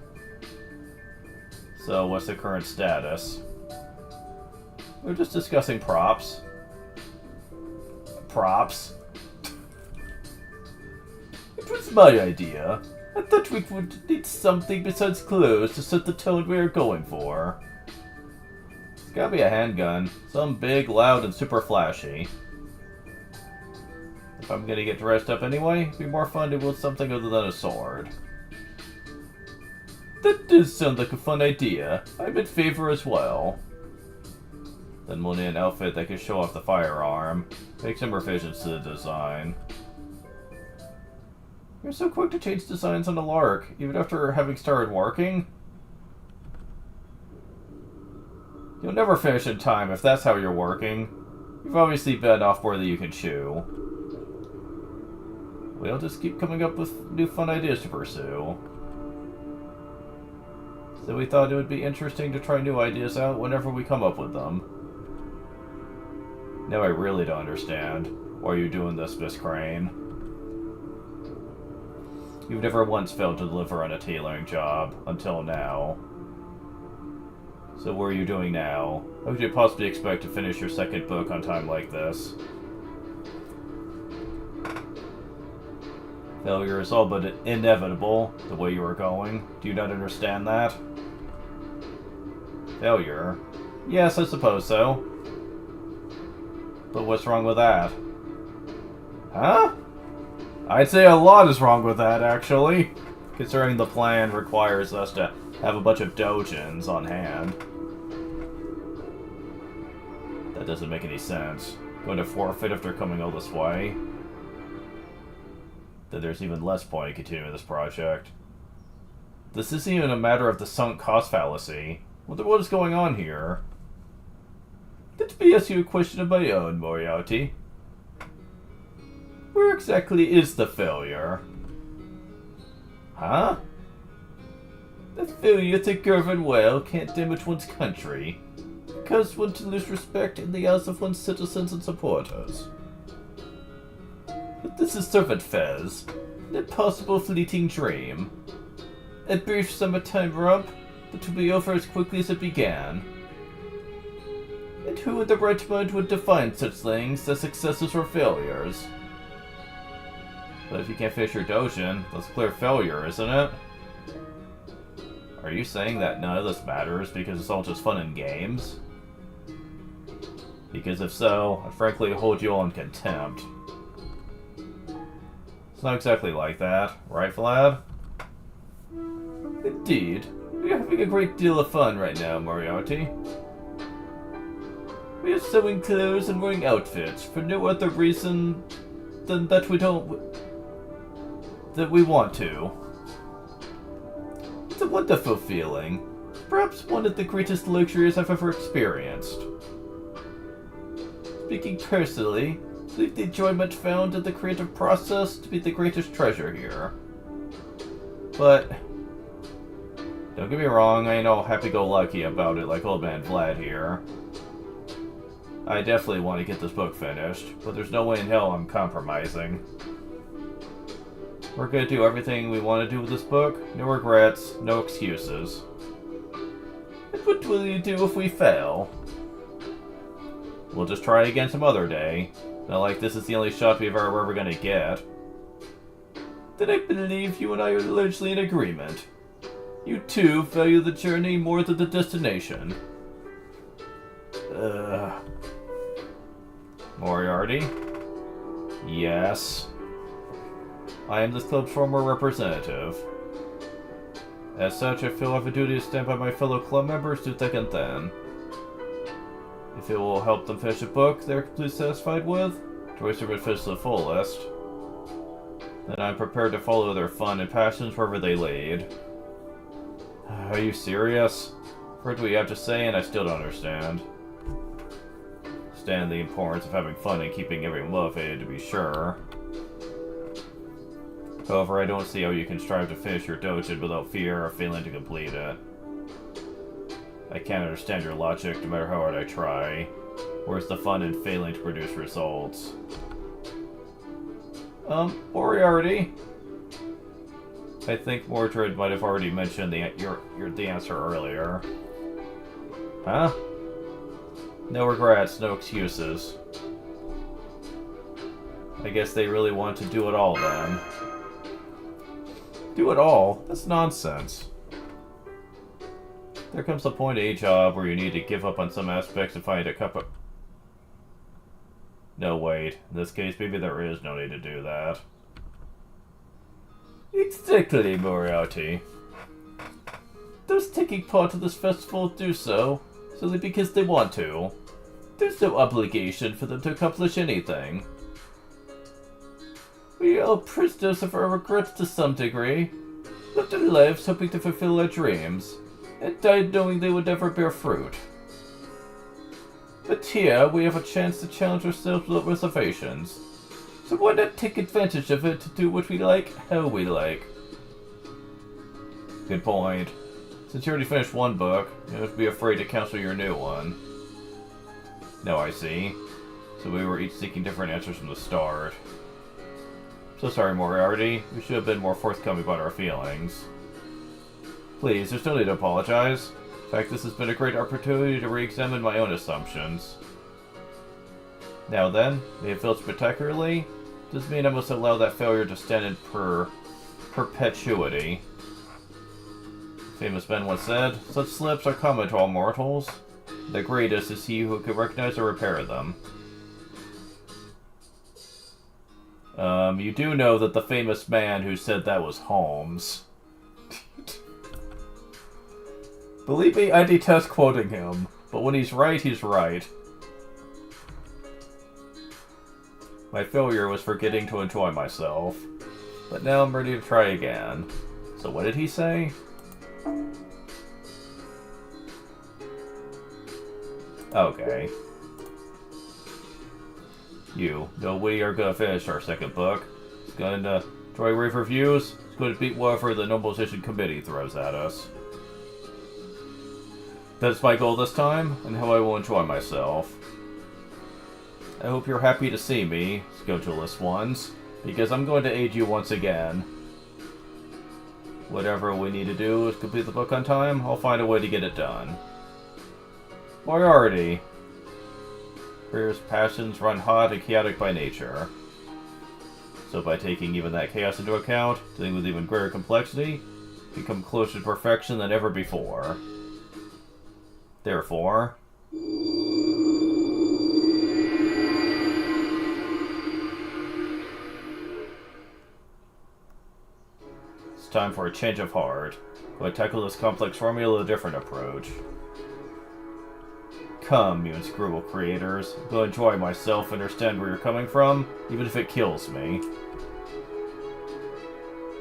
So, what's the current status? We're just discussing props. Props? It was my idea. I thought we would need something besides clothes to set the tone we are going for. It's gotta be a handgun. Some big, loud, and super flashy. If I'm gonna get dressed up anyway, it'd be more fun to wield something other than a sword. That does sound like a fun idea. I'm in favor as well. Then we'll need an outfit that can show off the firearm. Make some revisions to the design. You're so quick to change designs on a lark, even after having started working? You'll never finish in time if that's how you're working. You've obviously been off more than you can chew. We'll just keep coming up with new fun ideas to pursue. So we thought it would be interesting to try new ideas out whenever we come up with them. Now I really don't understand. Why are you doing this, Miss Crane? You've never once failed to deliver on a tailoring job, until now. So what are you doing now? How could you possibly expect to finish your second book on time like this? Failure is all but inevitable, the way you are going. Do you not understand that? Failure? Yes, I suppose so. But what's wrong with that? Huh? I'd say a lot is wrong with that, actually. Considering the plan requires us to have a bunch of dojins on hand. That doesn't make any sense. Going to forfeit after coming all this way? Then there's even less point in continuing this project. This isn't even a matter of the sunk cost fallacy. What is going on here? Let me ask you a question of my own, Moriarty. Where exactly is the failure? Huh? The failure to govern well can't damage one's country, cause one to lose respect in the eyes of one's citizens and supporters. But this is Servant Fez, an impossible fleeting dream. A brief summertime romp, but will be over as quickly as it began. And who in the right mind would define such things as successes or failures? But if you can't finish your dojin, that's a clear failure, isn't it? Are you saying that none of this matters because it's all just fun and games? Because if so, I frankly hold you all in contempt. It's not exactly like that, right, Vlad? Indeed. We are having a great deal of fun right now, Moriarty. We are sewing clothes and wearing outfits for no other reason than that we want to. It's a wonderful feeling. Perhaps one of the greatest luxuries I've ever experienced. Speaking personally, I believe the enjoyment found in the creative process to be the greatest treasure here. But don't get me wrong, I ain't all happy-go-lucky about it like old man Vlad here. I definitely want to get this book finished, but there's no way in hell I'm compromising. We're gonna do everything we want to do with this book. No regrets, no excuses. And what will you do if we fail? We'll just try again some other day. Not like this is the only shot we're ever gonna get. Then I believe you and I are largely in agreement. You too value the journey more than the destination. Moriarty? Yes. I am this club's former representative. As such, I feel I have a duty to stand by my fellow club members through thick and thin. If it will help them finish a book they're completely satisfied with, to serve it to the fullest, then I'm prepared to follow their fun and passions wherever they lead. Are you serious? I've heard what you have to say and I still don't understand. Understand the importance of having fun and keeping everyone motivated, to be sure. However, I don't see how you can strive to finish your dojin without fear of failing to complete it. I can't understand your logic no matter how hard I try. Where's the fun in failing to produce results? Moriarty? I think Mordred might have already mentioned the answer earlier. Huh? No regrets, no excuses. I guess they really want to do it all then. Do it all? That's nonsense. There comes a point in a job where you need to give up on some aspects to find a cup of... No, wait. In this case, maybe there is no need to do that. Exactly, Moriarty. Those taking part in this festival do so, solely because they want to. There's no obligation for them to accomplish anything. We are all prisoners of our regrets to some degree, lived our lives hoping to fulfill our dreams, and died knowing they would never bear fruit. But here, we have a chance to challenge ourselves without reservations. So why not take advantage of it to do what we like, how we like? Good point. Since you already finished one book, you don't have to be afraid to cancel your new one. No, I see. So we were each seeking different answers from the start. So sorry, Moriarty. We should have been more forthcoming about our feelings. Please, there's no need to apologize. In fact, this has been a great opportunity to re-examine my own assumptions. Now then, may it fail spectacularly? Does mean I must allow that failure to stand in perpetuity. Famous man once said, such slips are common to all mortals. The greatest is he who can recognize or repair them. You do know that the famous man who said that was Holmes. Believe me, I detest quoting him, but when he's right, he's right. My failure was forgetting to enjoy myself, but now I'm ready to try again. So what did he say? Okay. You know we are gonna finish our second book. It's gonna try rave reviews. It's gonna beat whatever the Normalization Committee throws at us. That's my goal this time, and how I will enjoy myself. I hope you're happy to see me, scheduleless ones, because I'm going to aid you once again. Whatever we need to do is complete the book on time, I'll find a way to get it done. Moriarty. Career's passions run hot and chaotic by nature. So by taking even that chaos into account, dealing with even greater complexity, become closer to perfection than ever before. Therefore... it's time for a change of heart. Go and tackle this complex formula with a different approach. Come, you inscrutable creators. Go enjoy myself, understand where you're coming from, even if it kills me.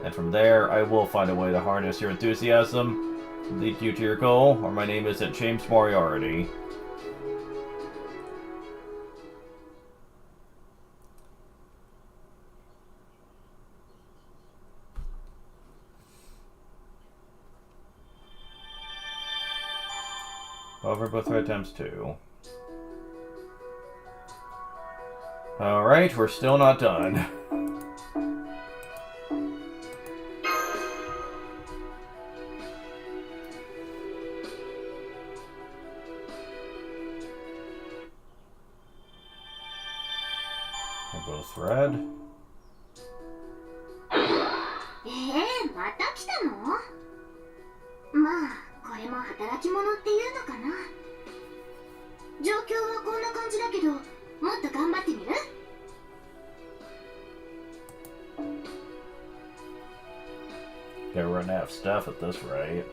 And from there, I will find a way to harness your enthusiasm, lead you to your goal, or my name isn't James Moriarty. However, both red times 2. Alright, we're still not done. We're both red. また来たの？まあ、これも働き者っていうのかな。状況はこんな感じだけど、もっと頑張ってみる？ Gonna run out of stuff at this rate.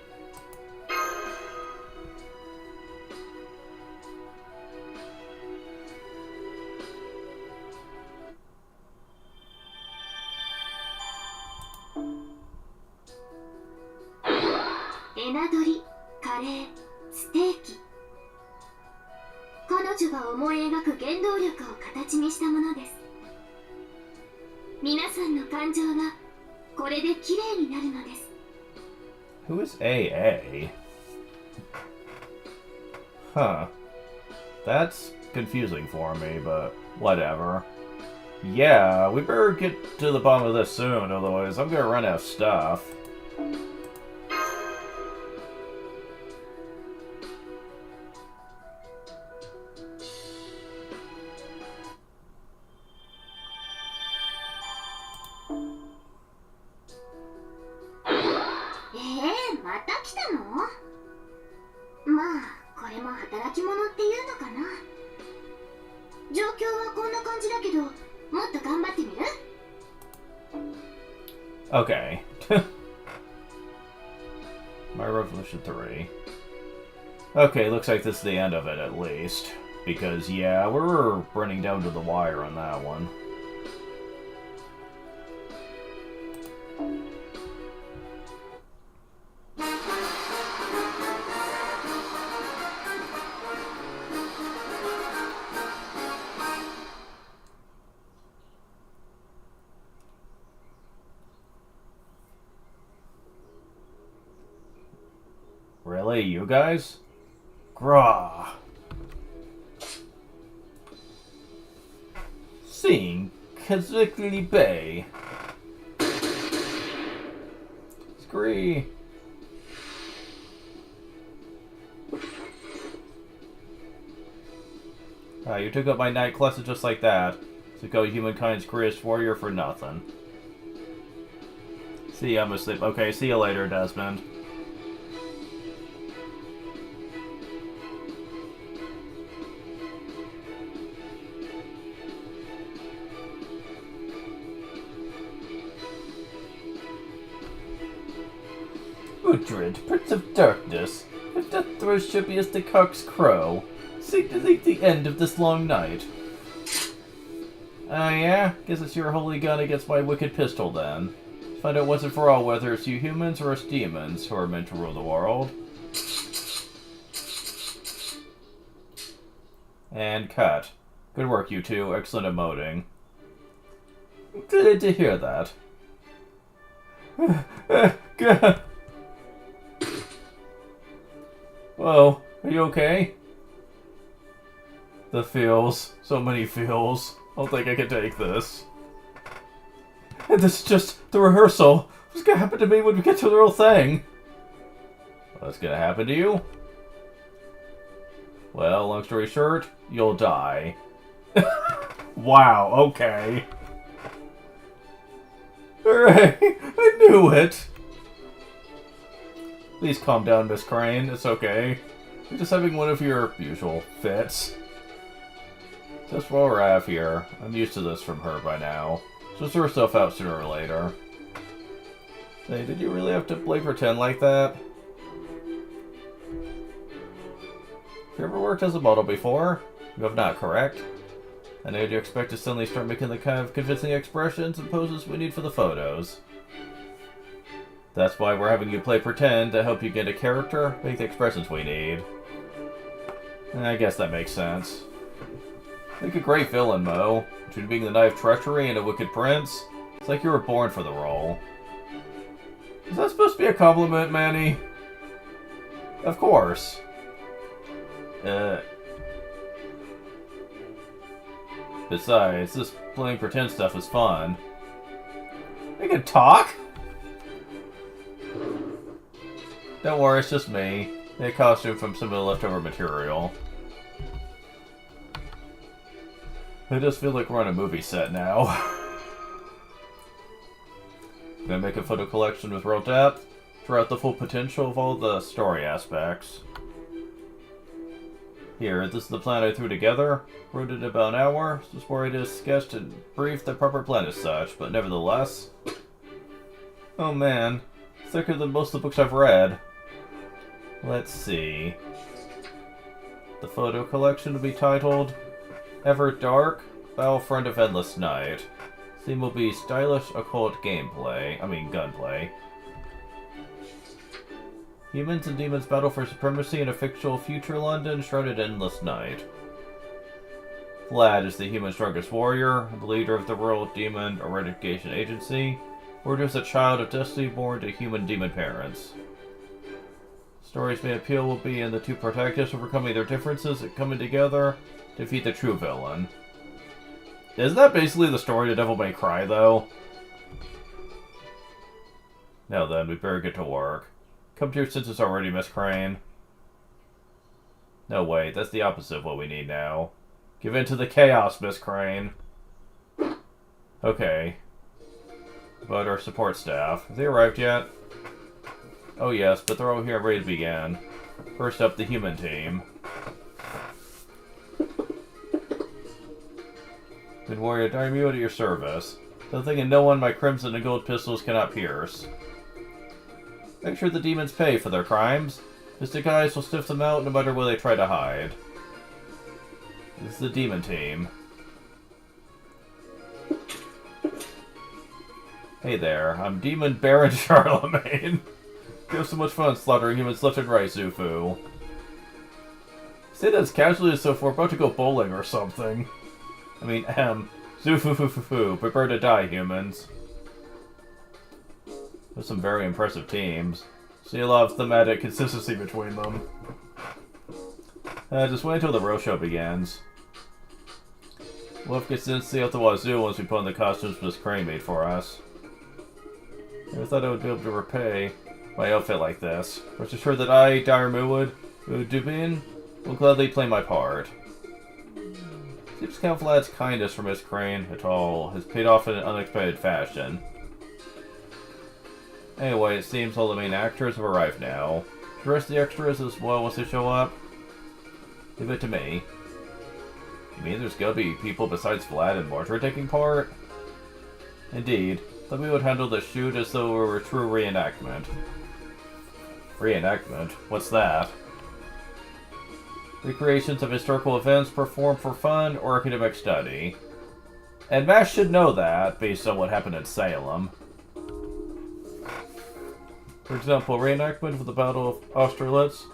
Enadori, カレー、ステーキ。彼女が思い描く原動力を形にしたものです。皆さんの感情がこれで綺麗になるのです。 Who is AA? Huh. That's confusing for me, but whatever. Yeah, we better get to the bottom of this soon, otherwise I'm gonna run out of stuff. Okay. My Revolution 3. Okay, looks like this is the end of it at least. Because, yeah, we're running down to the wire on that one. Really? You guys? Grah. Seeing Kazikli Bay. disagree. You took up my night classes just like that. To go humankind's greatest warrior for nothing. See, I'm asleep. Okay, see you later, Desmond. Uhtred, Prince of Darkness. If death throws should be as the cock's crow. Seek to seek the end of this long night. Yeah? Guess it's your holy gun against my wicked pistol, then. Find out once and for all whether it's you humans or us demons who are meant to rule the world. And cut. Good work, you two. Excellent emoting. Glad to hear that. Whoa, are you okay? The feels. So many feels. I don't think I can take this. And this is just the rehearsal. What's gonna happen to me when we get to the real thing? What's gonna happen to you? Well, long story short, you'll die. Wow, okay. Hooray! I knew it! Please calm down, Miss Crane. It's okay. You're just having one of your usual fits. Just while we're out here. I'm used to this from her by now. She'll sort herself out sooner or later. Hey, did you really have to play pretend like that? Have you ever worked as a model before? You have not, correct? And now do you expect to suddenly start making the kind of convincing expressions and poses we need for the photos? That's why we're having you play pretend to help you get a character, make the expressions we need. I guess that makes sense. Make a great villain, Mo. Between being the knight of treachery and a wicked prince, it's like you were born for the role. Is that supposed to be a compliment, Manny? Of course. Besides, this playing pretend stuff is fun. They can talk? Don't worry, it's just me. A costume from some of the leftover material. I just feel like we're on a movie set now. Gonna make a photo collection with real depth, draw out the full potential of all the story aspects. Here, this is the plan I threw together. Wrote it in about an hour. This is where I just sketched and briefed the proper plan as such, but nevertheless... Oh man, thicker than most of the books I've read. Let's see... The photo collection will be titled... Ever Dark, Battlefront of Endless Night. Theme will be stylish occult gunplay. Humans and demons battle for supremacy in a fictional future London shrouded in endless night. Vlad is the human's strongest warrior, the leader of the World Demon Eradication Agency. Word is a child of destiny born to human demon parents. Story's main appeal will be in the two protagonists overcoming their differences and coming together to defeat the true villain. Isn't that basically the story to Devil May Cry, though? Now then, we better get to work. Come to your senses already, Miss Crane. No, wait, that's the opposite of what we need now. Give in to the chaos, Miss Crane. Okay. About our support staff. Have they arrived yet? Oh yes, but they're all here ready to begin. First up, the human team. Good warrior, Daimyo at your service. Something and no one my crimson and gold pistols cannot pierce. Make sure the demons pay for their crimes. Mystic Eyes will sniff them out no matter where they try to hide. This is the demon team. Hey there, I'm Demon Baron Charlemagne. You have so much fun slaughtering humans left and right, Zufu. Say that as casually as if we're about to go bowling or something. I mean, Zufu-fu-fu-fu, prepare to die, humans. There's some very impressive teams. See a lot of thematic consistency between them. Just wait until the row show begins. Wolf gets in to see out the wazoo once we put on the costumes Miss Crane made for us. Never thought I would be able to repay my outfit like this. Rest assured that I, Dire Dubin, will gladly play my part. Seems Count Vlad's kindness for Miss Crane et al. Has paid off in an unexpected fashion. Anyway, it seems all the main actors have arrived now. The rest of the extras as well once they show up? Leave it to me. You mean there's gonna be people besides Vlad and Marjorie taking part? Indeed. Thought we would handle the shoot as though it were a true reenactment. Reenactment? What's that? Recreations of historical events performed for fun or academic study. And Mash should know that, based on what happened at Salem. For example, reenactment of the Battle of Austerlitz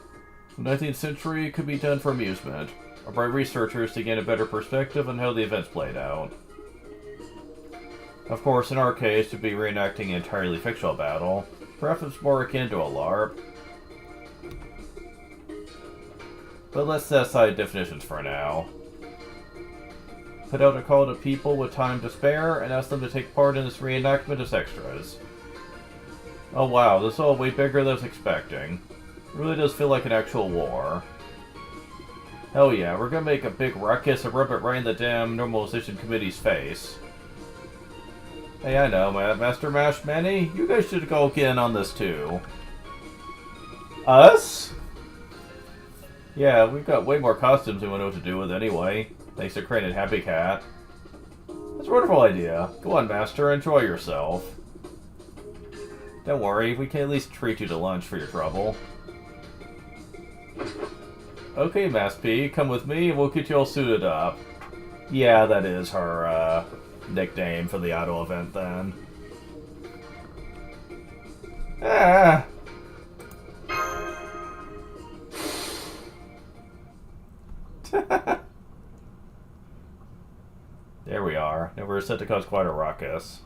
in the 19th century could be done for amusement, or by researchers to gain a better perspective on how the events played out. Of course, in our case, to be reenacting an entirely fictional battle, perhaps it's more akin to a LARP. But let's set aside definitions for now. Put out a call to people with time to spare and ask them to take part in this reenactment as extras. Oh wow, this is all way bigger than I was expecting. It really does feel like an actual war. Hell yeah, we're gonna make a big ruckus and rub it right in the damn Normalization Committee's face. Hey, I know, Master Mash Manny, you guys should go get in on this too. Us? Yeah, we've got way more costumes than we know what to do with anyway, thanks to Crane and Happy Cat. That's a wonderful idea. Go on, Master, enjoy yourself. Don't worry, we can at least treat you to lunch for your trouble. Okay, Mass P, come with me and we'll get you all suited up. Yeah, that is her, nickname for the auto event then. Ah! There we are. Now we're set to cause quite a ruckus.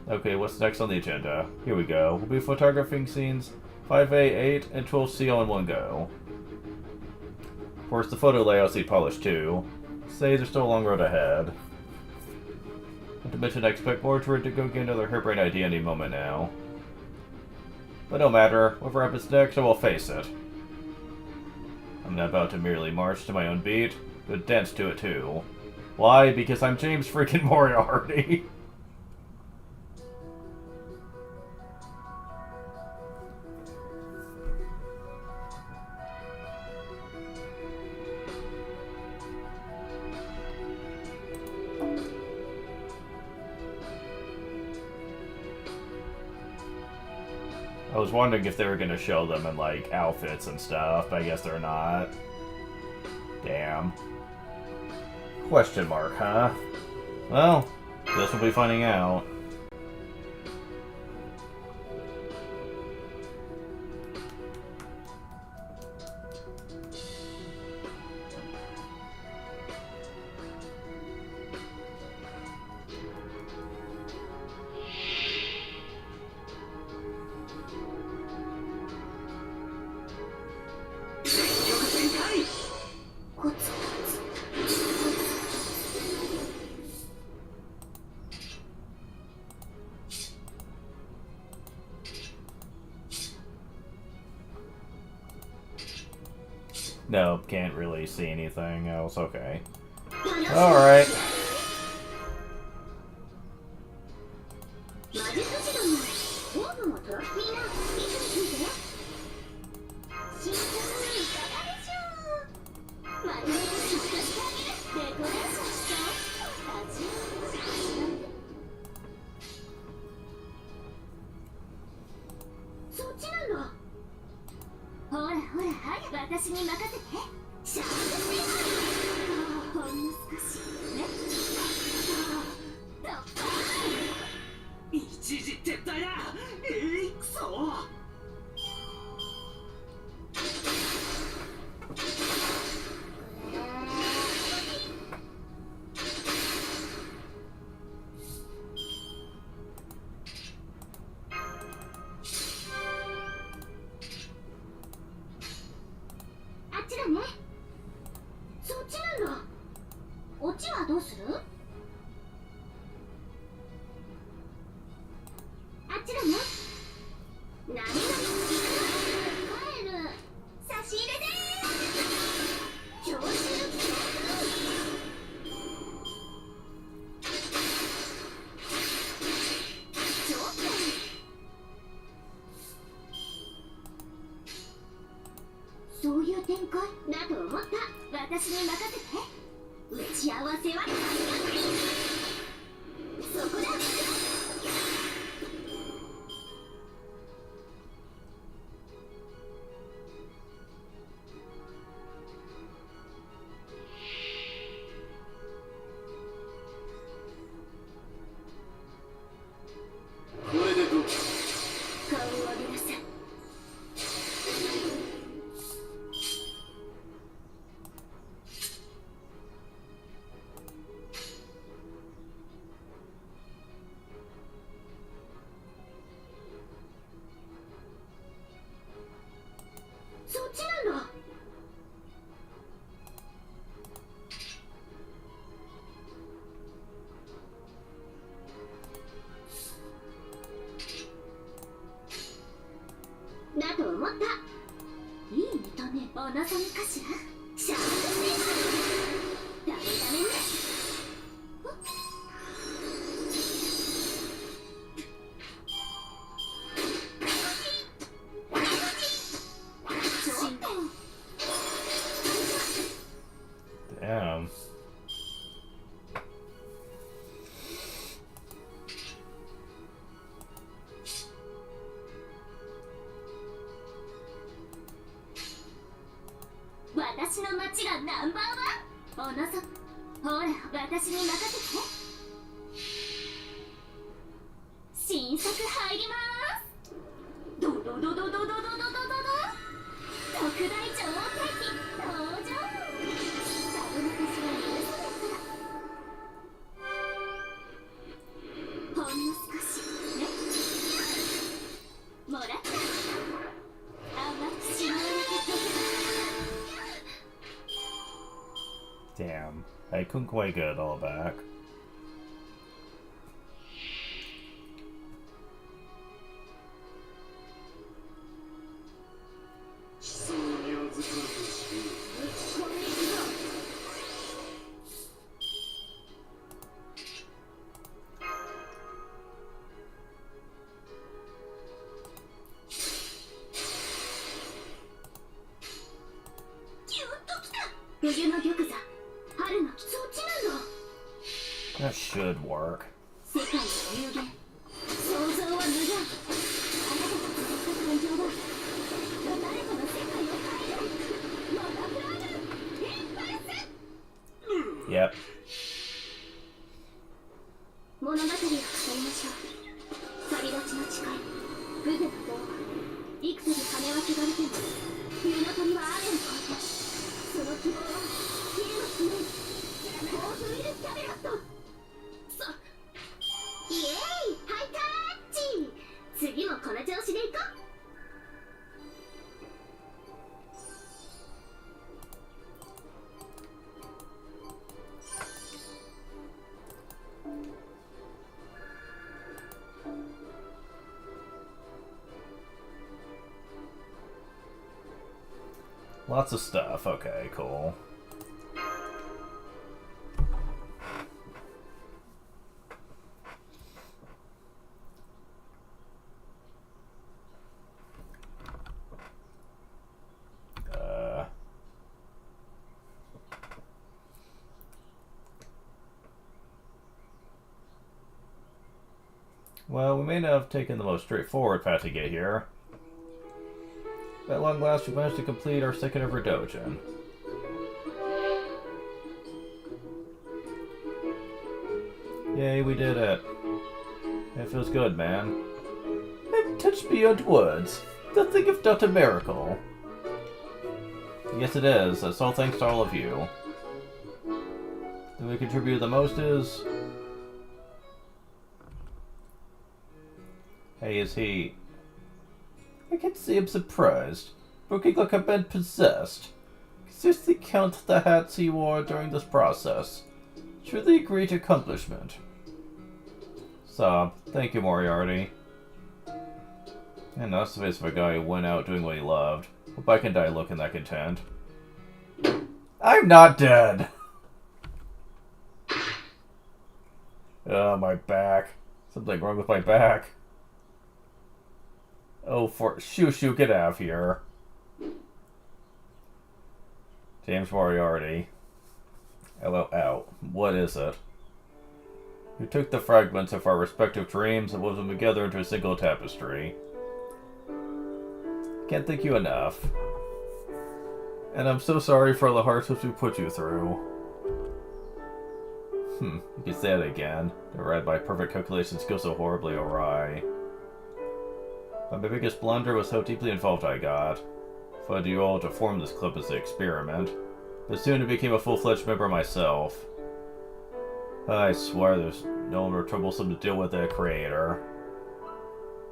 Okay, what's next on the agenda? Here we go. We'll be photographing scenes 5A, 8, and 12C all in one go. Of course, the photo layouts need polished too. Say there's still a long road ahead. Not to mention I expect Marjorie to go get another harebrained idea any moment now. But no matter, whatever happens next, I will face it. I'm not about to merely march to my own beat, but dance to it too. Why? Because I'm James freaking Moriarty. I was wondering if they were going to show them in, like, outfits and stuff, but I guess they're not. Damn. Question mark, huh? Well, guess we'll be finding out. Nope, can't really see anything else. Okay. Alright. に来いだと思った。私に任せて。打ち合わせはそこだ。これでどう？顔を上げなさい。そっちなんだ。だと思った。いい見た目。お望みかしら。シャープセーバー。ダメダメね。Damn. 私の町がナンバーワン。おのぞほら私に任せて。新作入ります。ドドドドドドドドドドド特大女王ケーキ登場。ダブル私は許さないから。ほんの少しね。もらった。甘くしまわれて特大。Damn. I couldn't quite get it all back. 地層に預かるとしよう。これ以上。キュンときた。冬の玉座。春の木。そっちなんだ。 That should work. 世界の有限。想像は無限。あなたが作った感情は誰かの世界を変える。モノクロームインパルス。 Yep. 物語を語りましょう。旅立ちの誓い。グゼの童話。幾度に羽は汚れても冬の鳥は雨を越えて。その希望は消えもしない。コーズウィル・キャメロット。イエーイハイタッチ。次もこの調子でいこう。Lots of stuff. Okay, cool. Well, we may not have taken the most straightforward path to get here. At long last, we managed to complete our second ever doujin. Yay, we did it. It feels good, man. I'm touched beyond words. Nothing if not a miracle. Yes, it is. That's all thanks to all of you. The we contributed the most is... Hey, is he... I can't say I'm surprised. Looking like I've been possessed. Seriously count the hats he wore during this process. Truly a great accomplishment. So, thank you, Moriarty. And that's the face of a guy who went out doing what he loved. Hope I can die looking that content. I'm not dead! My back. Something wrong with my back. Oh, for shoo, get out of here. James Moriarty. LOL. What is it? We took the fragments of our respective dreams and wove them together into a single tapestry. Can't thank you enough. And I'm so sorry for all the hardships we put you through. You can say it again. The read by perfect calculations go so horribly awry. But my biggest blunder was how deeply involved I got. I wanted you all to form this club as an experiment. But soon it became a full-fledged member myself. I swear there's no more troublesome to deal with than a creator.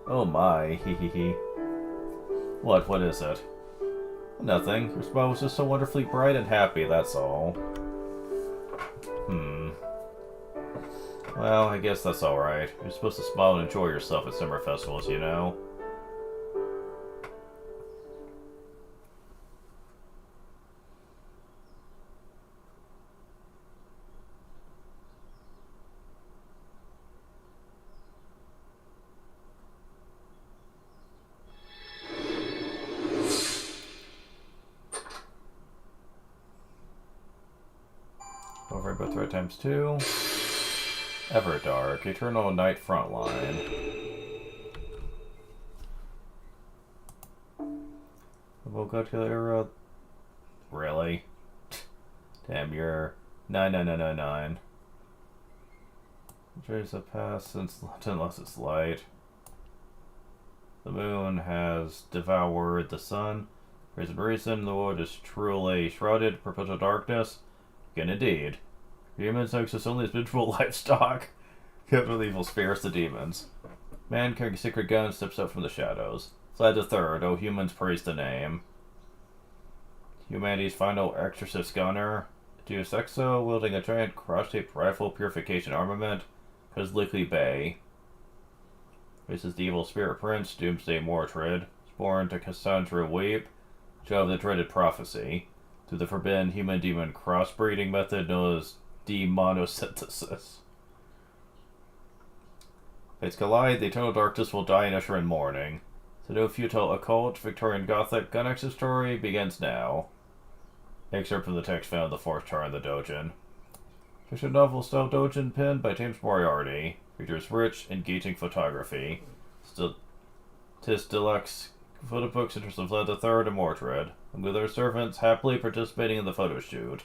Oh my, hee. What is it? Nothing. Your smile was just so wonderfully bright and happy, that's all. Well, I guess that's alright. You're supposed to smile and enjoy yourself at summer festivals, you know? Over Birthright times 2. Everdark, Eternal Night Frontline. We'll go to the era. Really? Damn, you're 99999. Days have passed since London lost its light. The moon has devoured the sun. For some reason, the world is truly shrouded in perpetual darkness. Again, indeed. Humans exist only as vengeful livestock. Capital evil spares the demons. Man carrying a sacred gun steps out from the shadows. Slide the third, oh humans praise the name. Humanity's final exorcist gunner. Deus Exo, wielding a giant cross-shaped rifle purification armament. Kozlikli Bay. Faces the evil spirit prince, Doomsday Mordred. Born to Cassandra Weep. Job of the dreaded prophecy. Through the forbidden human-demon crossbreeding method known as demonosynthesis. Fates collide, the eternal darkness will die and usher in mourning. The no futile occult Victorian Gothic gun action story begins now. Excerpt from the text found in the fourth chart in the Dojin. Fiction novel style Dojin penned by James Moriarty. Features rich, engaging photography. Tis deluxe photo books interest of Vlad III and Mordred, and with their servants happily participating in the photo shoot.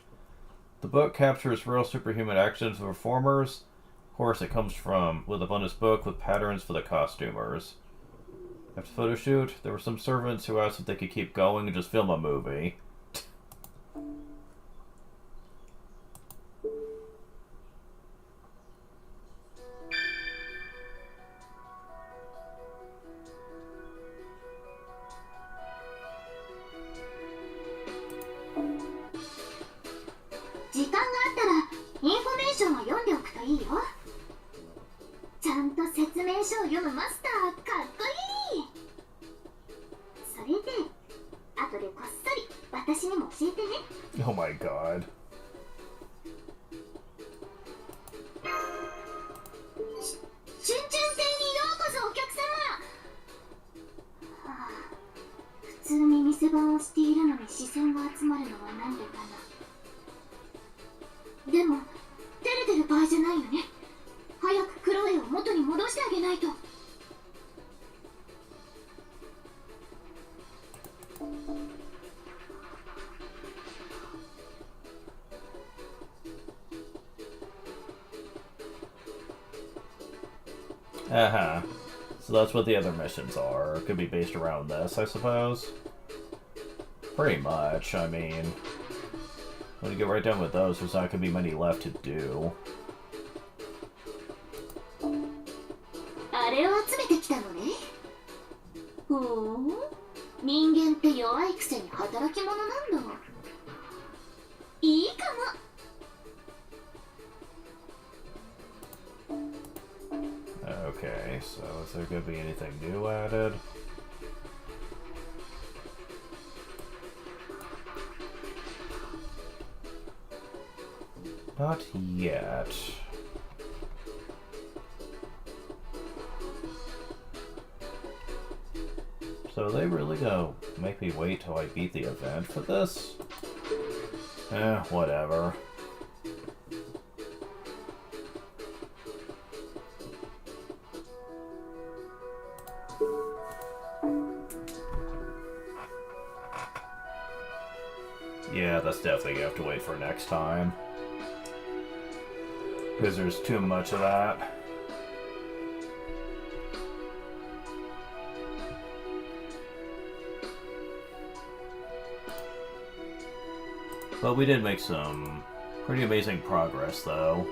The book captures real superhuman actions of performers. Of course, it comes from with a bonus book with patterns for the costumers. After the photo shoot, there were some servants who asked if they could keep going and just film a movie. Oh my god. So that's what the other missions are. It could be based around this, I suppose. Pretty much, I mean. When you get right down with those, there's not going to be many left to do. Okay, so is there going to be anything new added? Not yet. So are they really gonna make me wait till I beat the event for this? Whatever. Yeah, that's definitely gonna have to wait for next time. Because there's too much of that. But we did make some pretty amazing progress, though.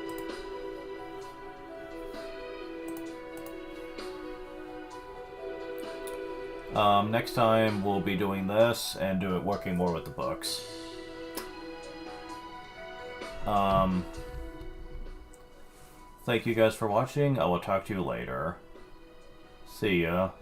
Next time we'll be doing this and working more with the books. Thank you guys for watching. I will talk to you later. See ya.